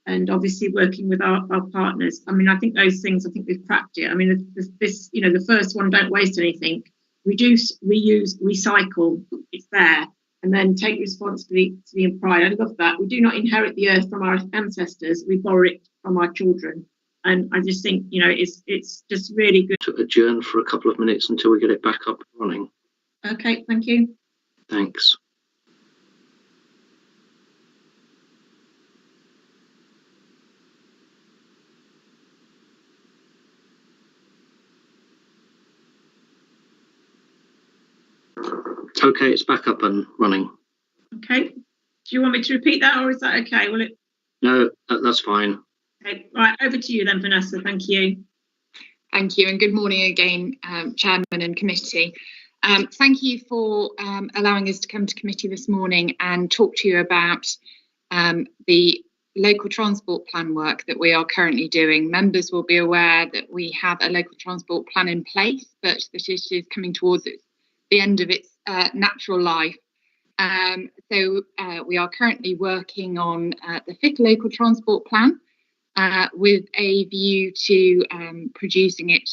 and obviously working with our partners. I mean, I think those things. I think we've cracked it. I mean, this the first one, don't waste anything. Reduce, reuse, recycle. It's there. And then take responsibility and pride. I love that. We do not inherit the earth from our ancestors. We borrow it from our children. And I just think, it's just really good. To adjourn for a couple of minutes until we get it back up and running. Okay, thank you. Thanks. Okay, it's back up and running. Okay. Do you want me to repeat that, or is that okay? Will it? No, that's fine. Okay. Right, over to you then, Vanessa. Thank you. Thank you, and good morning again, Chairman and Committee. Thank you for allowing us to come to committee this morning and talk to you about the local transport plan work that we are currently doing. Members will be aware that we have a local transport plan in place, but that it is coming towards the end of its natural life. So we are currently working on the fifth local transport plan with a view to producing it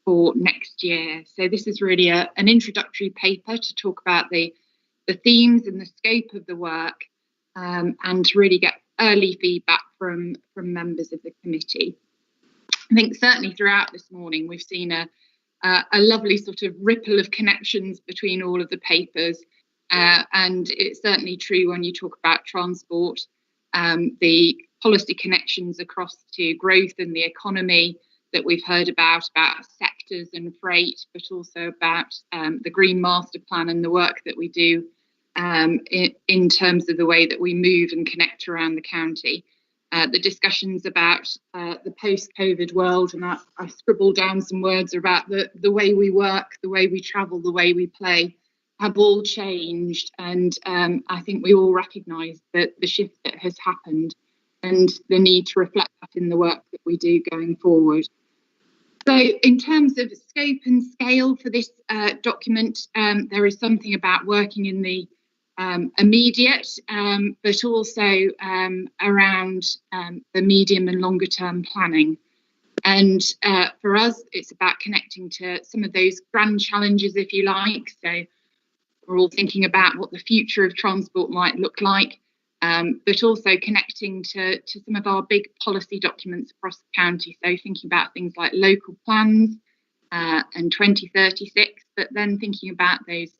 for next year. So this is really an introductory paper to talk about the themes and the scope of the work and to really get early feedback from members of the committee. I think certainly throughout this morning we've seen a lovely sort of ripple of connections between all of the papers. And it's certainly true when you talk about transport, the policy connections across to growth in the economy that we've heard about sectors and freight, but also about the Green Master Plan and the work that we do in terms of the way that we move and connect around the county. The discussions about the post-COVID world, and I scribbled down some words about the way we work, the way we travel, the way we play, have all changed. And I think we all recognise that the shift that has happened and the need to reflect that in the work that we do going forward. So in terms of scope and scale for this document, there is something about working in the immediate, but also around the medium and longer term planning. And for us, it's about connecting to some of those grand challenges, if you like. So we're all thinking about what the future of transport might look like, but also connecting to some of our big policy documents across the county. So thinking about things like local plans, and 2036, but then thinking about those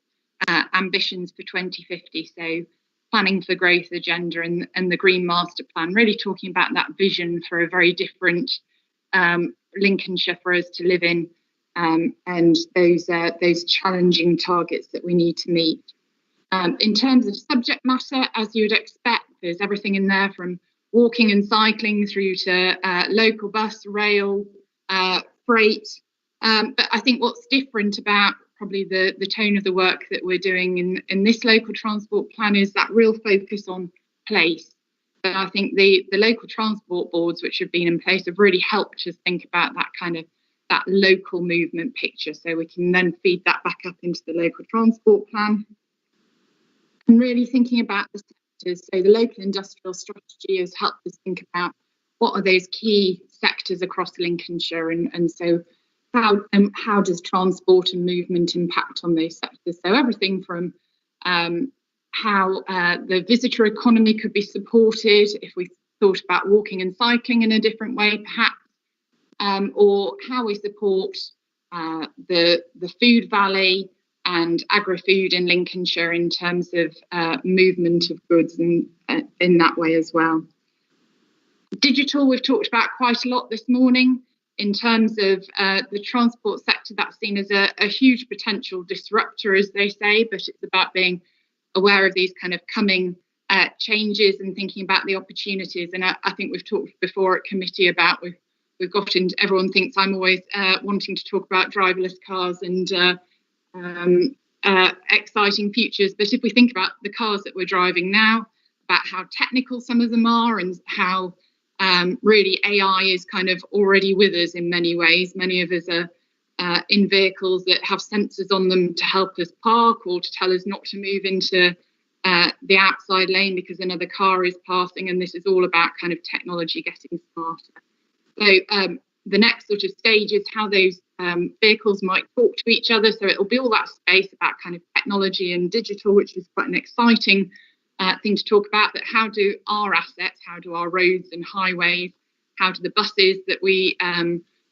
ambitions for 2050. So planning for growth agenda and the Green Master Plan, really talking about that vision for a very different Lincolnshire for us to live in, and those challenging targets that we need to meet. In terms of subject matter, as you would expect, there's everything in there from walking and cycling through to local bus, rail, freight. But I think what's different about probably the tone of the work that we're doing in this local transport plan is that real focus on place. But I think the local transport boards, which have been in place, have really helped us think about that local movement picture, so we can then feed that back up into the local transport plan. And really thinking about the sectors. So the local industrial strategy has helped us think about what are those key sectors across Lincolnshire, and so how does transport and movement impact on those sectors? So everything from how the visitor economy could be supported if we thought about walking and cycling in a different way, perhaps, or how we support the food valley and agri-food in Lincolnshire in terms of movement of goods and in that way as well. Digital, we've talked about quite a lot this morning. In terms of the transport sector, that's seen as a huge potential disruptor, as they say, but it's about being aware of these kind of coming changes and thinking about the opportunities. And I think we've talked before at committee about we've got into, everyone thinks I'm always wanting to talk about driverless cars and exciting futures. But if we think about the cars that we're driving now, about how technical some of them are and how really AI is kind of already with us in many ways. Many of us are in vehicles that have sensors on them to help us park or to tell us not to move into the outside lane because another car is passing. And this is all about kind of technology getting smarter. So the next sort of stage is how those vehicles might talk to each other. So it'll be all that space about kind of technology and digital, which is quite an exciting thing to talk about. But how do our assets, how do our roads and highways, how do the buses that we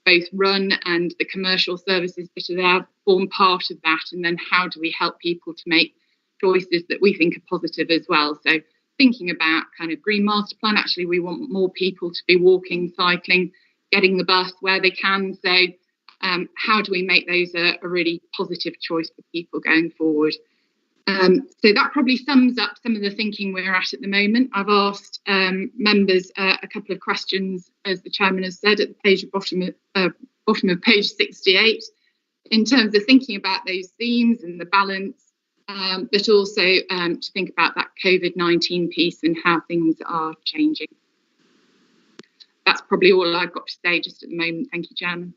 both run and the commercial services that are there form part of that? And then how do we help people to make choices that we think are positive as well? So thinking about kind of Green Master Plan, actually we want more people to be walking, cycling, getting the bus where they can. So how do we make those a really positive choice for people going forward? So that probably sums up some of the thinking we're at the moment. I've asked members a couple of questions, as the chairman has said, at the bottom of page 68, in terms of thinking about those themes and the balance, but also to think about that COVID-19 piece and how things are changing. That's probably all I've got to say just at the moment. Thank you, Chairman.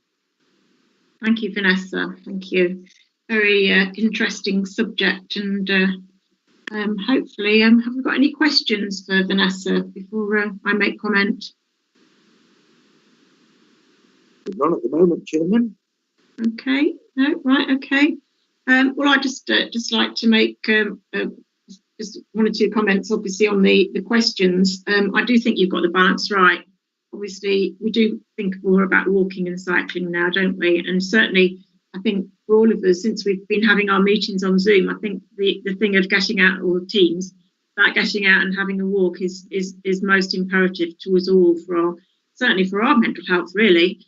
Thank you, Vanessa. Thank you. Very interesting subject, and hopefully, have we got any questions for Vanessa before I make comment? None at the moment, Chairman. Okay. No. Right. Okay. Well, I just like to make just one or two comments, obviously, on the questions. I do think you've got the balance right. Obviously, we do think more about walking and cycling now, don't we? And certainly, I think for all of us, since we've been having our meetings on Zoom, I think the thing of getting out, or teams, about getting out and having a walk is most imperative to us all, certainly for our mental health, really.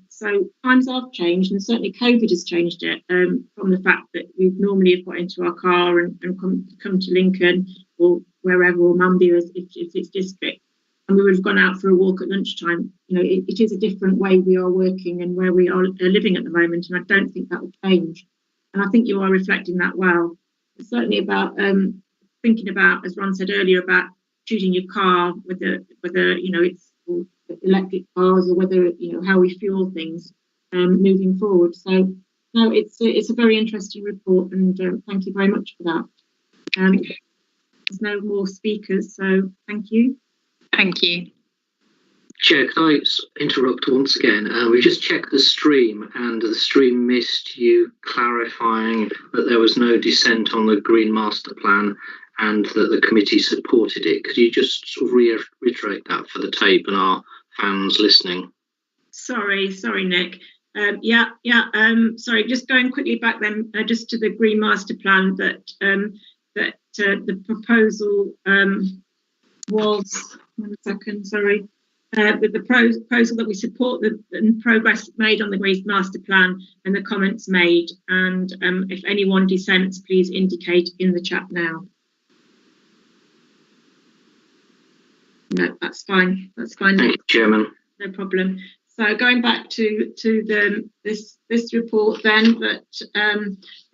So times have changed, and certainly COVID has changed it, from the fact that we normally have got into our car and come to Lincoln or wherever, or Manby if it's district, and we would have gone out for a walk at lunchtime. You know, it is a different way we are working and where we are living at the moment, and I don't think that will change. And I think you are reflecting that well. It's certainly about thinking about, as Ron said earlier, about choosing your car, whether you know it's electric cars or whether how we fuel things moving forward. So no, it's a very interesting report, and thank you very much for that. There's no more speakers, so thank you. Thank you. Chair, can I interrupt once again? We just checked the stream, and the stream missed you clarifying that there was no dissent on the Green Master Plan and that the committee supported it. Could you just sort of reiterate that for the tape and our fans listening? Sorry, Nick. Sorry, just going quickly back then, just to the Green Master Plan, that the proposal was, 1 second, sorry, the proposal that we support the progress made on the Green Master Plan and the comments made. And if anyone dissents, please indicate in the chat now. No, that's fine. That's fine. Thank you, Chairman. No problem. So going back to this report then, that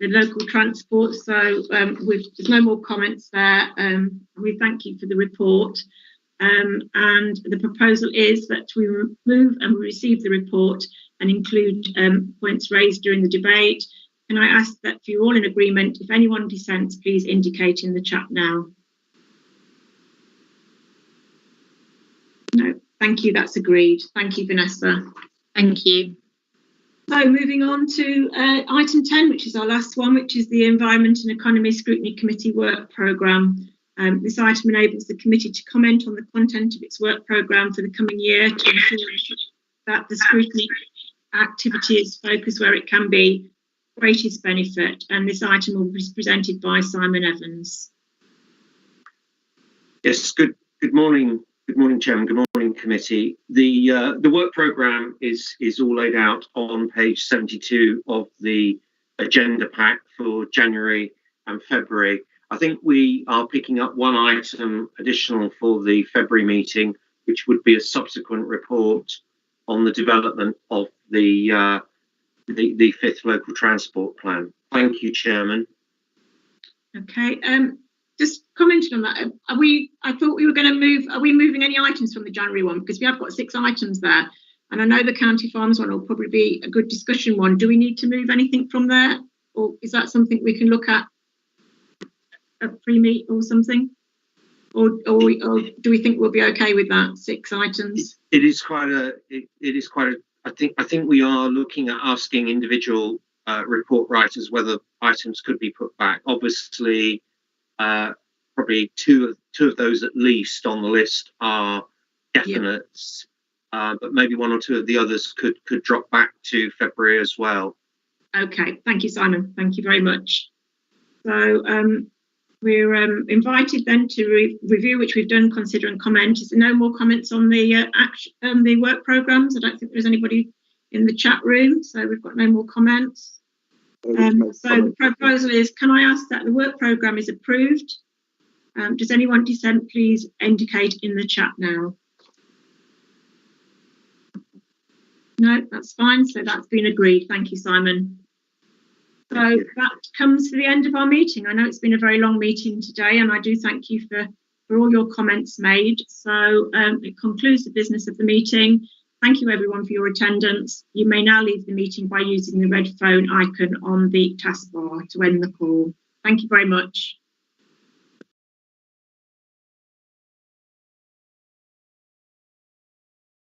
the local transport. So there's no more comments there. We thank you for the report. And the proposal is that we remove and receive the report and include points raised during the debate. Can I ask that if you're all in agreement, if anyone dissents, please indicate in the chat now. No, thank you, that's agreed. Thank you, Vanessa. Thank you. So moving on to item 10, which is our last one, which is the Environment and Economy Scrutiny Committee work programme. This item enables the committee to comment on the content of its work programme for the coming year to ensure that the scrutiny activity is focused where it can be greatest benefit. And this item will be presented by Simon Evans. Yes, good morning. Good morning, Chairman. Good morning, committee. The work programme is all laid out on page 72 of the agenda pack for January and February. I think we are picking up one item additional for the February meeting, which would be a subsequent report on the development of the fifth local transport plan. Thank you, Chairman. Okay. Just commenting on that, I thought we were going to move, are we moving any items from the January one? Because we have got 6 items there. And I know the County Farms one will probably be a good discussion one. Do we need to move anything from there? Or is that something we can look at pre-meet or something? Or do we think we'll be okay with that, 6 items? It is quite a, I think we are looking at asking individual report writers whether items could be put back. Obviously, probably two of those at least on the list are definites, but maybe 1 or 2 of the others could drop back to February as well. Okay, thank you, Simon. Thank you very much. So we're invited then to review, which we've done, consider and comment. Is there no more comments on the work programmes? I don't think there's anybody in the chat room, so we've got no more comments. So the proposal is, can I ask that the work programme is approved? Does anyone dissent? Please indicate in the chat now. No, that's fine. So that's been agreed. Thank you, Simon. So that comes to the end of our meeting. I know it's been a very long meeting today, and I do thank you for all your comments made. So it concludes the business of the meeting. Thank you everyone for your attendance. You may now leave the meeting by using the red phone icon on the taskbar to end the call. Thank you very much.